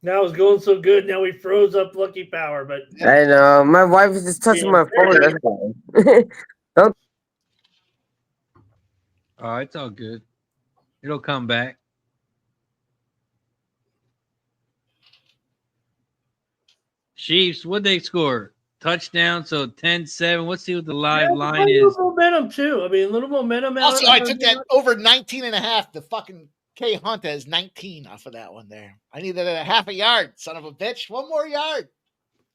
Now it's going so good. Now we froze up Lucky Power, but I know. My wife is just touching my phone. That's why. Oh, it's all good. It'll come back. Chiefs, what'd they score? Touchdown, so 10-7. Let's see what the live line a is. little momentum too. I mean, a little momentum. Also, I took that over 19 and a half. The fucking K Hunt has 19 off of that one there. I needed a half a yard, son of a bitch. One more yard.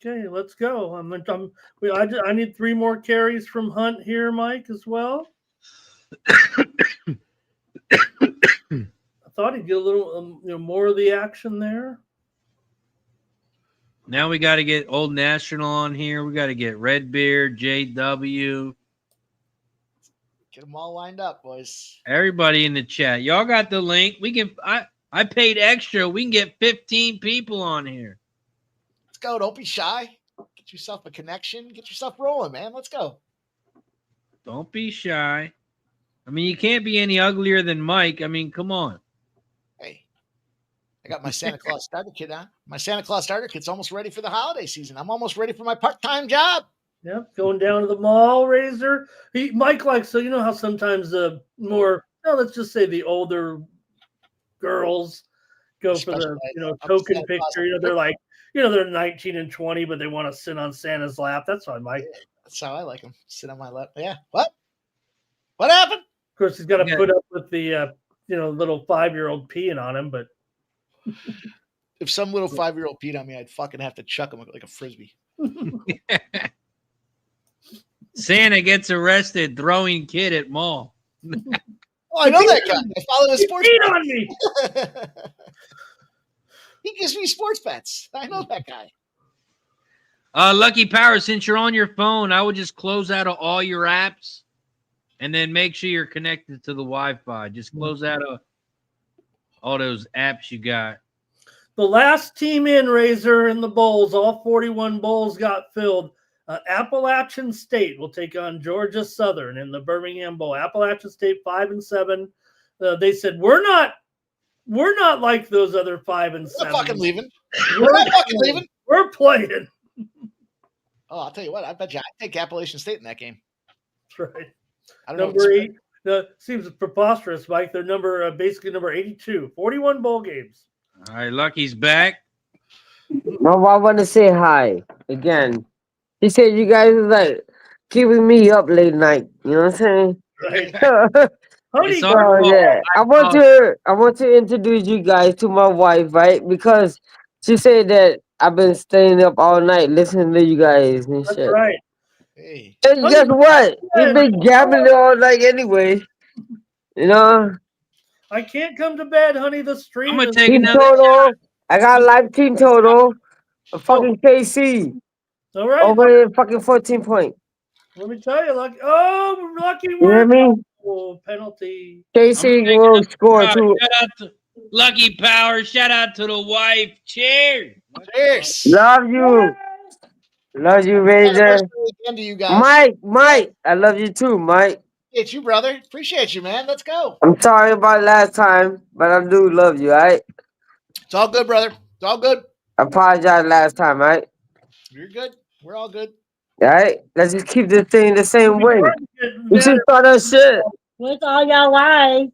Okay, let's go. I need 3 more carries from Hunt here, Mike, as well. I thought he'd get a little, more of the action there. Now we got to get Old National on here. We got to get Redbeard, JW. Get them all lined up, boys. Everybody in the chat. Y'all got the link. We can. I paid extra. We can get 15 people on here. Let's go. Don't be shy. Get yourself a connection. Get yourself rolling, man. Let's go. Don't be shy. I mean, you can't be any uglier than Mike. I mean, come on. Hey, I got my Santa Claus starter kit on. My Santa Claus starter kit's almost ready for the holiday season. I'm almost ready for my part-time job. Yep, going down to the mall, Razor. Mike likes, so you know how sometimes the more, let's just say the older girls go for the token picture. They're like, they're 19 and 20, but they want to sit on Santa's lap. That's fine, Mike. Yeah, that's how I like them. Sit on my lap. Yeah. What happened? Of course, he's got to put up with the little 5-year-old peeing on him, but if some little 5-year-old peed on me, I'd fucking have to chuck him like a frisbee. Santa gets arrested throwing kid at mall. Oh, I know that guy. I follow his sports. Peed on me. He gives me sports bets. I know that guy. Lucky Power, since you're on your phone, I would just close out of all your apps and then make sure you're connected to the Wi-Fi. Just close out of all those apps you got. The last team in, Razor, in the bowls, all 41 bowls got filled. Appalachian State will take on Georgia Southern in the Birmingham Bowl. Appalachian State 5-7. They said we're not like those other 5 and 7. We're fucking leaving. We're not fucking leaving. We're playing. Oh, I'll tell you what. I bet you I'd take Appalachian State in that game. That's right. I don't Number 8. Seems preposterous, Mike. They're basically number 82. 41 bowl games. All right, Lucky's back. Well, I want to say hi again. He said you guys are like keeping me up late night. You know what I'm saying? Right. It's our fault. Yeah. I want to introduce you guys to my wife, right? Because she said that I've been staying up all night listening to you guys and That's shit. right. Hey. And guess what? You've been gambling all night anyway. You know? I can't come to bed, honey. The stream I'm gonna is take Team another total. I got a live team total. A fucking KC. all right. Over fucking 14 point. Let me tell you, Lucky You hear won. me? Oh, penalty. Casey taking will up score the shot. too. Shout out to Lucky Power. Shout out to the wife. Cheers. Cheers. Love you. Love you, Razor. Anniversary again to you guys. Mike, I love you too, Mike. Appreciate you, brother. Appreciate you, man. Let's go. I'm sorry about last time, but I do love you, alright? It's all good, brother. It's all good. I apologize last time, alright? You're good. We're all good. Alright? Let's just keep this thing the same way. Get You mad should at- start that shit. With all your lies.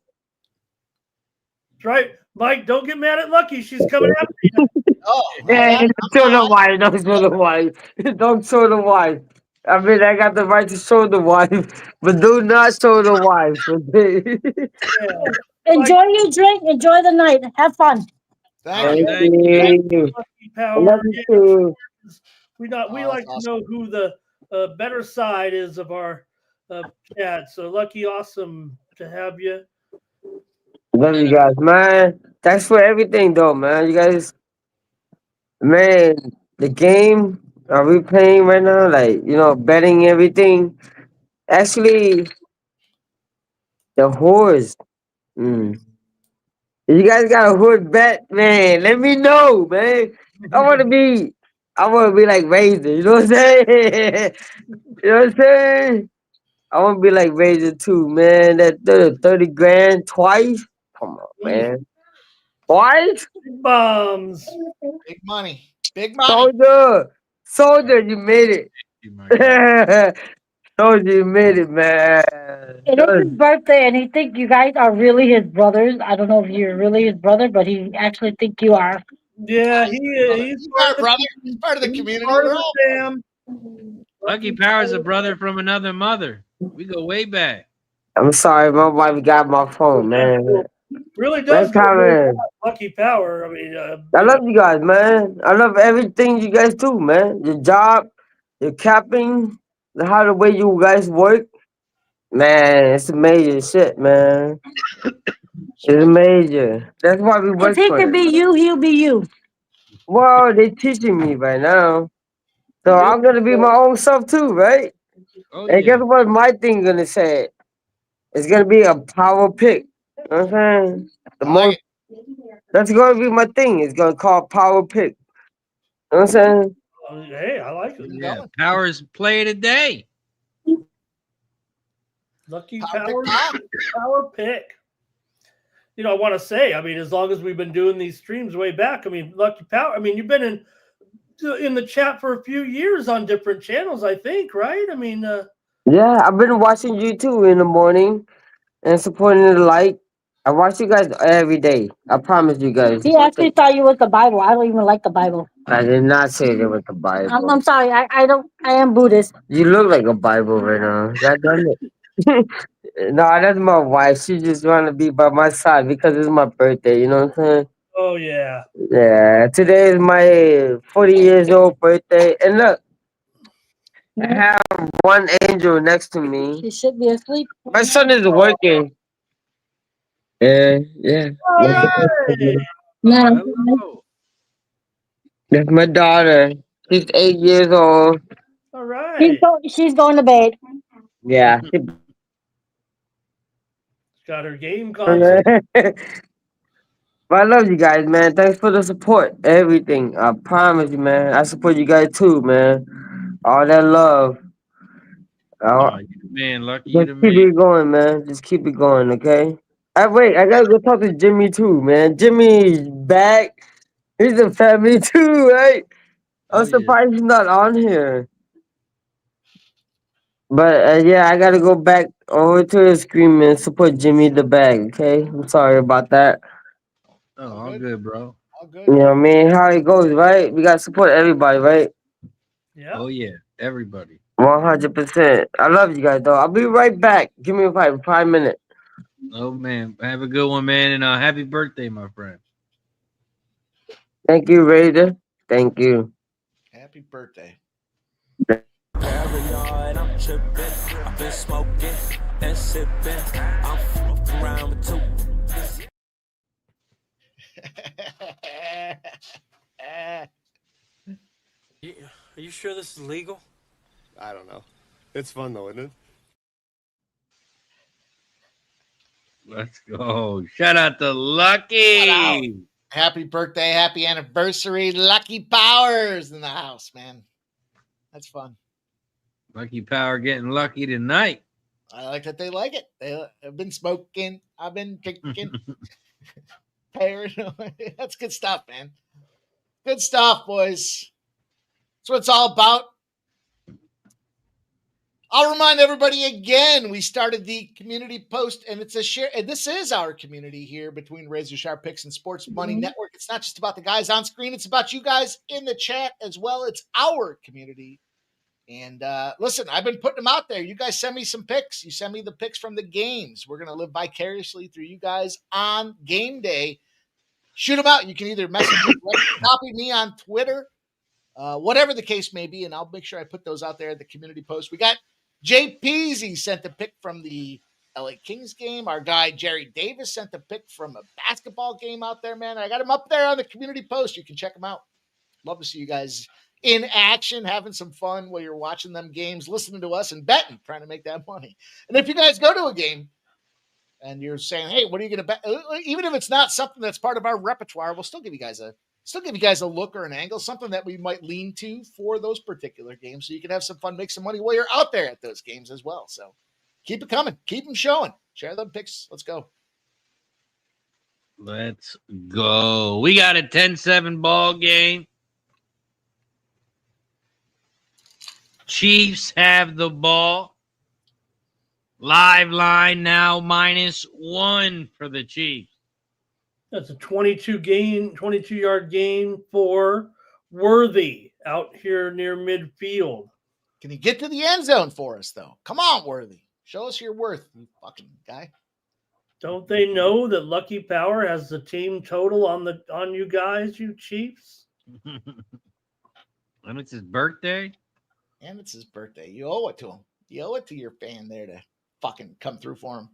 That's right, Mike. Don't get mad at Lucky. She's coming after you. Oh, Yeah, I'm show the not. wife. Don't show the wife. Don't show the wife. I mean, I got the right to show the wife, but do not show the wife. Okay? Yeah. Enjoy your drink. Enjoy the night. Have fun. Thank you. Thank you. you. Lucky I Power. love you Yeah, too. we Oh, like that's to know who the better side is of our chat. So Lucky, awesome to have you. Love you guys, man. Thanks for everything, though, man. You guys, man, the game are we playing right now? Like, betting everything. Actually, the whores. Mm. If you guys got a hood bet, man, let me know, man. I wanna be like Razor, you know what I'm saying? You know what I'm saying? I wanna be like Razor too, man. That 30 grand twice? Come on, man. Twice? Big bombs. Big money. Big money. Soldier, you made it. Oh my God. Soldier, you made it, man. It is his birthday, and he think you guys are really his brothers. I don't know if you're really his brother, but he actually think you are. Yeah, He's he's our brother. He's part of the he's community. part of We're the all fam. Lucky Power's a brother from another mother. We go way back. I'm sorry, my wife got my phone, man. Really Next does time, man. Lucky Power. I mean, I love you guys, man. I love everything you guys do, man. Your job, your capping, how the way you guys work. Man, it's amazing shit, man. It's major. That's why we If work he for could it. be you, he'll be you. Well, they teaching me right now. So I'm gonna be my own self too, right? Oh And guess yeah. what my thing gonna say? It's gonna be a power pick. You know what I'm saying? The I like most that's gonna be my thing. It's gonna call power pick. You know what I'm saying? hey, I like it. it. Yeah. Going. Power's play of the day. Lucky Power Power, pick time. Power pick. You know, I want to say, I mean, as long as we've been doing these streams way back, I mean, Lucky Power. I mean, you've been in the chat for a few years on different channels, I think, right? I mean, Yeah, I've been watching you too in the morning and supporting the light. I watch you guys every day. I promise you guys. He actually thought you was the Bible. I don't even like the Bible. I did not say that with the Bible. I'm sorry. I don't. I am Buddhist. You look like a Bible right now. God damn it. No, that's my wife. She just want to be by my side because it's my birthday. You know what I'm saying? oh yeah, Yeah. Today is my 40 years old birthday. And look, I have one angel next to me. He should be asleep. My son is working. Yeah. all right. No. Hello. That's my daughter. She's 8 years old. All right. She's going to bed. Yeah. Got her game console. But I love you guys, man. Thanks for the support. Everything. I promise you, man. I support you guys too, man. All that love. Oh, you the man, Lucky. You Just the keep man. it going, man. Just keep it going, okay? Wait, I gotta go talk to Jimmy too, man. Jimmy's back. He's a family too, right? Oh I'm yeah. surprised he's not on here. But yeah, I gotta go back over to the screen and support Jimmy the bag, okay? I'm sorry about that. Oh, all good, bro. All good. You know what I mean? How it goes, right? We gotta support everybody, right? Yeah. Oh yeah. Everybody. 100%. I love you guys, though. I'll be right back. Give me 5 minutes. Oh man. Have a good one, man, and happy birthday, my friend. Thank you, Raider. Thank you. Happy birthday. Paranoid, I'm tripping. I've been smoking and sipping. I'm fucking around with two. Are you sure this is legal? I don't know. It's fun though, isn't it? Let's go. Shout out to Lucky. Happy birthday, happy anniversary. Lucky Powers in the house, man. That's fun. Lucky Power getting lucky tonight. I like that they like it. I've been smoking. I've been drinking. Paranoid. That's good stuff, man. Good stuff, boys. That's what it's all about. I'll remind everybody again, we started the community post, and it's a share. And this is our community here between Razor Sharp Picks and Sports Money Network. It's not just about the guys on screen. It's about you guys in the chat as well. It's our community. And listen, I've been putting them out there. You guys send me some picks. You send me the picks from the games. We're going to live vicariously through you guys on game day. Shoot them out. You can either message me, copy me on Twitter, whatever the case may be, and I'll make sure I put those out there at the community post. We got Jay Peasy sent a pick from the LA Kings game. Our guy Jerry Davis sent a pick from a basketball game out there, man. I got him up there on the community post. You can check them out. Love to see you guys in action, having some fun while you're watching them games, listening to us and betting, trying to make that money. And if you guys go to a game and you're saying, hey, what are you going to bet? Even if it's not something that's part of our repertoire, we'll still give you guys a look or an angle, something that we might lean to for those particular games. So you can have some fun, make some money while you're out there at those games as well. So keep it coming. Keep them showing. Share them picks. Let's go. Let's go. We got a 10-7 ball game. Chiefs have the ball. Live line now -1 for the Chiefs. That's a 22-yard gain for Worthy out here near midfield. Can you get to the end zone for us, though? Come on, Worthy. Show us your worth, you fucking guy. Don't they know that Lucky Power has the team total on you guys, you Chiefs? And it's his birthday? And it's his birthday. You owe it to him. You owe it to your fan there to fucking come through for him.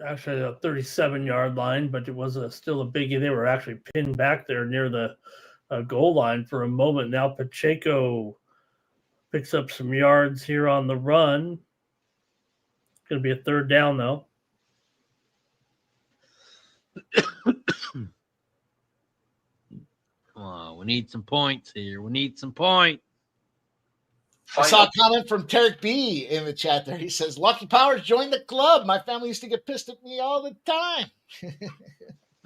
Actually, a 37-yard line, but it was still a biggie. They were actually pinned back there near the goal line for a moment. Now Pacheco picks up some yards here on the run. It's going to be a third down, though. Come on, we need some points here. We need some points. I saw a comment from Tarek B in the chat there. He says, Lucky Powers joined the club. My family used to get pissed at me all the time.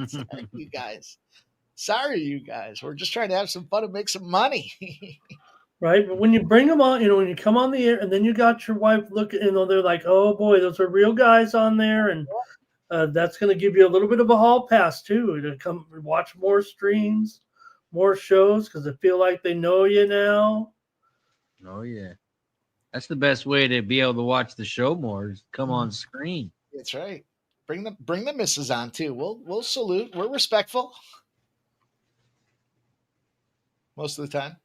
Sorry, you guys. Sorry, you guys. We're just trying to have some fun and make some money. Right? But when you bring them on, when you come on the air and then you got your wife looking, they're like, oh, boy, those are real guys on there. And that's going to give you a little bit of a hall pass, too, to come watch more streams, more shows, because they feel like they know you now. Oh, yeah. That's the best way to be able to watch the show more is come on screen. That's right. Bring the missus on, too. We'll salute. We're respectful. Most of the time.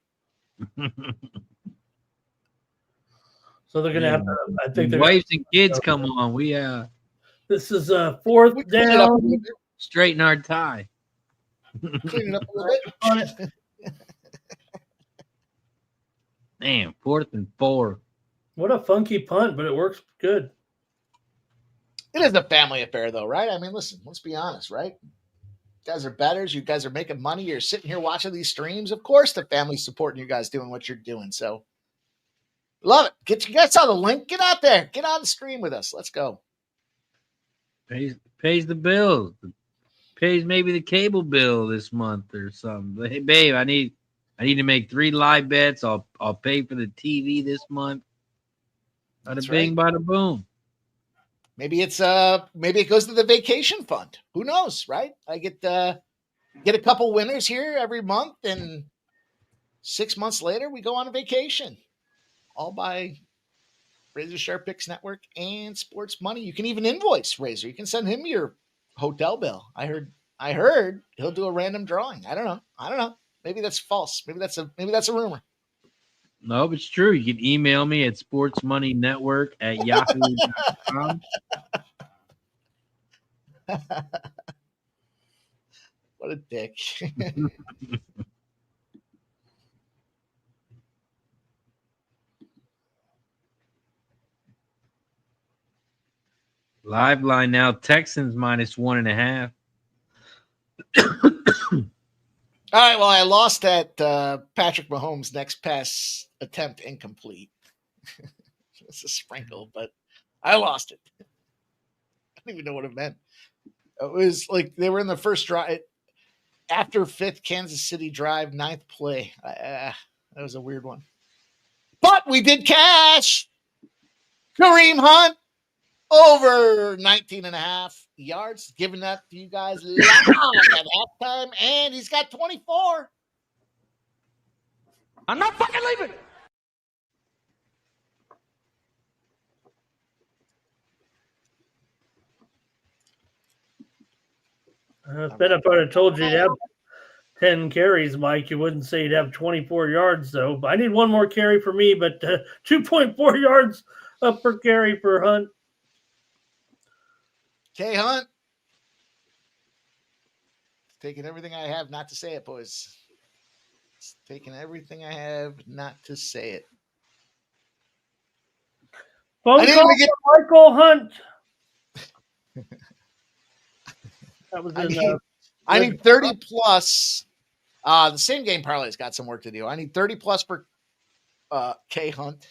So they're going to have to, I think they're wives and kids come on. We this is a fourth down. Straighten our tie. Clean it up a little bit. Damn, 4th and 4. What a funky punt, but it works good. It is a family affair, though, right? I mean, listen, let's be honest, right? You guys are bettors. You guys are making money. You're sitting here watching these streams. Of course, the family's supporting you guys doing what you're doing. So, love it. You guys saw the link. Get out there. Get on the stream with us. Let's go. Pays the bills. Pays maybe the cable bill this month or something. Hey, babe, I need to make 3 live bets. I'll pay for the TV this month. Bada bing, bada boom. Maybe it goes to the vacation fund. Who knows, right? I get a couple winners here every month, and 6 months later we go on a vacation. All by Razor Sharp Picks Network and Sports Money. You can even invoice Razor. You can send him your hotel bill. I heard he'll do a random drawing. I don't know. Maybe that's false. Maybe that's a rumor. No, it's true. You can email me at sportsmoneynetwork@yahoo.com. What a dick. Live line now, Texans -1.5. All right, well, I lost that Patrick Mahomes' next pass attempt incomplete. It's a sprinkle, but I lost it. I don't even know what it meant. It was like they were in the first drive. After 5th Kansas City drive, 9th play. That was a weird one. But we did cash. Kareem Hunt over 19.5 yards. Giving that to you guys live at halftime. And he's got 24. I'm not fucking leaving. Bet if I'd have told you you'd have 10 carries, Mike, you wouldn't say you'd have 24 yards, though. But I need one more carry for me, but 2.4 yards up per carry for Hunt. K Hunt. Taking everything I have not to say it, boys. It's taking everything I have not to say it. Phone call for Michael Hunt. That was I need 30 plus. The same game parlay's got some work to do. I need 30 plus for K Hunt.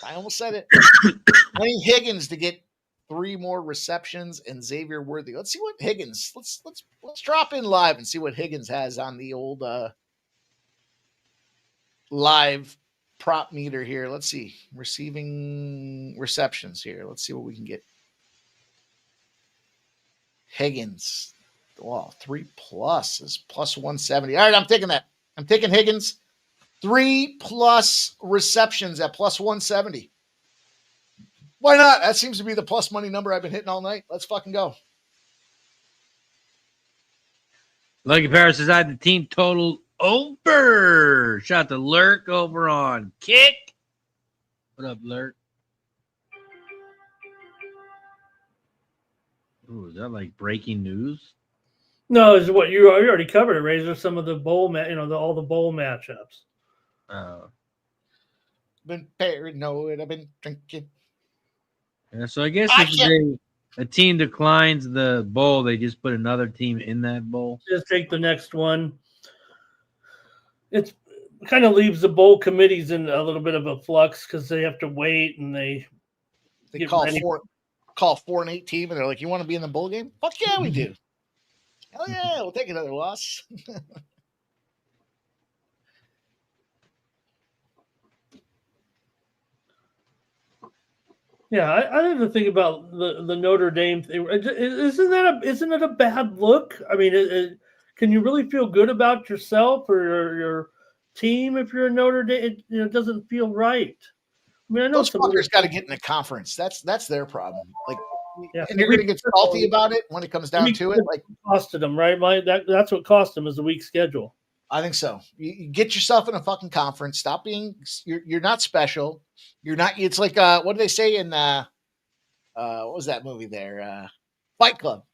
I almost said it. I need Higgins to get 3 more receptions and Xavier Worthy. Let's see what Higgins. Let's drop in live and see what Higgins has on the old live prop meter here. Let's see. Receiving receptions here. Let's see what we can get. Higgins. Wow, 3 plus is plus 170. All right, I'm taking that. I'm taking Higgins. 3 plus receptions at plus 170. Why not? That seems to be the plus money number I've been hitting all night. Let's fucking go. Lucky Paris says I had the team total over. Shout out to Lurk over on Kick. What up, Lurk? Ooh, is that like breaking news? No, is what you already covered it, Razor. Some of the bowl, all the bowl matchups. Been paranoid. I've been drinking. Yeah, so I guess if a team declines the bowl, they just put another team in that bowl. Just take the next one. It kind of leaves the bowl committees in a little bit of a flux because they have to wait and they call 4-8 team and they're like, "You want to be in the bowl game? Fuck yeah, we do. Hell yeah, we'll take another loss." Yeah, I have to think about the Notre Dame thing. Isn't it a bad look? I mean, can you really feel good about yourself or your team if you're a Notre Dame? It doesn't feel right. I mean, I know those fuckers got to get in the conference. That's their problem. Like, and you're going to get salty about it when it comes down to it. Like, costed them, right? That's what cost them is the weak schedule. I think so. You get yourself in a fucking conference. Stop being. You're not special. You're not. It's like what do they say in what was that movie there? Fight Club.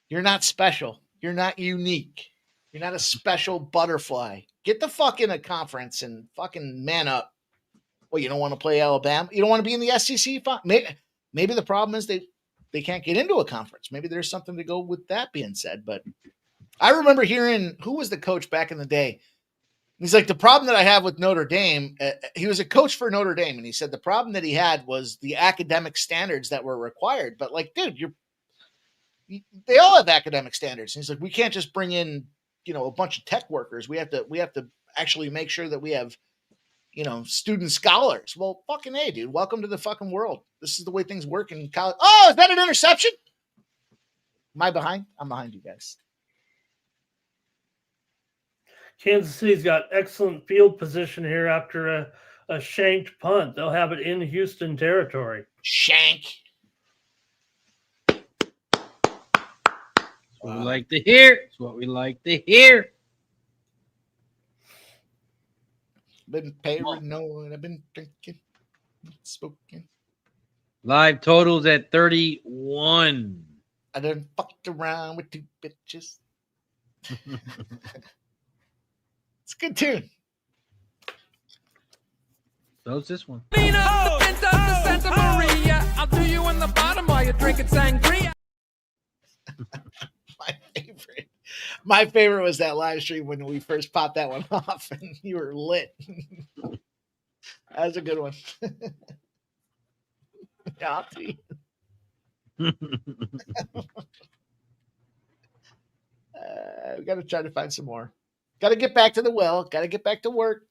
You're not special. You're not unique. You're not a special butterfly. Get the fuck in a conference and fucking man up. Well, you don't want to play Alabama. You don't want to be in the SEC. Maybe the problem is they can't get into a conference. Maybe there's something to go with that being said. But I remember hearing who was the coach back in the day. He's like, the problem that I have with Notre Dame, he was a coach for Notre Dame. And he said the problem that he had was the academic standards that were required. But like, dude, they all have academic standards. And he's like, we can't just bring in, a bunch of tech workers. We have to actually make sure that we have, student scholars. Well, fucking A, dude. Welcome to the fucking world. This is the way things work in college. Oh, is that an interception? Am I behind? I'm behind you guys. Kansas City's got excellent field position here after a shanked punt. They'll have it in Houston territory. Shank. That's what we like to hear. It's what we like to hear. Been paranoid. I've been drinking, smoking. Live totals at 31. I done fucked around with 2 bitches. It's a good tune. So is this one. I'll do you on the bottom while you're drinking sangria. My favorite was that live stream when we first popped that one off and you were lit. That was a good one. Yeah, I'll see. We got to try to find some more. Got to get back to the well. Got to get back to work.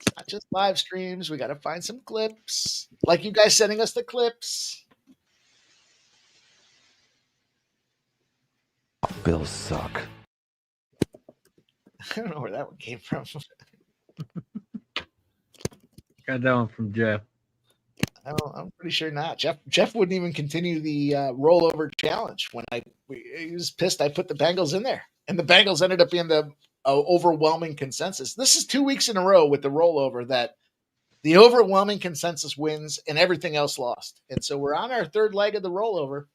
It's not just live streams. We got to find some clips. Like you guys sending us the clips. Bills suck. I don't know where that one came from. Got that one from Jeff. I'm pretty sure not. Jeff wouldn't even continue the rollover challenge when he was pissed. I put the Bengals in there, and the Bengals ended up being the overwhelming consensus. This is 2 weeks in a row with the rollover that the overwhelming consensus wins and everything else lost. And so we're on our third leg of the rollover,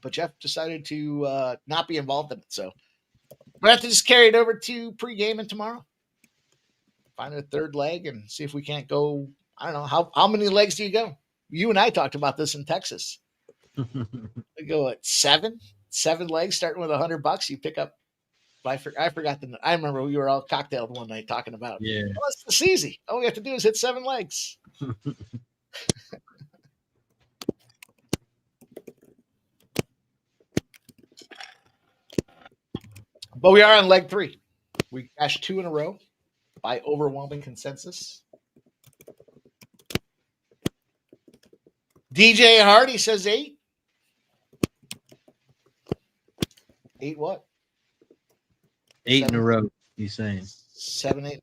but Jeff decided to not be involved in it. So we have to just carry it over to pregame and tomorrow. Find a third leg and see if we can't go. I don't know how many legs do you go? You and I talked about this in Texas. We go at seven legs, starting with $100. You pick up. I forgot the. I remember we were all cocktailed one night talking about. Yeah, well, it's easy. All we have to do is hit 7 legs. But we are on leg 3. We cashed 2 in a row by overwhelming consensus. DJ Hardy says 8. 8 what? 8 in a row, he's saying. 7, 8,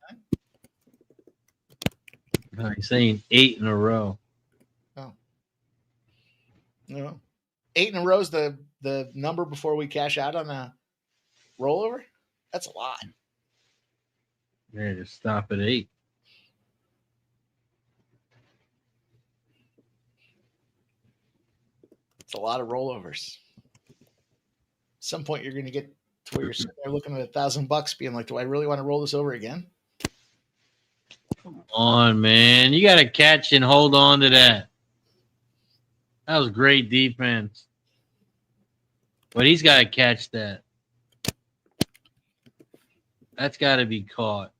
9? No, he's saying 8 in a row. Oh. No. 8 in a row is the number before we cash out on a rollover? That's a lot. Yeah, just stop at 8. It's a lot of rollovers. At some point, you're going to get to where you're sitting there looking at $1,000, being like, "Do I really want to roll this over again?" Come on, man! You got to catch and hold on to that. That was great defense, but he's got to catch that. That's got to be caught.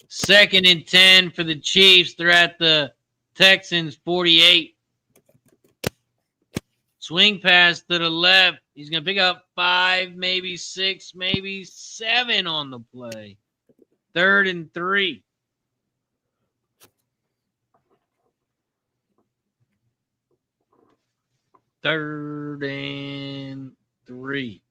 2nd and 10 for the Chiefs. They're at the Texans 48. Swing pass to the left. He's going to pick up 5, maybe 6, maybe 7 on the play. 3rd and 3. Third and 3.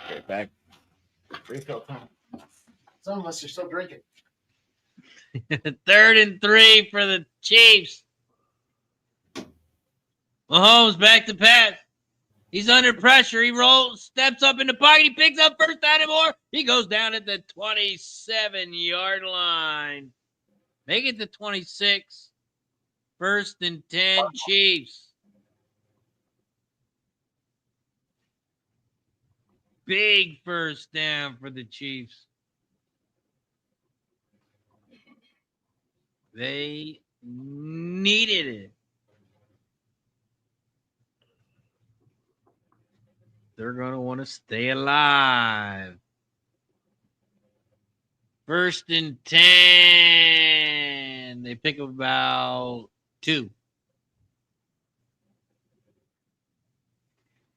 Right back. Refill time. Some of us are still drinking. 3rd and 3 for the Chiefs. Mahomes back to pass. He's under pressure. He rolls, steps up in the pocket. He picks up first down and more. He goes down at the 27-yard line. Make it to 26. 1st and 10, Chiefs. Big first down for the Chiefs. They needed it. They're going to want to stay alive. 1st and 10. They pick up about 2.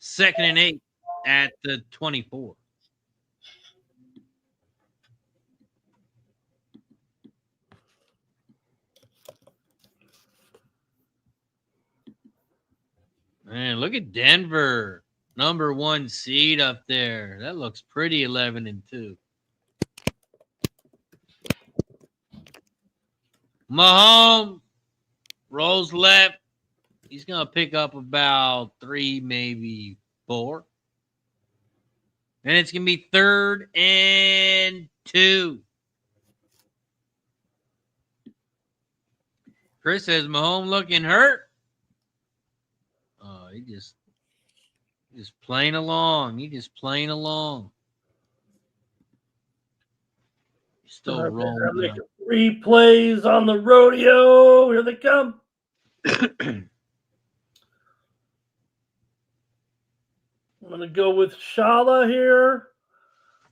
2nd and 8 at the 24. Man, look at Denver. Number 1 seed up there. That looks pretty 11 and 2. Mahomes rolls left. He's going to pick up about 3, maybe 4. And it's going to be 3rd and 2. Chris says Mahomes looking hurt. Oh, he just playing along. He just playing along. He's still rolling. Making 3 plays on the rodeo. Here they come. I'm going to go with Shala here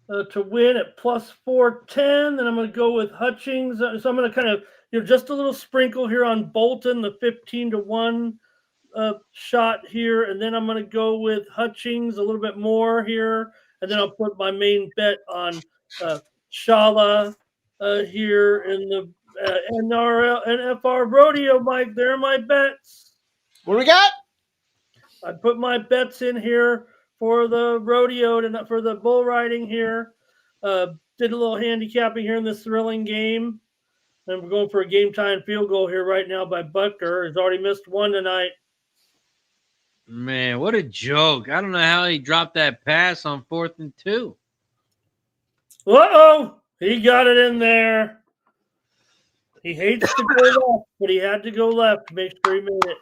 to win at plus 410. Then I'm going to go with Hutchings. So I'm going to kind of, just a little sprinkle here on Bolton, the 15-1 shot here. And then I'm going to go with Hutchings a little bit more here. And then I'll put my main bet on Shala here in the NFR Rodeo, Mike. There are my bets. What do we got? I put my bets in here for the rodeo, for the bull riding here. Did a little handicapping here in this thrilling game. And we're going for a game-time field goal here right now by Butker. He's already missed one tonight. Man, what a joke. I don't know how he dropped that pass on 4th and 2. Uh-oh! He got it in there. He hates to go left, but he had to go left to make sure he made it.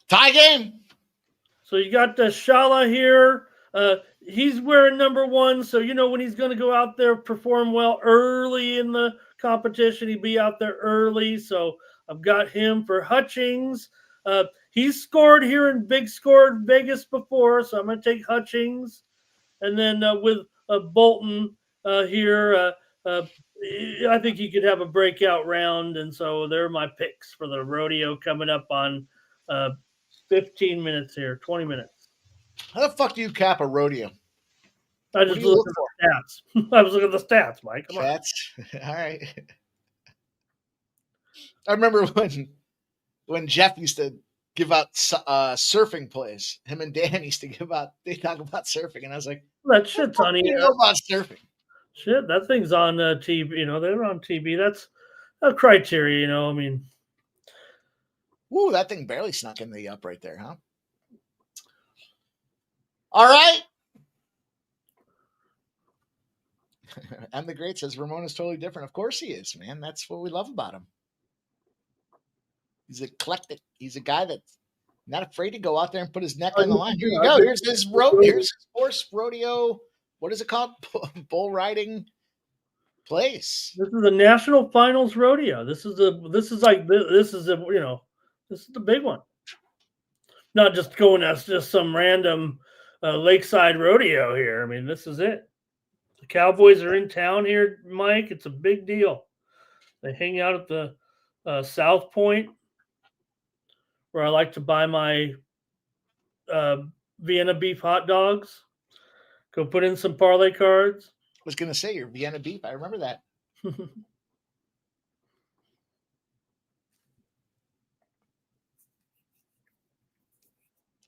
Tie game. So you got the Shala here. He's wearing number 1, so when he's going to go out there, perform well early in the competition. He'd be out there early, so I've got him for Hutchings. He's scored here in big score Vegas before, so I'm going to take Hutchings. And then with Bolton here, I think he could have a breakout round, and so they're my picks for the rodeo coming up on 15 minutes here, 20 minutes. How the fuck do you cap a rodeo? I just looked at the stats. I was looking at the stats, Mike. Come on. All right. I remember when Jeff used to give out surfing plays. Him and Dan used to they talk about surfing, and I was like, that shit's on you know about surfing. Shit, that thing's on TV. They're on TV. That's a criteria. I mean, woo, that thing barely snuck in the up right there, huh? All right. And the Great says Ramona's totally different. Of course he is, man. That's what we love about him. He's eclectic. He's a guy that's not afraid to go out there and put his neck on the line. Here you go. Here's his horse rodeo. What is it called? Bull riding place. This is the National Finals Rodeo. This is the big one. Not just going as just some random lakeside rodeo here. I mean, this is it. The Cowboys are in town here, Mike. It's a big deal. They hang out at the South Point, where I like to buy my Vienna beef hot dogs. Go put in some parlay cards. I was going to say your Vienna beef. I remember that.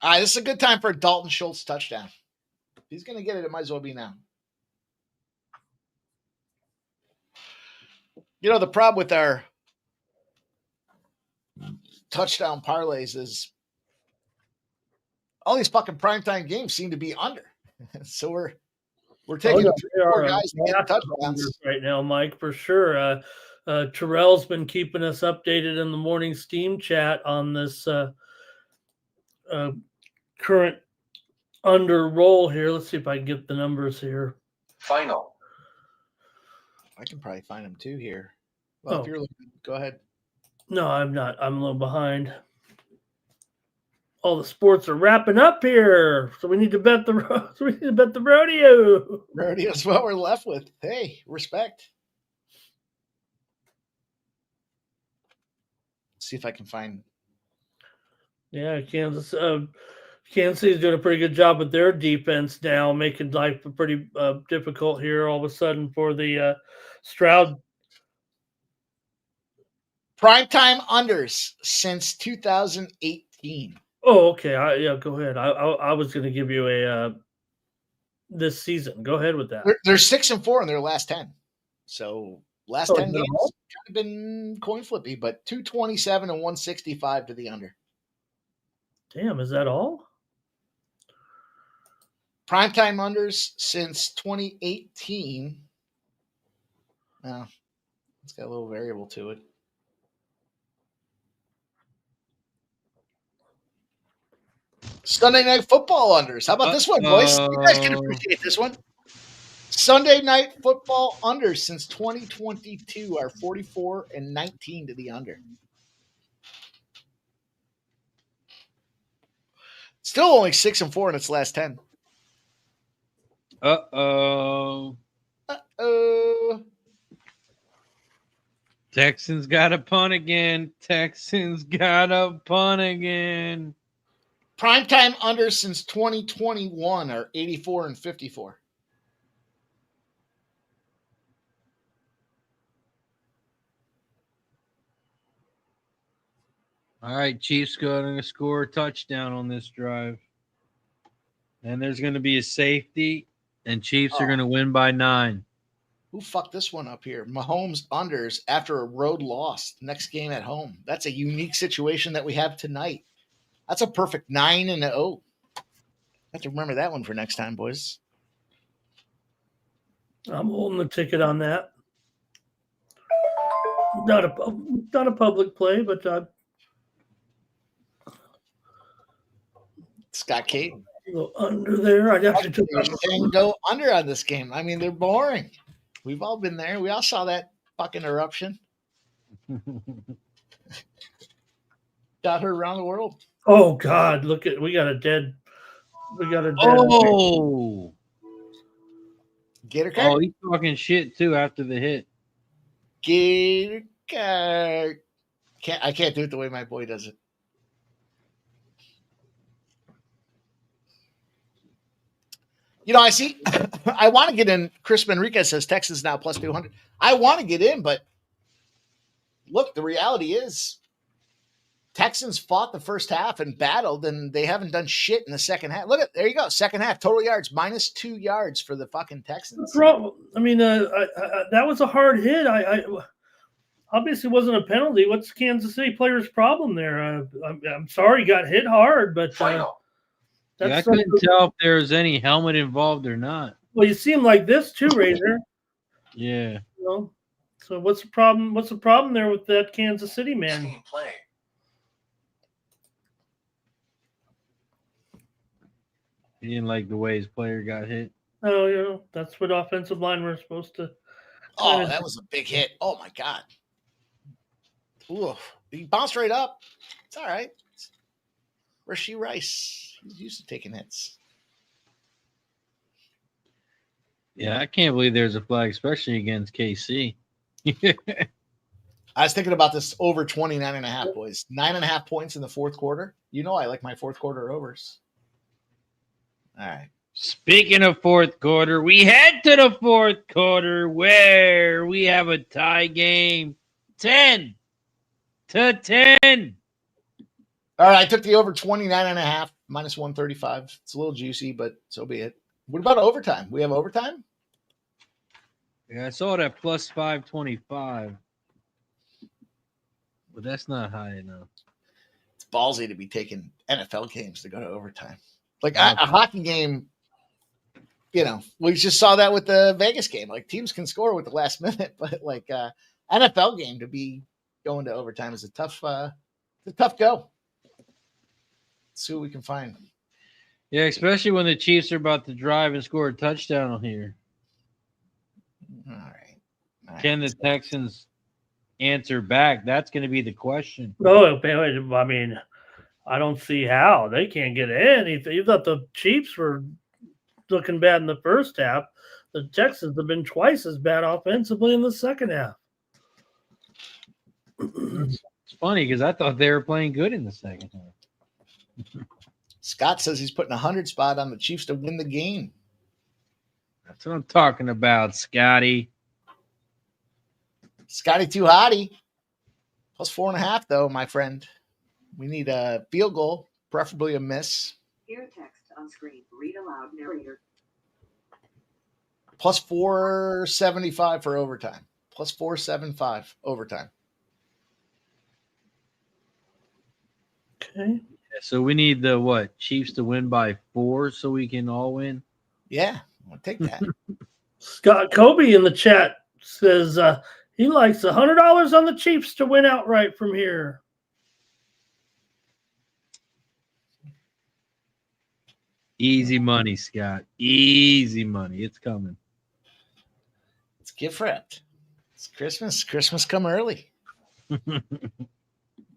All right, this is a good time for a Dalton Schultz touchdown. If he's going to get it, it might as well be now. The problem with our touchdown parlays is all these fucking primetime games seem to be under. So we're taking 4 guys to get touchdowns right now, Mike, for sure. Terrell's been keeping us updated in the morning Steam chat on this current under roll here. Let's see if I can get the numbers here. Final. I can probably find them too here. Well, if you're looking, go ahead. No, I'm not. I'm a little behind. All the sports are wrapping up here, so we need to bet the rodeo. Rodeo's what we're left with. Hey, respect. Let's see if I can find. Yeah, Kansas City's doing a pretty good job with their defense now, making life pretty difficult here all of a sudden for the Stroud. Primetime unders since 2018. Oh, okay. Go ahead. I was going to give you a this season. Go ahead with that. They're 6-4 in their last 10. So last 10 games kind of been coin flippy, but 227 and 165 to the under. Damn, is that all? Primetime unders since 2018. Now, it's got a little variable to it. Sunday Night Football unders. How about this one, boys? You guys can appreciate this one. Sunday Night Football unders since 2022 are 44-19 to the under. Still only 6-4 in its last 10. Uh-oh. Uh-oh. Texans got a punt again. Texans got a punt again. Primetime unders since 2021 are 84-54. All right, Chiefs going to score a touchdown on this drive. And there's going to be a safety, and Chiefs are going to win by 9. Who fucked this one up here? Mahomes unders after a road loss. Next game at home. That's a unique situation that we have tonight. That's a perfect 9-0. Have to remember that one for next time, boys. I'm holding the ticket on that. Not a public play, but Scott Kate. Go under there. I'd have to go under on this game. I mean, they're boring. We've all been there. We all saw that fucking eruption. Got her around the world. Oh God! We got a dead. Oh, Gator card. Oh, he's talking shit too after the hit. Gator card. I can't do it the way my boy does it. You know, I see. I want to get in. Chris Manriquez says Texas now plus 200. I want to get in, but look, the reality is Texans fought the first half and battled, and they haven't done shit in the second half. Look at there you go, second half total yards minus 2 yards for the fucking Texans. I mean, that was a hard hit. I obviously wasn't a penalty. What's Kansas City player's problem there? I'm sorry, he got hit hard, but. I couldn't tell if there was any helmet involved or not. Well, you seem like this too, Razor. Yeah. You know? So what's the problem? What's the problem there with that Kansas City man? Play. He didn't like the way his player got hit. Oh, you know, that's what offensive line were supposed to. Oh, that was a big hit. Oh my God. Ooh, he bounced right up. It's all right. Rashee Rice. He's used to taking hits. Yeah, I can't believe there's a flag, especially against KC. I was thinking about this over 29.5, boys. 9.5 points in the fourth quarter. You know I like my fourth quarter overs. All right. Speaking of fourth quarter, we head to the fourth quarter where we have a tie game. 10-10. All right, I took the over 29.5, minus 135. It's a little juicy, but so be it. What about overtime? We have overtime? Yeah, I saw it at plus 525. But that's not high enough. It's ballsy to be taking NFL games to go to overtime. Like a hockey game, you know, we just saw that with the Vegas game. Like teams can score with the last minute, but like NFL game to be going to overtime is a tough go. See what we can find. Yeah, especially when the Chiefs are about to drive and score a touchdown on here. All right. Can the Texans answer back? That's going to be the question. No, I mean, I don't see how they can't get anything. You thought the Chiefs were looking bad in the first half. The Texans have been twice as bad offensively in the second half. It's funny because I thought they were playing good in the second half. Scott says he's putting 100 spot on the Chiefs to win the game. That's what I'm talking about, Scotty. Scotty too hotty. Plus 4.5 though, my friend. We need a field goal, preferably a miss. Hear text on screen. Read aloud, narrator. Plus 475 for overtime. Plus 475 overtime. Okay. So we need the Chiefs to win by 4 so we can all win. Yeah, I'll take that. Scott Kobe in the chat says he likes $100 on the Chiefs to win outright from here. Easy money, Scott. Easy money. It's coming. It's gift wrapped. It's Christmas. Christmas come early.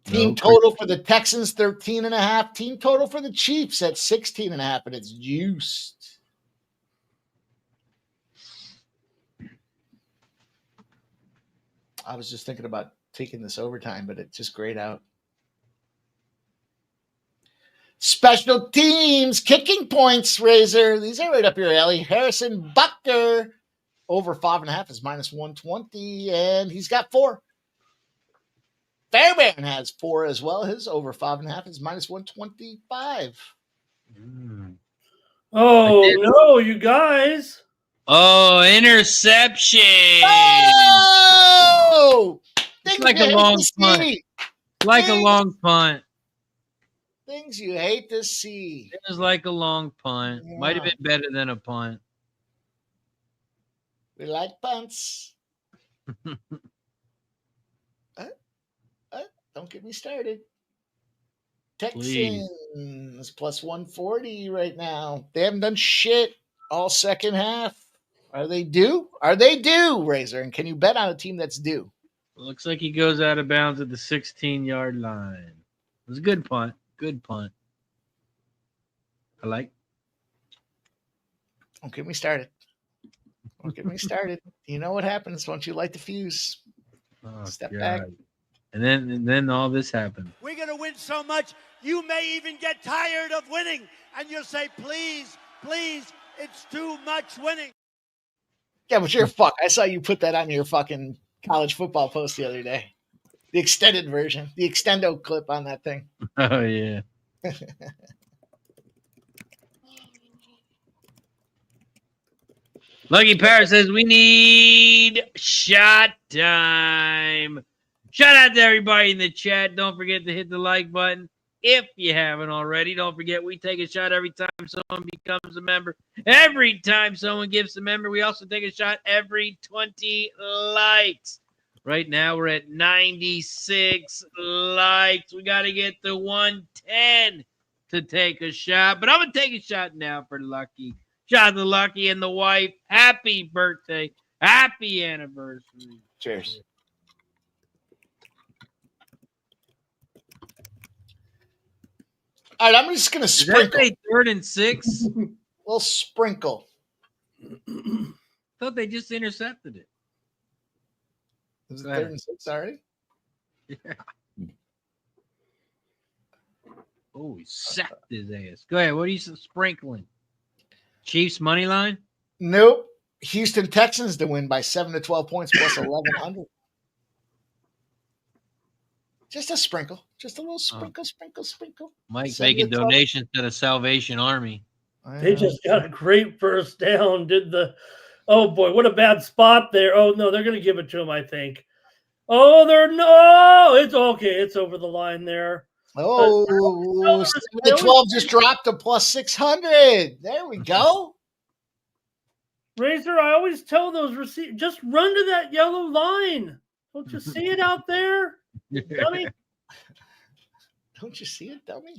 Team total for the Texans, 13.5. Team total for the Chiefs at 16.5, and it's juiced. I was just thinking about taking this overtime, but it's just grayed out. Special teams, kicking points, Razor. These are right up your alley. Harrison Butker, over 5.5 is -120, and he's got 4. Fairbairn has 4 as well. His over 5.5 is -125. Oh, no, you guys. Oh, interception. Oh! It's like a long punt. Like a long punt. Things you hate to see. It was like a long punt. Yeah. Might have been better than a punt. We like punts. Don't get me started. Texans +140 right now. They haven't done shit all second half. Are they due? Are they due, Razor? And can you bet on a team that's due? Looks like he goes out of bounds at the 16-yard line. It was a good punt. Good punt. I like. Don't get me started. Don't get me started. You know what happens once you light the fuse. Oh, Step God. back. And then all this happened. We're going to win so much, you may even get tired of winning. And you'll say, please, please, it's too much winning. Yeah, but you're fuck. I saw you put that on your fucking college football post the other day. The extended version. The extendo clip on that thing. Oh, yeah. Lucky Parrot says we need shot time. Shout out to everybody in the chat. Don't forget to hit the like button if you haven't already. Don't forget we take a shot every time someone becomes a member. Every time someone gives a member, we also take a shot every 20 likes. Right now we're at 96 likes. We got to get to 110 to take a shot. But I'm going to take a shot now for Lucky. Shout out to Lucky and the wife. Happy birthday. Happy anniversary. Cheers. All right, I'm just going to sprinkle. Did they 3rd and 6? We'll sprinkle. Thought they just intercepted it. Is it Go ahead. 3rd and 6 already? Yeah. Oh, he sacked his ass. Go ahead. What are you sprinkling? Chiefs money line? Nope. Houston Texans to win by 7 to 12 points plus 1,100. Just a sprinkle. Just a little sprinkle, sprinkle. Mike making donations to the Salvation Army. They just got a great first down. Oh boy, what a bad spot there. Oh no, they're going to give it to him, I think. Oh, it's okay. It's over the line there. Oh, 7 to 12 just dropped to plus 600. There we go. Razor, I always tell those receivers, just run to that yellow line. Don't you see it out there? Dummy. Don't you see it, dummy?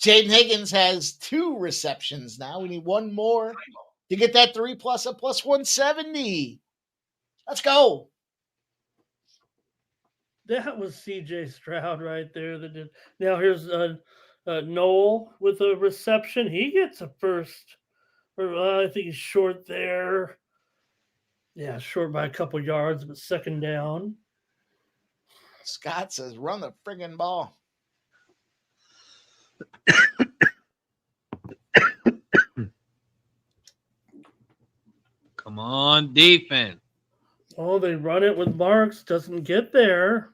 Jaden Higgins has 2 receptions now. We need 1 more to get that 3 plus a plus 170. Let's go. That was CJ Stroud right there. Now here's Noel with a reception. He gets a first. I think he's short there. Yeah, short by a couple yards, but second down. Scott says, run the friggin' ball. Come on, defense. Oh, they run it with Marks. Doesn't get there.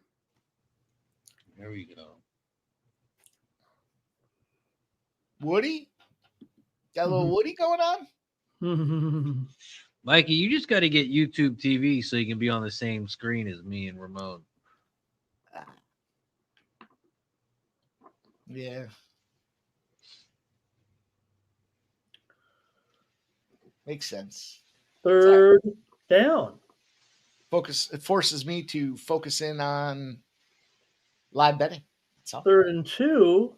There we go. Woody? Got a little Woody going on? Mikey, you just got to get YouTube TV so you can be on the same screen as me and Ramon. Yeah. Makes sense. Third down. It forces me to focus in on live betting. That's all. 3rd and 2.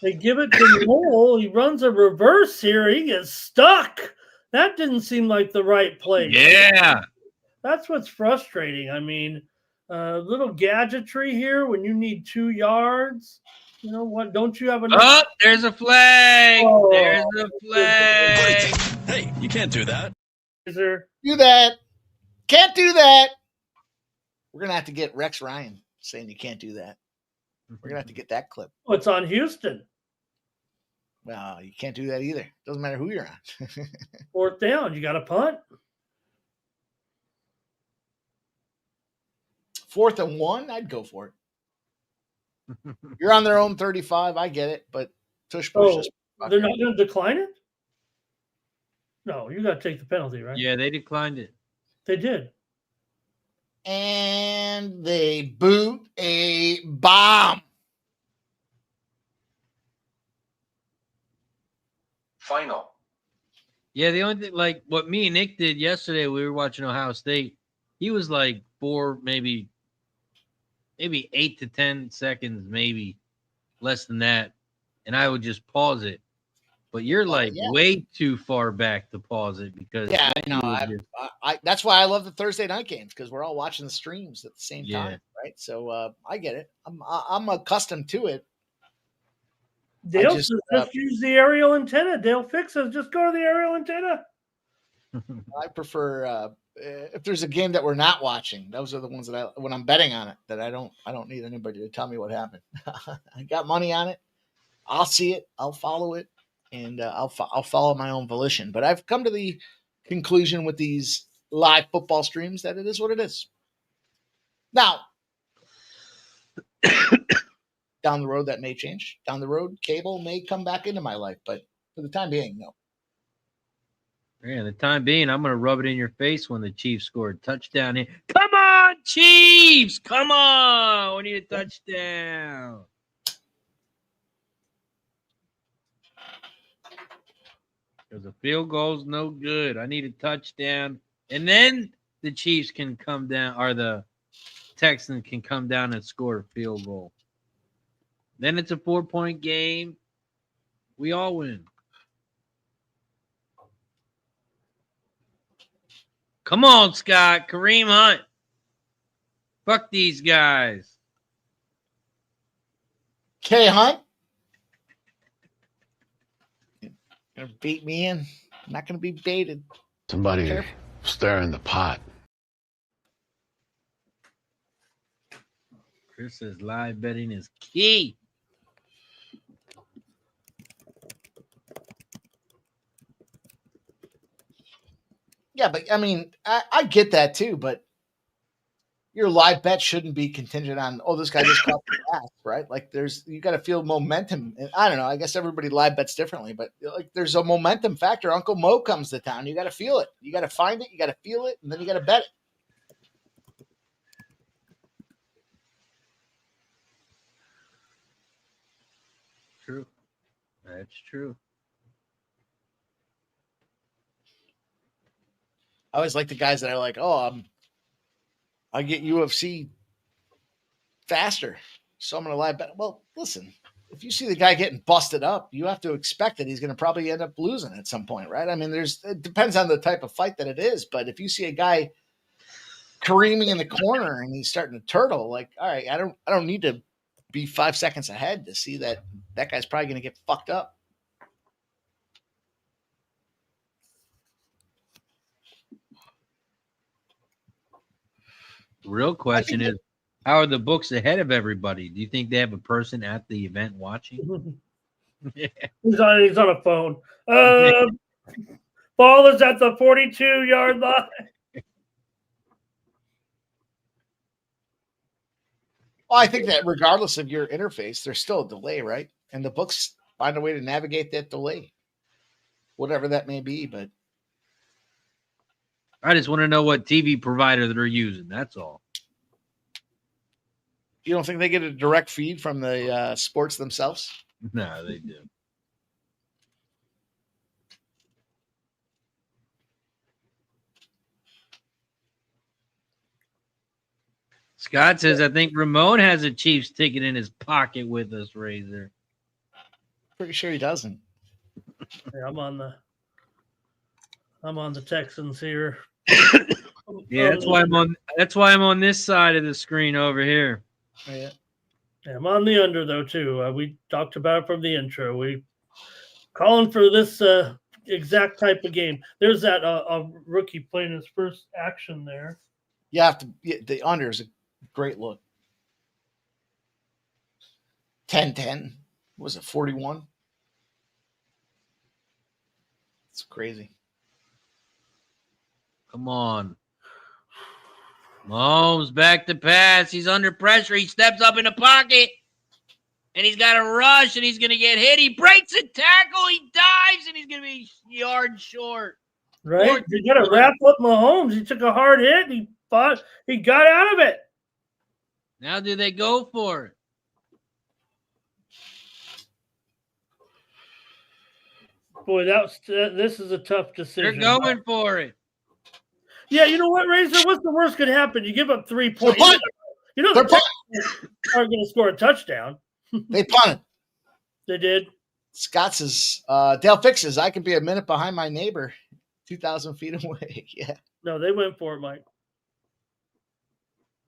They give it to Noel. He runs a reverse here. He gets stuck. That didn't seem like the right place. Yeah. That's what's frustrating. I mean, little gadgetry here when you need 2 yards. You know what? Don't you have enough? Oh, there's a flag. Oh, There's a flag. Hey, you can't do that. Do that. Can't do that. We're going to have to get Rex Ryan saying you can't do that. We're going to have to get that clip. Oh, it's on Houston. Well, you can't do that either. Doesn't matter who you're on. 4th down. You got a punt? 4th and 1, I'd go for it. You're on their own 35. I get it, but tush push. They're not going to decline it? No, you got to take the penalty, right? Yeah, they declined it. They did. And they boot a bomb. Final. Yeah, the only thing, like what me and Nick did yesterday, we were watching Ohio State. He was like 4, maybe 8 to 10 seconds, maybe less than that, and I would just pause it. But you're like way too far back to pause it because that's why I love the Thursday night games, because we're all watching the streams at the same time, right? So I get it. I'm accustomed to it. Dale just use the aerial antenna. Dale fix it. Just go to the aerial antenna. I prefer if there's a game that we're not watching, those are the ones that when I'm betting on it, that I don't need anybody to tell me what happened. I got money on it. I'll see it. I'll follow it. And I'll follow my own volition. But I've come to the conclusion with these live football streams that it is what it is. Now, down the road, that may change. Down the road, cable may come back into my life. But for the time being, no. Yeah, the time being, I'm going to rub it in your face when the Chiefs scored a touchdown here. Come on, Chiefs! Come on! We need a touchdown. Because a field goal's no good. I need a touchdown. And then the Chiefs can come down, or the Texans can come down and score a field goal. Then it's a 4-point game. We all win. Come on, Scott. Kareem Hunt. Fuck these guys. K Hunt. Gonna beat me in. I'm not gonna be baited. Somebody stirring the pot. Chris says live betting is key. Yeah, but I mean, I get that too, but your live bet shouldn't be contingent on, this guy just caught the pass, right? Like you got to feel momentum. And I don't know. I guess everybody live bets differently, but like there's a momentum factor. Uncle Mo comes to town. You got to feel it. You got to find it. You got to feel it. And then you got to bet it. True. That's true. I always like the guys that are like, I get UFC faster, so I'm going to live bet. Well, listen, if you see the guy getting busted up, you have to expect that he's going to probably end up losing at some point, right? I mean, it depends on the type of fight that it is, but if you see a guy careening in the corner and he's starting to turtle, like, all right, I don't need to be 5 seconds ahead to see that guy's probably going to get fucked up. The real question is, how are the books ahead of everybody? Do you think they have a person at the event watching? He's on a phone. Ball is at the 42-yard line. Well, I think that regardless of your interface, there's still a delay, right? And the books find a way to navigate that delay, whatever that may be. But I just want to know what TV provider they're using. That's all. You don't think they get a direct feed from the sports themselves? No, they do. Scott says, I think Ramon has a Chiefs ticket in his pocket with us, Razor. Pretty sure he doesn't. Yeah, I'm on the Texans here. Yeah, that's why I'm on this side of the screen over here. Yeah. I'm on the under though too. We talked about it from the intro. We calling for this exact type of game. There's that a rookie playing his first action there. You have to. The under is a great look. 10-10. Was it 41? It's crazy. Come on. Mahomes back to pass. He's under pressure. He steps up in the pocket. And he's got a rush, and he's going to get hit. He breaks a tackle. He dives, and he's going to be yard short. Right? You got to wrap up Mahomes. He took a hard hit. He fought. He got out of it. Now do they go for it? Boy, this is a tough decision. They're going for it. Yeah, you know what, Razor? What's the worst could happen? You give up 3 points. You know the Texans aren't going to score a touchdown. They punted. They did. Scott says, Dale fixes. I can be a minute behind my neighbor, 2,000 feet away. Yeah. No, they went for it, Mike.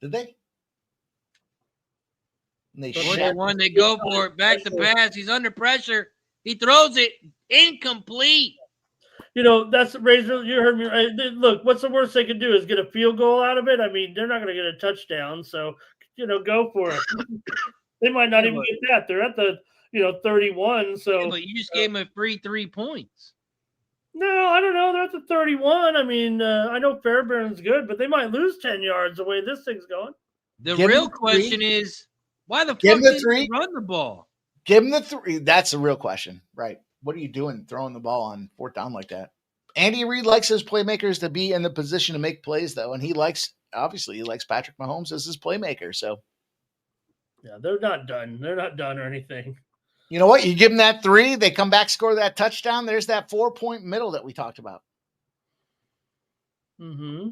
Did they? And they They go for it. Back to pass. He's under pressure. He throws it incomplete. You know, that's Razor. You heard me. Right? Look, what's the worst they could do is get a field goal out of it. I mean, they're not going to get a touchdown. So, go for it. They might not even get that. They're at the, 31. So, Yeah, but you just gave them a free 3 points. No, I don't know. They're at the 31. I mean, I know Fairbairn's good, but they might lose 10 yards the way this thing's going. The real question is, why the fuck did they run the ball? Give him the 3. That's the real question, right? What are you doing throwing the ball on 4th down like that? Andy Reid likes his playmakers to be in the position to make plays, though, and he likes Patrick Mahomes as his playmaker. So, yeah, they're not done. They're not done or anything. You know what? You give them that 3, they come back, score that touchdown. There's that 4-point middle that we talked about. Mm-hmm.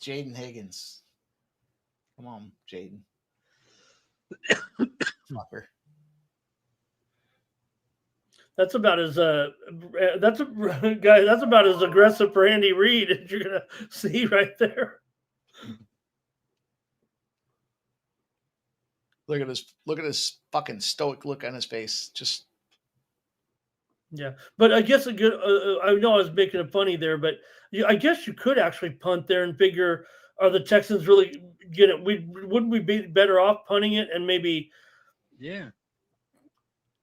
Jaden Higgins. Come on, Jaden. Fucker. That's about as that's about as aggressive for Andy Reid as you're gonna see right there. Look at his fucking stoic look on his face. Just yeah, but I guess a good. I know I was making it funny there, but I guess you could actually punt there and figure: are the Texans really get it? Wouldn't we be better off punting it and maybe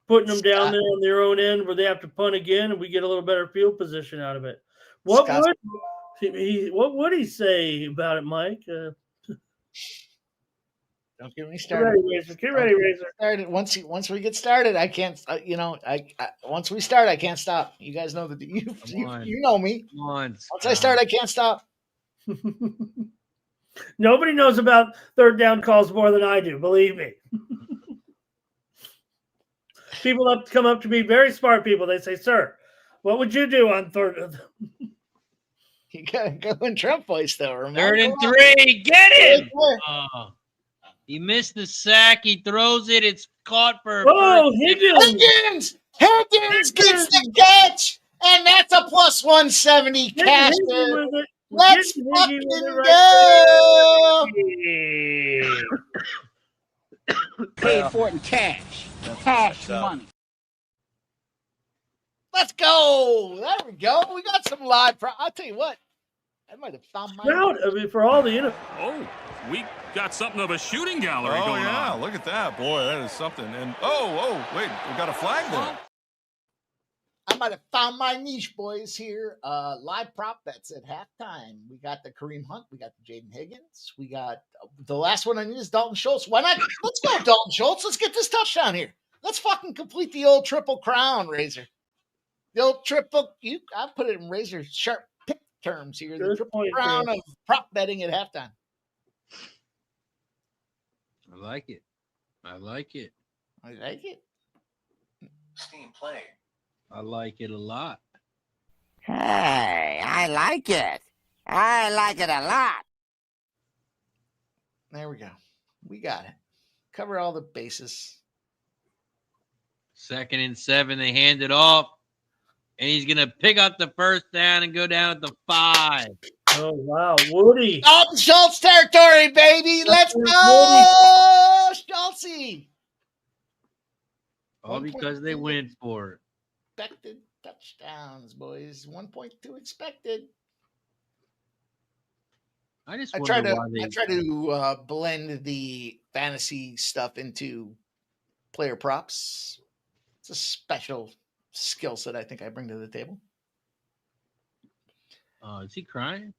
putting them down there on their own end where they have to punt again, and we get a little better field position out of it? What would he say about it, Mike? Don't get me started. Get ready, Razor. Once we get started, I can't. Once we start, I can't stop. You guys know that. You know me. Come on, once I start, I can't stop. Nobody knows about 3rd down calls more than I do. Believe me. People have come up to me, very smart people. They say, "Sir, what would you do on 3rd?" You gotta go in Trump voice, though. Ramon. 3rd and 3. Get him! He missed the sack. He throws it. It's caught for. Higgins gets the catch, and that's a plus 170 cash. Let's fucking go! Paid for it in cash. Cash money. Let's go. There we go. We got some live. I'll tell you what. I might have found my. For all the. Oh, we got something of a shooting gallery going on. Oh, yeah. Look at that. Boy, that is something. And, wait. We got a flag there. I might have found my niche, boys, here. Live prop bets at halftime. We got the Kareem Hunt. We got the Jaden Higgins. We got the last one I need is Dalton Schultz. Why not? Let's go, Dalton Schultz. Let's get this touchdown here. Let's fucking complete the old triple crown, Razor. The old triple. I put it in Razor sharp pick terms here. The triple crown of prop betting at halftime. I like it. I like it. Steam playing. I like it a lot. Hey, I like it. I like it a lot. There we go. We got it. Cover all the bases. 2nd and 7. They hand it off. And he's going to pick up the first down and go down at the 5. Oh, wow. Woody. Dalton Schultz territory, baby. Let's go, Schultzy. All because they went for it. Expected touchdowns, boys. 1.2 expected. I try to blend the fantasy stuff into player props. It's a special skill set I think I bring to the table. Is he crying?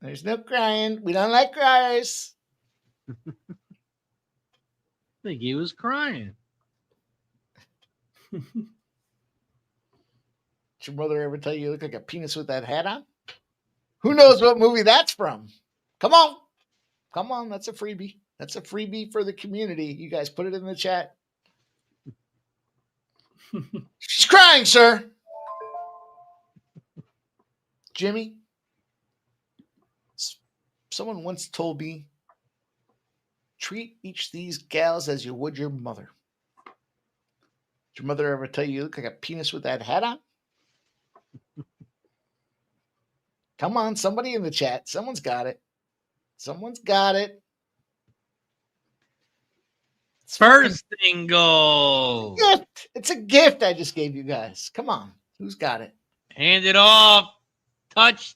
There's no crying. We don't like criers. I think he was crying. Did your brother ever tell you look like a penis with that hat on? Who knows what movie that's from? Come on. Come on. That's a freebie. That's a freebie for the community. You guys put it in the chat. She's crying, sir. Jimmy, someone once told me, treat each of these gals as you would your mother. Did your mother ever tell you look like a penis with that hat on? Come on, somebody in the chat. Someone's got it. Someone's got it. First single. Gift. It's a gift I just gave you guys. Come on. Who's got it? Hand it off. Touchdown.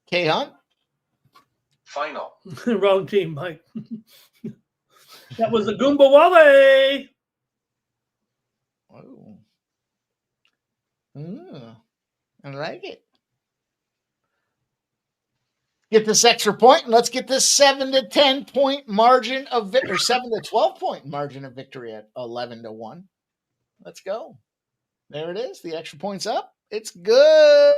K Hunt. Final. Wrong team, Mike. That was a Goomba Wale. Oh. I like it. Get this extra point, and let's get this 7 to 10 point margin of victory, or 7 to 12 point margin of victory at 11-1. Let's go. There it is. The extra point's up. It's good.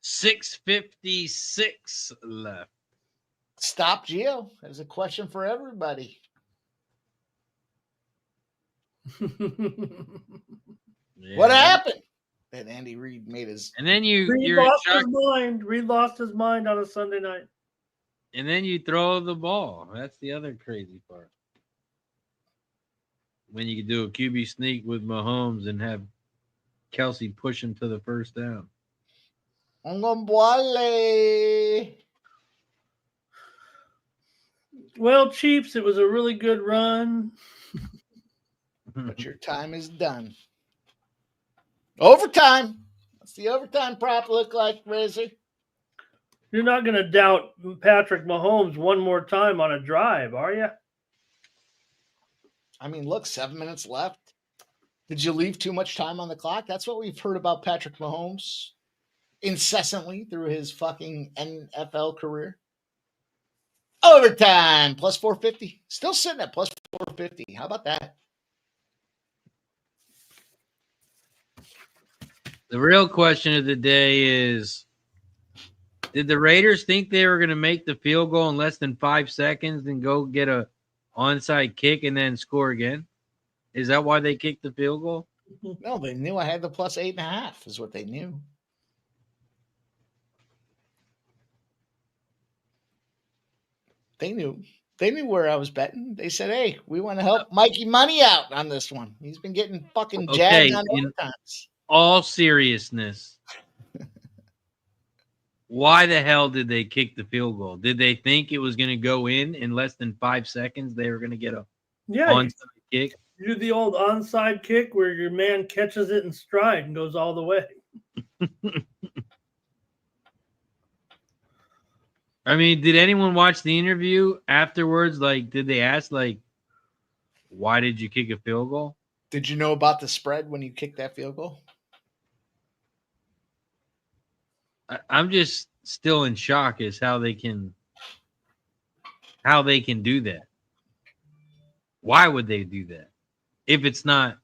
$6.56 left. Stop, Gio. There's a question for everybody. What happened? That Andy Reid made his. And then Reid lost his mind on a Sunday night. And then you throw the ball. That's the other crazy part. When you can do a QB sneak with Mahomes and have Kelsey push him to the first down. Well, Chiefs, it was a really good run. But your time is done. Overtime. What's the overtime prop look like, Razor? You're not going to doubt Patrick Mahomes one more time on a drive, are you? I mean, look, 7 minutes left. Did you leave too much time on the clock? That's what we've heard about Patrick Mahomes incessantly through his fucking NFL career. Overtime, plus 450. Still sitting at plus 450. How about that? The real question of the day is, did the Raiders think they were going to make the field goal in less than 5 seconds and go get a onside kick and then score again? Is that why they kicked the field goal? No, they knew I had the plus 8.5 is what they knew. They knew where I was betting. They said, hey, we want to help Mikey Money out on this one. He's been getting fucking jagged on overtimes. All seriousness, why the hell did they kick the field goal? Did they think it was going to go in less than 5 seconds? They were going to get a onside kick? You do the old onside kick where your man catches it in stride and goes all the way. I mean, did anyone watch the interview afterwards? Like, did they ask, like, why did you kick a field goal? Did you know about the spread when you kicked that field goal? I'm just still in shock as how they can do that. Why would they do that if it's not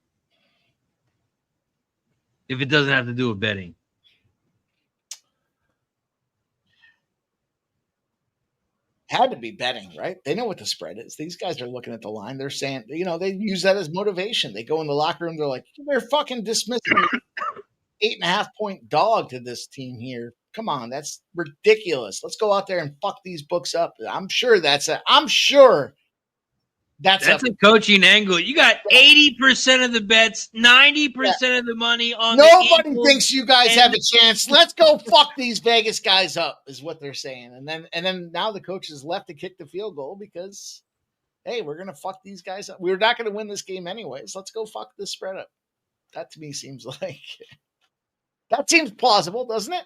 if it doesn't have to do with betting. Had to be betting, right? They know what the spread is. These guys are looking at the line. They're saying, they use that as motivation. They go in the locker room. They're like, they're fucking dismissing 8.5 point dog to this team here. Come on, that's ridiculous. Let's go out there and fuck these books up. I'm sure that's a coaching angle. You got 80% of the bets, 90% of the money on nobody the thinks you guys have a chance. Let's go fuck these Vegas guys up, is what they're saying. And then now the coach is left to kick the field goal because, hey, we're gonna fuck these guys up. We're not gonna win this game anyways. Let's go fuck this spread up. That to me seems like that seems plausible, doesn't it?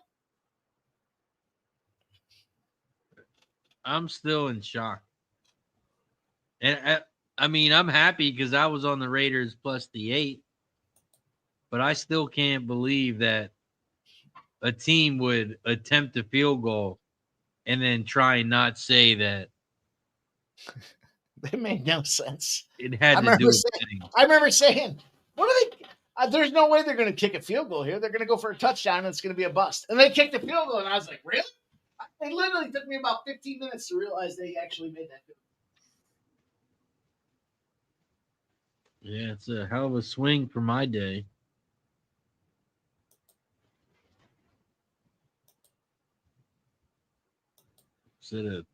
I'm still in shock. And I mean, I'm happy because I was on the Raiders plus the 8, but I still can't believe that a team would attempt a field goal and then try and not say that. It made no sense. It had to do with betting. I remember saying, what are they? There's no way they're going to kick a field goal here. They're going to go for a touchdown and it's going to be a bust. And they kicked the field goal, and I was like, really? It literally took me about 15 minutes to realize they actually made that field goal. Yeah, it's a hell of a swing for my day. Instead of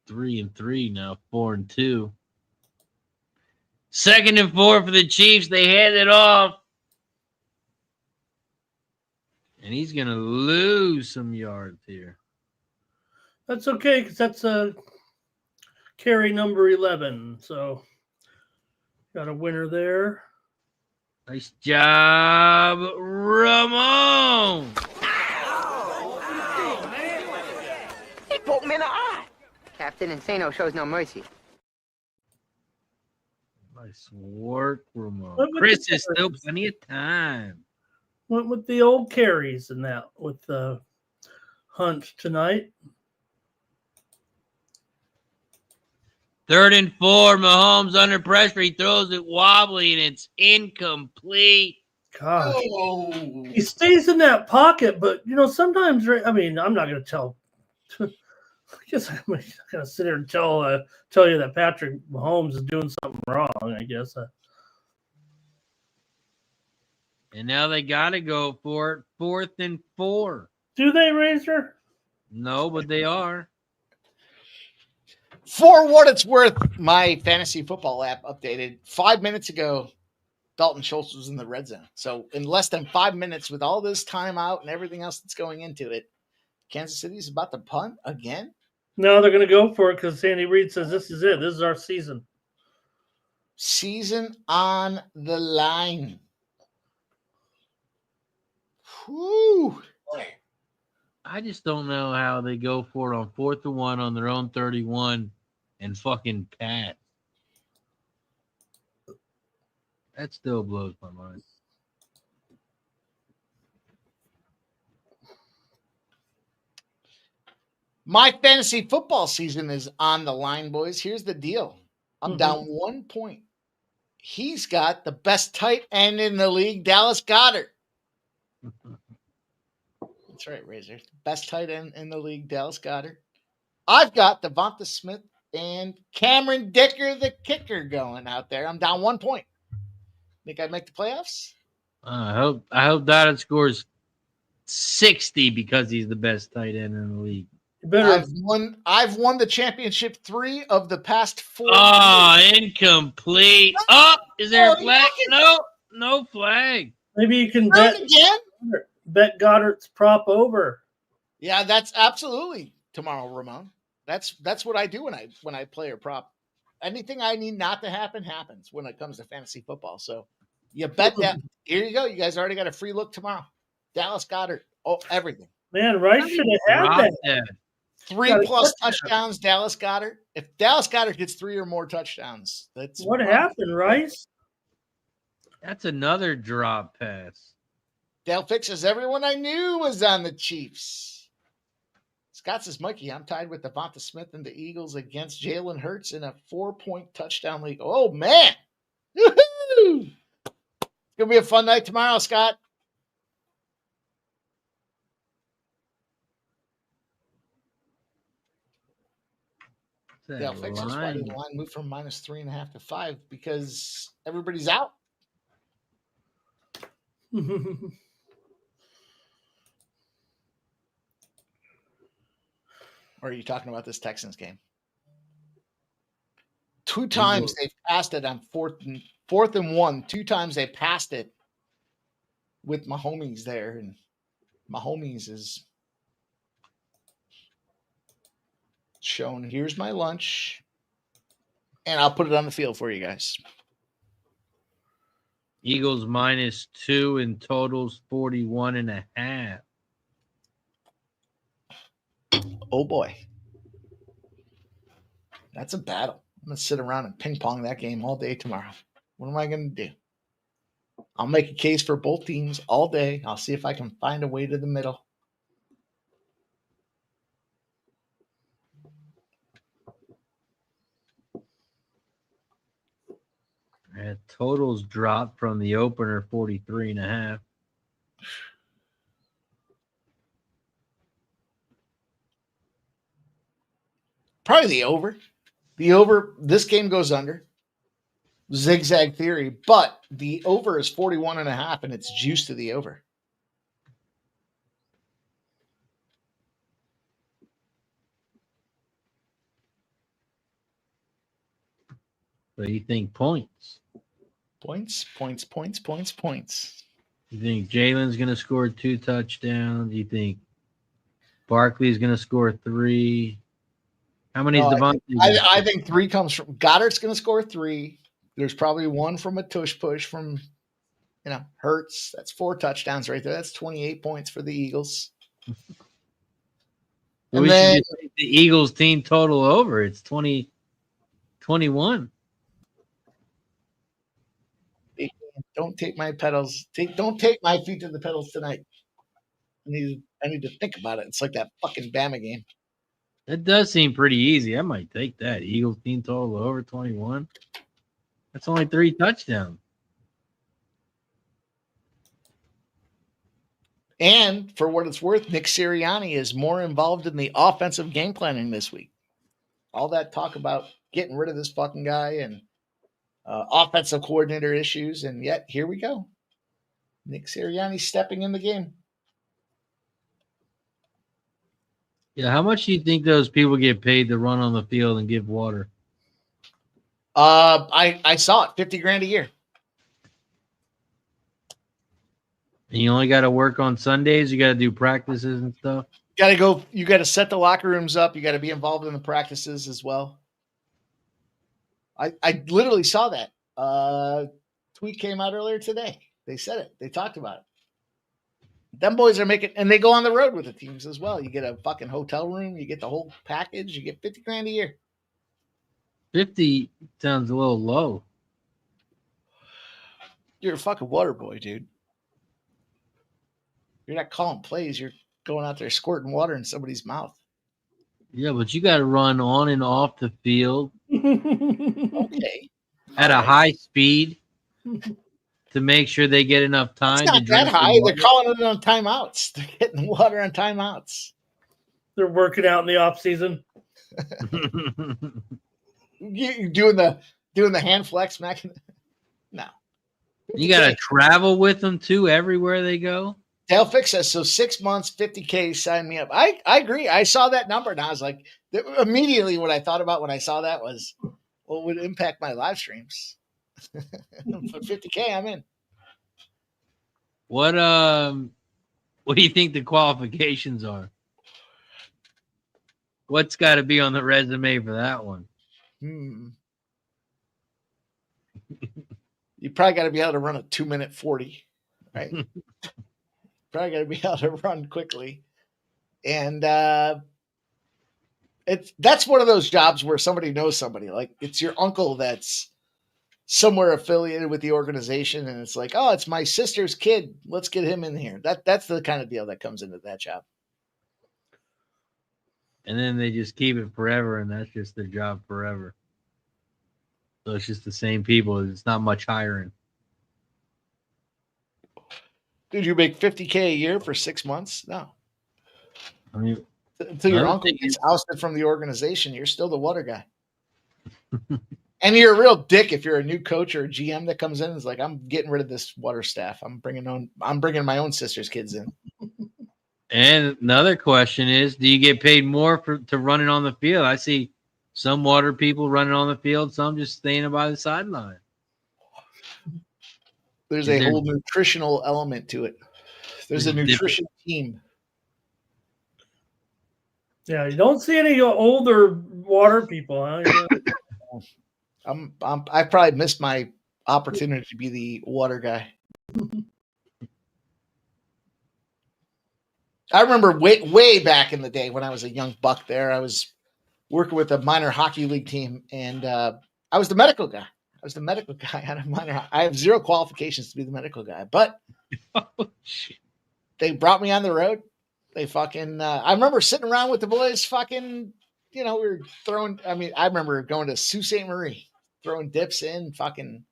3-3 now, 4-2. 2nd and 4 for the Chiefs. They hand it off. And he's going to lose some yards here. That's okay, because that's a carry number 11. So got a winner there. Nice job, Ramon. He poked me in the eye. Captain Insano shows no mercy. Nice work, Ramon. Chris is still plenty of time. Went with the old carries in that with Hunt tonight. 3rd and 4. Mahomes under pressure. He throws it wobbly and it's incomplete. Gosh. He stays in that pocket, but sometimes, I mean, I'm not going to tell. I guess I'm going to sit here and tell you that Patrick Mahomes is doing something wrong, I guess. And now they got to go for it. 4th and 4. Do they, Razor? No, but they are. For what it's worth, my fantasy football app updated 5 minutes ago. Dalton Schultz was in the red zone. So in less than 5 minutes, with all this timeout and everything else that's going into it, Kansas City's about to punt again. No, they're going to go for it because Sandy Reid says this is it. This is our season. Season on the line. Whew. I just don't know how they go for it on 4th and 1 on their own 31 and fucking pass. That still blows my mind. My fantasy football season is on the line, boys. Here's the deal. I'm down 1 point. He's got the best tight end in the league, Dallas Goedert. That's right, Razor. Best tight end in the league, Dallas Goedert. I've got Devonta Smith and Cameron Dicker, the kicker, going out there. I'm down 1 point. Think I make the playoffs? I hope Goddard scores 60 because he's the best tight end in the league. I've won the championship 3 of the past 4. Oh, incomplete. Oh, is there a flag? No flag. Maybe you can bet Goddard's prop over. Yeah, that's absolutely tomorrow, Ramon. That's what I do when I play a prop. Anything I need not to happen happens when it comes to fantasy football. So you bet that. Here you go. You guys already got a free look tomorrow. Dallas Goedert. Oh, everything. Man, Rice should have had that. 3+ touchdowns, Dallas Goedert. If Dallas Goedert gets 3 or more touchdowns, that's what happened, Rice. That's another drop pass. Dale fixes everyone I knew was on the Chiefs. Scott says, Mikey, I'm tied with Devonta Smith and the Eagles against Jalen Hurts in a 4-point touchdown league. Oh, man. Woo-hoo! Gonna be a fun night tomorrow, Scott. Yeah, fix this. Why did the line move from -3.5 to 5? Because everybody's out. Or are you talking about this Texans game? 2 times they've passed it on fourth and 1. 2 times they passed it with Mahomes there, and Mahomes is shown. Here's my lunch, and I'll put it on the field for you guys. Eagles -2 and totals 41.5. Oh boy, that's a battle. I'm gonna sit around and ping pong that game all day tomorrow. What am I gonna do? I'll make a case for both teams all day. I'll see if I can find a way to the middle. Totals dropped from the opener 43.5. Probably the over. The over. This game goes under. Zigzag theory, but the over is 41.5, and it's juiced to the over. So you think points? Points. You think Jalen's going to score 2 touchdowns? You think Barkley's going to score 3? How many is Devontae? I think 3 comes from Goddard's going to score 3. There's probably 1 from a tush push from, Hurts. That's 4 touchdowns right there. That's 28 points for the Eagles. And we should just take the Eagles team total over. It's 20-21. Don't take my pedals. Don't take my feet to the pedals tonight. I need to think about it. It's like that fucking Bama game. That does seem pretty easy. I might take that. Eagles team total over 21. That's only 3 touchdowns. And for what it's worth, Nick Sirianni is more involved in the offensive game planning this week. All that talk about getting rid of this fucking guy and offensive coordinator issues, and yet here we go. Nick Sirianni stepping in the game. Yeah, how much do you think those people get paid to run on the field and give water? I saw it, $50,000 a year. And you only got to work on Sundays. You got to do practices and stuff. You got to set the locker rooms up. You got to be involved in the practices as well. I literally saw that. Tweet came out earlier today. They said it. They talked about it. Them boys are making, and they go on the road with the teams as well. You get a fucking hotel room. You get the whole package. You get $50,000 a year. 50 sounds a little low. You're a fucking water boy, dude. You're not calling plays. You're going out there squirting water in somebody's mouth. Yeah, but you got to run on and off the field. Okay. At a high speed to make sure they get enough time. It's not to that high. They're calling it on timeouts. They're getting water on timeouts. They're working out in the off season. You doing the hand flex, Mac? No. You got to travel with them too everywhere they go. They'll fix us. So 6 months, $50K, sign me up. I agree. I saw that number and I was like, immediately what I thought about when I saw that was, well, it would impact my live streams. For $50K, I'm in. What do you think the qualifications are? What's got to be on the resume for that one? You probably got to be able to run a 2-minute 40, right? Probably got to be able to run quickly. And that's one of those jobs where somebody knows somebody. Like it's your uncle that's somewhere affiliated with the organization, and it's like, oh, it's my sister's kid. Let's get him in here. That's the kind of deal that comes into that job. And then they just keep it forever, and that's just their job forever. So it's just the same people. It's not much hiring. Did you make $50K a year for 6 months? No. I mean, until your uncle gets ousted from the organization, you're still the water guy. And you're a real dick if you're a new coach or a GM that comes in and is like, I'm getting rid of this water staff. I'm bringing my own sister's kids in. And another question is, do you get paid more to running on the field? I see some water people running on the field, some just staying by the sideline. There's a whole nutritional element to it. There's a nutrition team. Yeah, you don't see any older water people, huh? I probably missed my opportunity to be the water guy. I remember way back in the day when I was a young buck there, I was working with a minor hockey league team, and I was the medical guy. I was the medical guy at a minor. I have zero qualifications to be the medical guy, but they brought me on the road. They fucking. I remember sitting around with the boys. Fucking, we were throwing. I mean, I remember going to Sault Ste. Marie, throwing dips in. Fucking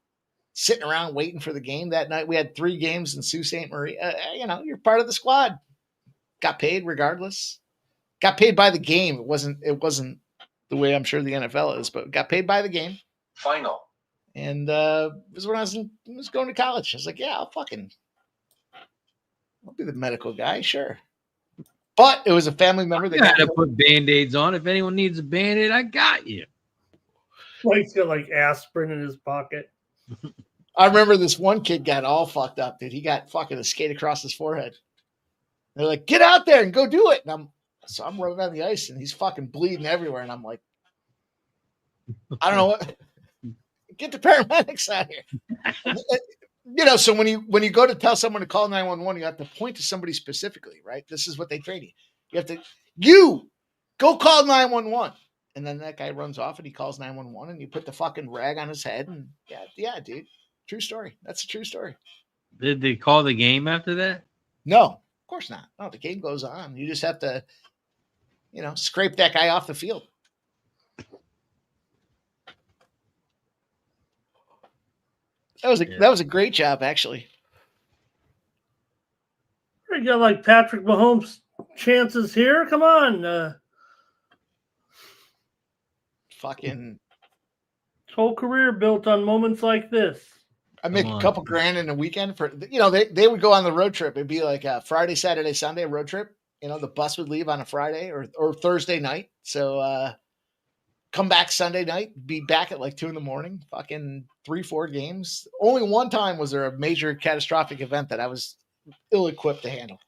sitting around waiting for the game that night. We had 3 games in Sault Ste. Marie. You're part of the squad. Got paid regardless. Got paid by the game. It wasn't the way I'm sure the NFL is, but got paid by the game. Final. And it was when I was going to college. I was like, yeah, I'll be the medical guy, sure. But it was a family member that got to put Band-Aids on. If anyone needs a Band-Aid, I got you. Mike's got like aspirin in his pocket. I remember this one kid got all fucked up, dude. He got fucking a skate across his forehead. They're like, get out there and go do it. And I'm rolling on the ice and he's fucking bleeding everywhere. And I'm like, I don't know what. Get the paramedics out here. So when you go to tell someone to call 911, you have to point to somebody specifically, right? This is what they train you. You have to go call 911. And then that guy runs off and he calls 911 and you put the fucking rag on his head. And yeah, dude. True story. That's a true story. Did they call the game after that? No, of course not. No, the game goes on. You just have to, scrape that guy off the field. That was a great job, actually. We got like Patrick Mahomes chances here. Come on. Fucking his whole career built on moments like this. I make a couple grand in a weekend for they would go on the road trip. It'd be like a Friday, Saturday, Sunday road trip. The bus would leave on a Friday or Thursday night. So come back Sunday night, be back at like 2 a.m. Fucking 3-4 games. Only one time was there a major catastrophic event that I was ill-equipped to handle.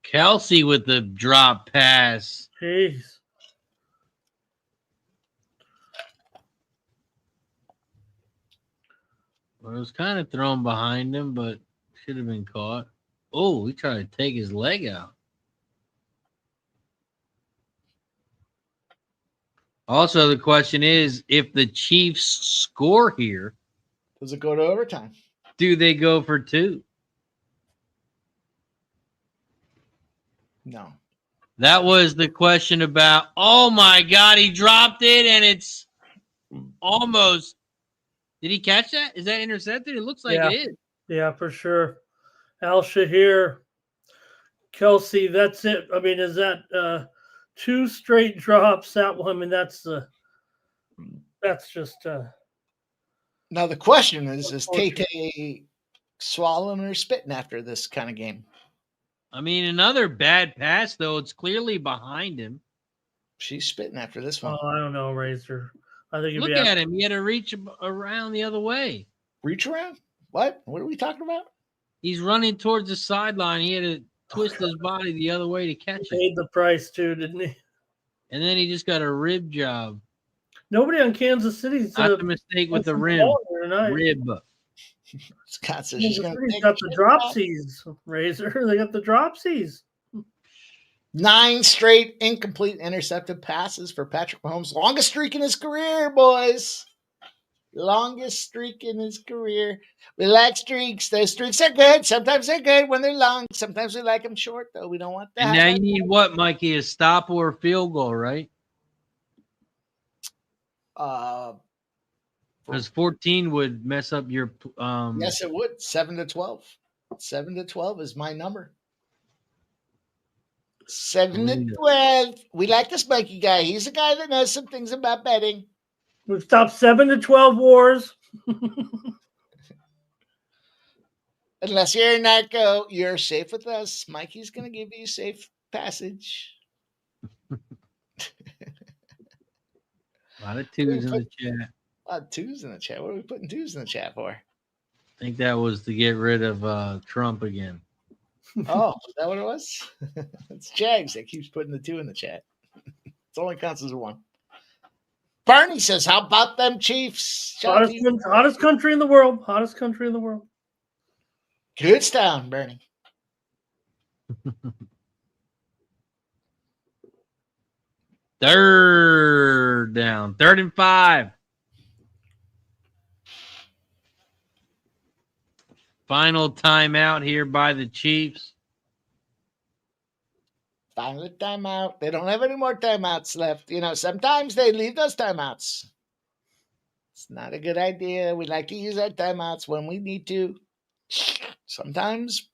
Kelsey with the drop pass. Jeez. Well, it was kind of thrown behind him, but should have been caught. Oh, he tried to take his leg out. Also, the question is, if the Chiefs score here, does it go to overtime? Do they go for 2? No. That was the question about, oh my God, he dropped it and it's almost. Did he catch that? Is that intercepted? It looks like it is. Yeah, for sure. Al Shahir, Kelsey, that's it. I mean, is that 2 straight drops? That one, I mean, that's just. Now the question is Tay swallowing or spitting after this kind of game? I mean, another bad pass though. It's clearly behind him. She's spitting after this one. Oh, I don't know, Razor. I think look at him. He had to reach around the other way. Reach around? What? What are we talking about? He's running towards the sideline. He had to twist his body the other way to catch it. Paid the price too, didn't he? And then he just got a rib job. Nobody on Kansas City's not the mistake with the rim. Rib. Wisconsin's got the dropsies, Razor. They got the dropsies. 9 straight incomplete intercepted passes for Patrick Mahomes. Longest streak in his career, boys. Longest streak in his career. We like streaks. Those streaks are good. Sometimes they're good when they're long. Sometimes we like them short, though. We don't want that. And now you need what, Mikey? A stop or a field goal, right? Because 14 would mess up your. Yes, it would. 7-12. 7 to 12 is my number. 7 to 12. We like this Mikey guy. He's a guy that knows some things about betting. We've stopped 7 to 12 wars. Unless you're a narco, you're safe with us. Mikey's going to give you safe passage. A lot of twos in the chat. A lot of twos in the chat. What are we putting twos in the chat for? I think that was to get rid of Trump again. Oh, is that what it was? It's Jags that keeps putting the 2 in the chat. It only counts as a 1. Barney says, how about them Chiefs? Hottest country in the world. Hottest country in the world. Goodstown, Bernie. Third down. 3rd and 5. Final timeout here by the Chiefs. Final timeout. They don't have any more timeouts left. Sometimes they leave those timeouts. It's not a good idea. We like to use our timeouts when we need to. Sometimes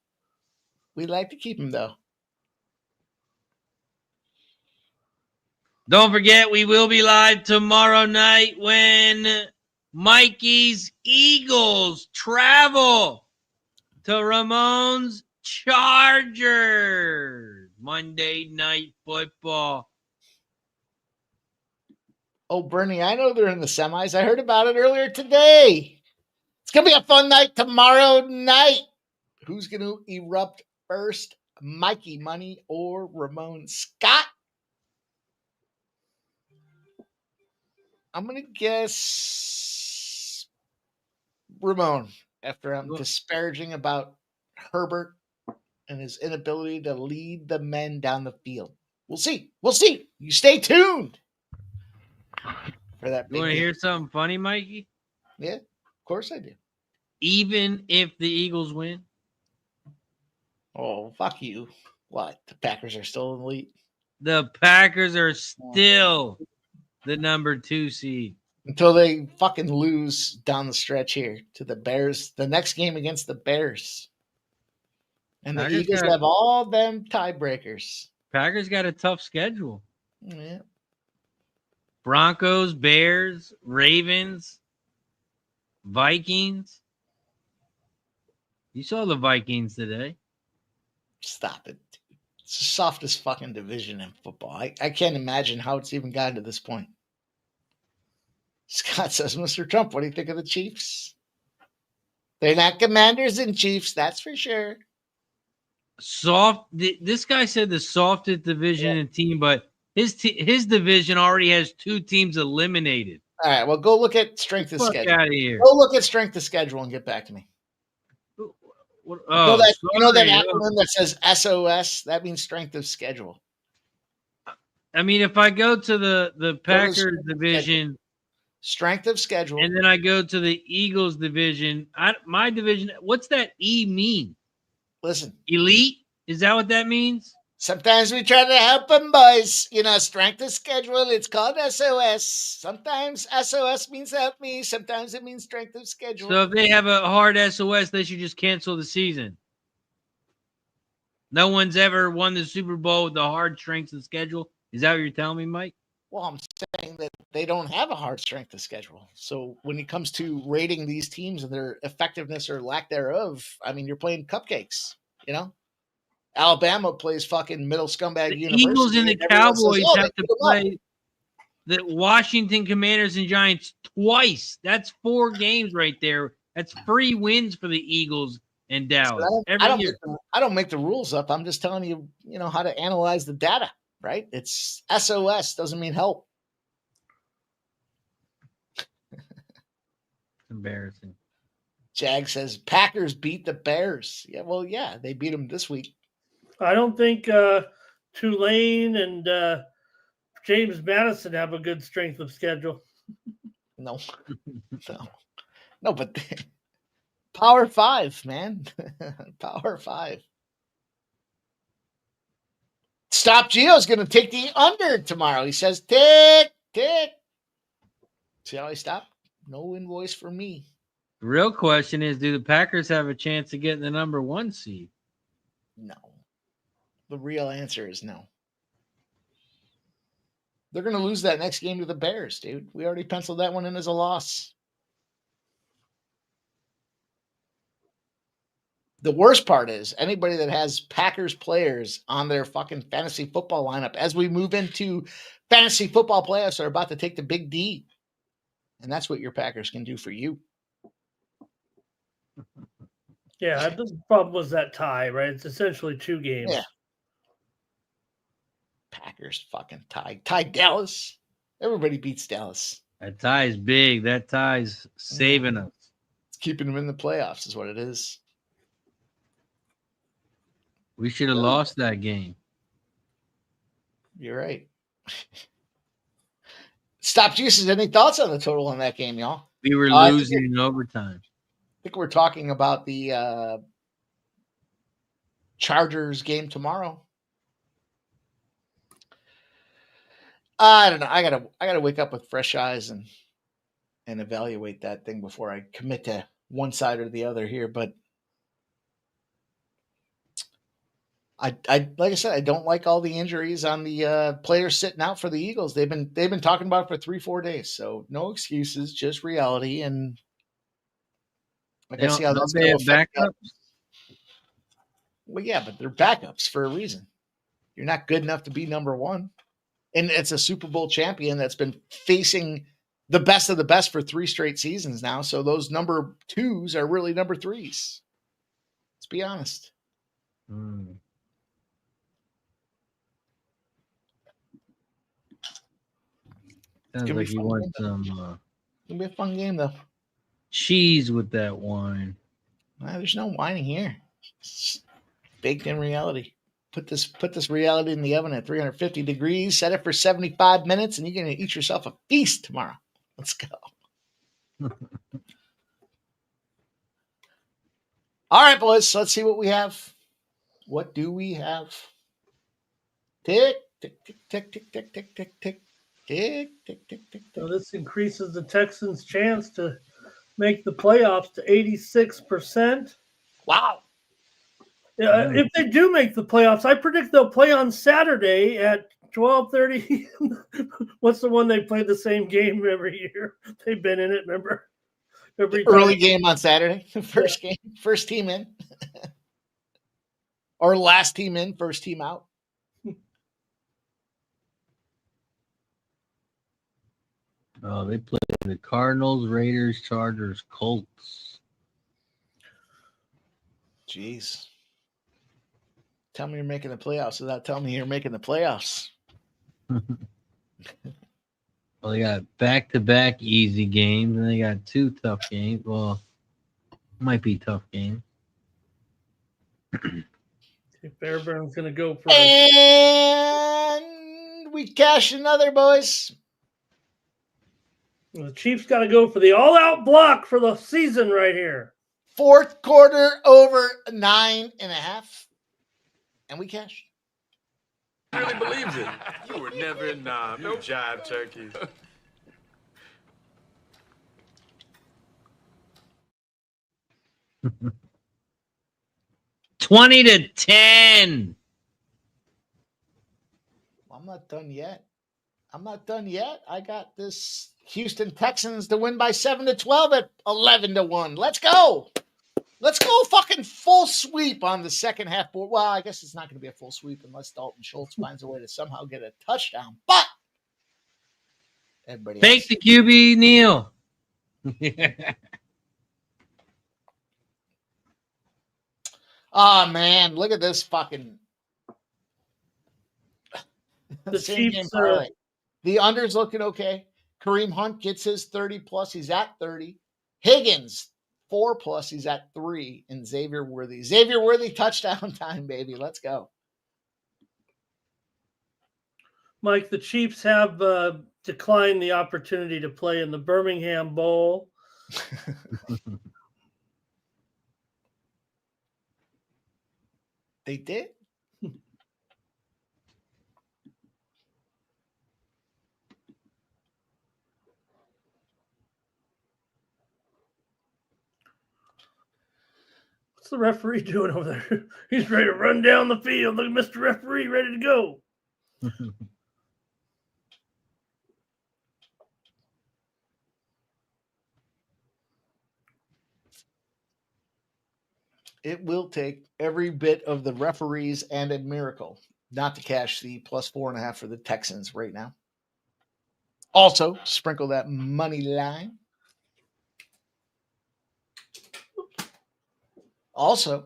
we like to keep them, though. Don't forget, we will be live tomorrow night when Mikey's Eagles travel to Ramon's Chargers. Monday Night Football. Oh, Bernie, I know they're in the semis. I heard about it earlier today. It's going to be a fun night tomorrow night. Who's going to erupt first? Mikey Money or Ramon Scott? I'm going to guess Ramon after I'm disparaging about Herbert and his inability to lead the men down the field. We'll see. We'll see. You stay tuned for that. You want to hear something funny, Mikey? Yeah, of course I do. Even if the Eagles win? Oh, fuck you. What? The Packers are still in the lead? The Packers are still the number 2 seed. Until they fucking lose down the stretch here to the Bears. The next game against the Bears. And the Eagles have all them tiebreakers. Packers got a tough schedule. Yeah. Broncos, Bears, Ravens, Vikings. You saw the Vikings today. Stop it. It's the softest fucking division in football. I can't imagine how it's even gotten to this point. Scott says, Mr. Trump, what do you think of the Chiefs? They're not Commanders and Chiefs, that's for sure. This guy said the softest division in team, but his division already has 2 teams eliminated. All right, well, go look at strength of schedule. Out of here. Go look at strength of schedule and get back to me. You know that acronym that says SOS? That means strength of schedule. I mean, if I go to the Packers division, strength of schedule, and then I go to the Eagles division, my division, what's that E mean? Listen. Elite? Is that what that means? Sometimes we try to help them, boys. Strength of schedule, it's called SOS. Sometimes SOS means help me. Sometimes it means strength of schedule. So if they have a hard SOS, they should just cancel the season. No one's ever won the Super Bowl with the hard strength of schedule. Is that what you're telling me, Mike? Well, I'm saying that they don't have a hard strength of schedule. So when it comes to rating these teams and their effectiveness or lack thereop, I mean, you're playing cupcakes, Alabama plays fucking middle scumbag the university. Eagles and the Cowboys have to play the Washington Commanders and Giants twice. That's 4 games right there. That's 3 wins for the Eagles and Dallas every year. I don't make the rules up. I'm just telling you, how to analyze the data, right? It's SOS doesn't mean help. Embarrassing. Jag says Packers beat the Bears. Yeah, well, yeah, they beat them this week. I don't think Tulane and James Madison have a good strength of schedule. No, but Power 5, man. Power 5. Stop Gio's going to take the under tomorrow. He says, tick, tick. See how I stopped? No invoice for me. The real question is, do the Packers have a chance of getting the number 1 seed? No. The real answer is no. They're going to lose that next game to the Bears, dude. We already penciled that one in as a loss. The worst part is anybody that has Packers players on their fucking fantasy football lineup as we move into fantasy football playoffs are about to take the big D. And that's what your Packers can do for you. Yeah, the problem was that tie, right? It's essentially 2 games. Yeah. Packers fucking tied Dallas. Everybody beats Dallas. That tie is big. That tie's saving us. It's keeping them in the playoffs is what it is. We should have lost that game. You're right. Stop Jesus. Any thoughts on the total on that game, y'all? We were losing in overtime. I think we're talking about the Chargers game tomorrow. I don't know. I gotta wake up with fresh eyes and evaluate that thing before I commit to one side or the other here. But I like I said, I don't like all the injuries on the players sitting out for the Eagles. They've been talking about it for 3-4 days. So no excuses, just reality. And I can see how that's going to affect them. Well, yeah, but they're backups for a reason. You're not good enough to be number 1. And it's a Super Bowl champion that's been facing the best of the best for 3 straight seasons now. So those number 2s are really number 3s. Let's be honest. Sounds like you want some It's gonna be a fun game though. Cheese with that wine. There's no whining here. It's baked in reality. Put this reality in the oven at 350 degrees. Set it for 75 minutes, and you're gonna eat yourself a feast tomorrow. Let's go. All right, boys. Let's see what we have. What do we have? Tick, tick, tick, tick, tick, tick, tick, tick, tick. Tick, tick, tick, tick, So this increases the Texans' chance to make the playoffs to 86%. Wow. Yeah, if they do make the playoffs, I predict they'll play on Saturday at 12:30. What's the one they play the same game every year? They've been in it, remember? Early game on Saturday. First game, first team in. Or last team in, first team out. Oh, they play the Cardinals, Raiders, Chargers, Colts. Jeez. Tell me you're making the playoffs without telling me you're making the playoffs. Well, they got back-to-back easy games, and they got 2 tough games. Well, might be tough games. Fairbairn's going to go for And we cash another, boys. The Chiefs got to go for the all-out block for the season right here. Fourth quarter over 9.5. And we cash. I really believed it. You were never in you jive turkey. 20-10. I'm not done yet. I got this Houston Texans to win by 7-12 at 11-1. Let's go. Let's go fucking full sweep on the second half board. Well, I guess it's not going to be a full sweep unless Dalton Schultz finds a way to somehow get a touchdown. But everybody Fake the QB, Neil. Oh, man. Look at this fucking the Chiefs. The under's looking okay. Kareem Hunt gets his 30+. He's at 30. Higgins, 4+. He's at 3. And Xavier Worthy touchdown time, baby. Let's go. Mike, the Chiefs have declined the opportunity to play in the Birmingham Bowl. They did? What's the referee doing over there? He's ready to run down the field. Look at Mr. Referee ready to go. It will take every bit of the referees and a miracle not to cash the +4.5 for the Texans right now. Also, sprinkle that money line. Also,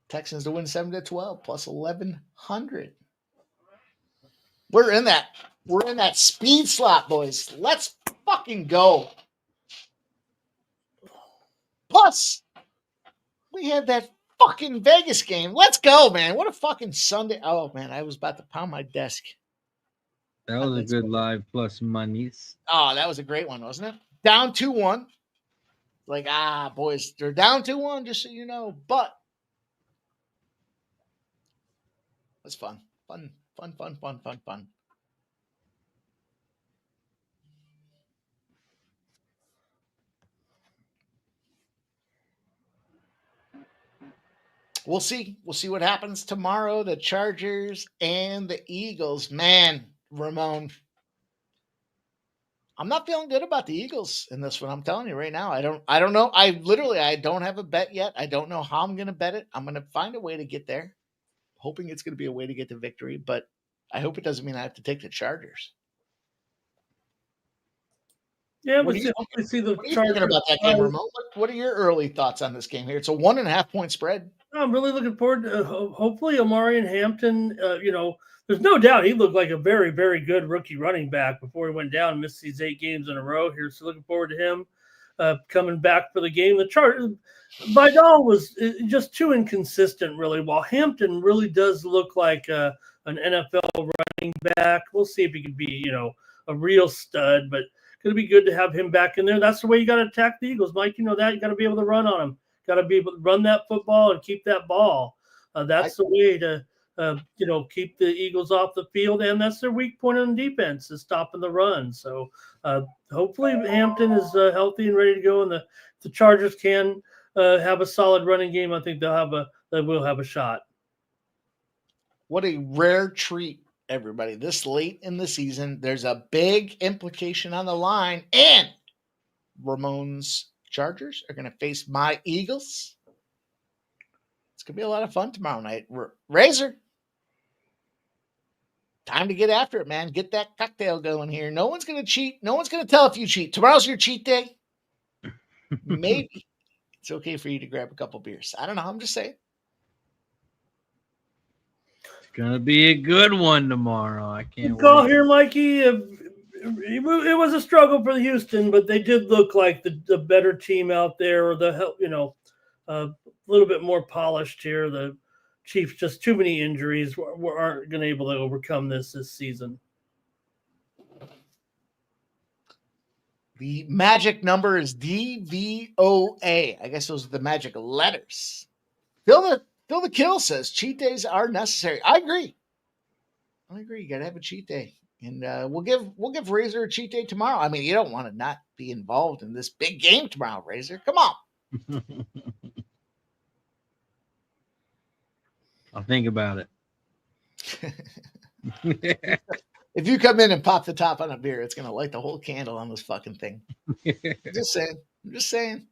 Texans to win 7-12 plus 1,100. We're in that speed slot, boys. Let's fucking go. Plus, we had that fucking Vegas game. Let's go, man. What a fucking Sunday. Oh, man, I was about to pound my desk. That was a good live plus monies. Oh, that was a great one, wasn't it? Down 2-1. Like, boys, they're down 2-1, just so you know. But it was fun. Fun. We'll see. We'll see what happens tomorrow. The Chargers and the Eagles. Man, Ramon, I'm not feeling good about the Eagles in this one. I'm telling you right now. I don't know. I don't have a bet yet. I don't know how I'm going to bet it. I'm going to find a way to get there. Hoping it's going to be a way to get to victory, but I hope it doesn't mean I have to take the Chargers. Yeah, What are you thinking about that game, Ramon? What are your early thoughts on this game here? It's a 1.5 point spread. I'm really looking forward to hopefully Amari and Hampton. There's no doubt he looked like a very, very good rookie running back before he went down and missed these 8 games in a row here. So looking forward to him coming back for the game. The Chargers, Vidal was just too inconsistent, really, while Hampton really does look like an NFL running back. We'll see if he can be, a real stud, but going to be good to have him back in there. That's the way you got to attack the Eagles, Mike. You know that. You got to be able to run on them. Got to be able to run that football and keep that ball. That's the way to, keep the Eagles off the field, and that's their weak point on defense is stopping the run. So hopefully Hampton is healthy and ready to go, and the Chargers can have a solid running game. I think they will have a shot. What a rare treat, everybody. This late in the season, there's a big implication on the line, and Ramon's Chargers are going to face my Eagles. It's going to be a lot of fun tomorrow night. Razor, time to get after it, man. Get that cocktail going here. No one's going to cheat. No one's going to tell if you cheat. Tomorrow's your cheat day. Maybe it's okay for you to grab a couple beers. I don't know. I'm just saying. It's going to be a good one tomorrow. I can't wait. Call here, Mikey. It was a struggle for Houston, but they did look like the better team out there, or a little bit more polished here. The Chiefs, just too many injuries, aren't going to be able to overcome this season. The magic number is DVOA. I guess those are the magic letters. Phil the Kill says cheat days are necessary. I agree. You got to have a cheat day. And we'll give Razor a cheat day tomorrow. I mean, you don't want to not be involved in this big game tomorrow, Razor. Come on. I'll think about it. If you come in and pop the top on a beer, it's going to light the whole candle on this fucking thing. I'm just saying.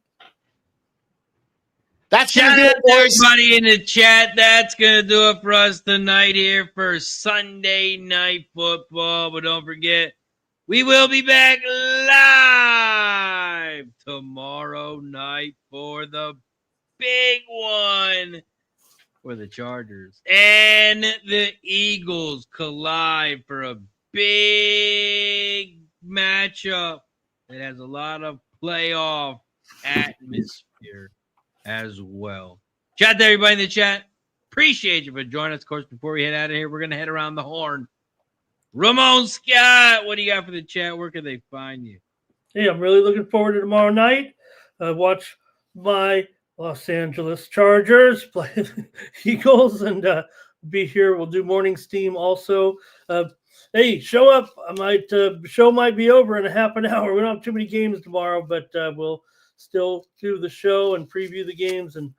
That's shout out to everybody in the chat. That's going to do it for us tonight here for Sunday Night Football. But don't forget, we will be back live tomorrow night for the big one, where the Chargers and the Eagles collide for a big matchup that has a lot of playoff atmosphere as well. Shout out to everybody in the chat. Appreciate you for joining us. Of course, before we head out of here, we're going to head around the horn. Ramon Scott, what do you got for the chat? Where can they find you? Hey, I'm really looking forward to tomorrow night. Watch my Los Angeles Chargers play the Eagles and be here. We'll do morning steam also. Hey, show up. Show might be over in a half an hour. We don't have too many games tomorrow, but we'll still do the show and preview the games and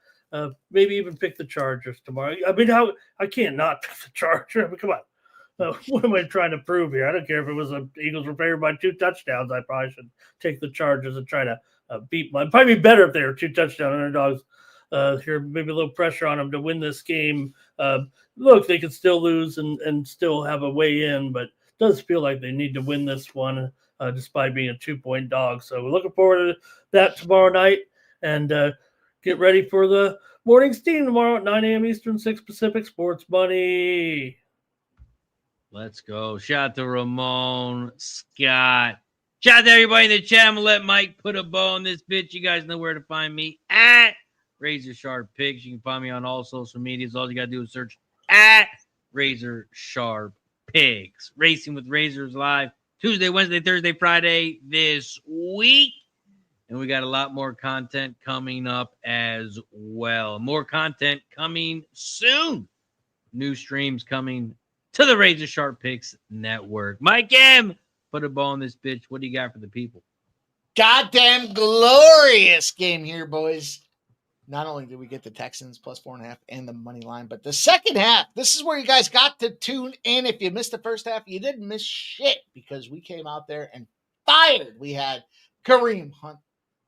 maybe even pick the Chargers tomorrow. I mean, I can't not pick the Chargers. I mean, come on. What am I trying to prove here? I don't care if it was the Eagles were favored by 2 touchdowns. I probably should take the Chargers and try to beat my. Probably be better if they were 2 touchdown underdogs. Here, maybe a little pressure on them to win this game. Look, they could still lose and still have a way in, but it does feel like they need to win this one despite being a 2-point dog. So we're looking forward to that tomorrow night and get ready for the morning steam tomorrow at 9 a.m. Eastern, 6 Pacific. Sports Money. Let's go. Shout out to Ramon, Scott. Shout out to everybody in the chat. I'm going to let Mike put a bow on this bitch. You guys know where to find me at Razor Sharp Picks. You can find me on all social medias. All you got to do is search at Razor Sharp Picks. Racing with Razors live Tuesday, Wednesday, Thursday, Friday this week. And we got a lot more content coming up as well. More content coming soon. New streams coming to the Razor Sharp Picks Network. Mike M, put a bow on this bitch. What do you got for the people? Goddamn glorious game here, boys. Not only did we get the Texans plus 4.5 and the money line, but the second half, this is where you guys got to tune in. If you missed the first half, you didn't miss shit because we came out there and fired. We had Kareem Hunt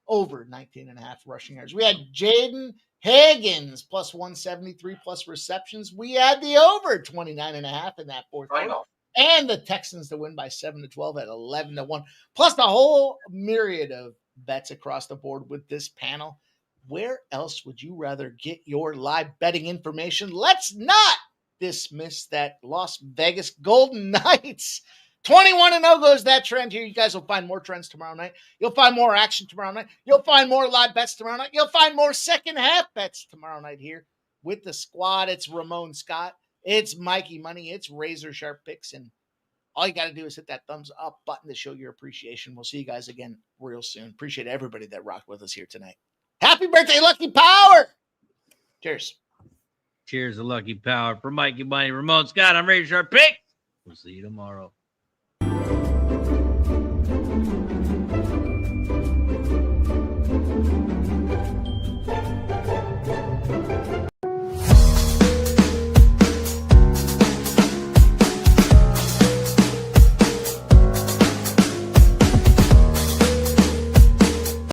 over 19.5 rushing yards. We had Jaden Higgins plus 173 plus receptions. We had the over 29.5 in that fourth quarter. And the Texans to win by 7-12 at 11-1. Plus the whole myriad of bets across the board with this panel. Where else would you rather get your live betting information? Let's not dismiss that Las Vegas Golden Knights. 21-0 goes that trend here. You guys will find more trends tomorrow night. You'll find more action tomorrow night. You'll find more live bets tomorrow night. You'll find more second half bets tomorrow night here with the squad. It's Ramon Scott. It's Mikey Money. It's Razor Sharp Picks. And all you got to do is hit that thumbs up button to show your appreciation. We'll see you guys again real soon. Appreciate everybody that rocked with us here tonight. Happy birthday, Lucky Power. Cheers. Cheers to Lucky Power. For Mikey Money, Ramon Scott, I'm Razor Sharp Picks. We'll see you tomorrow.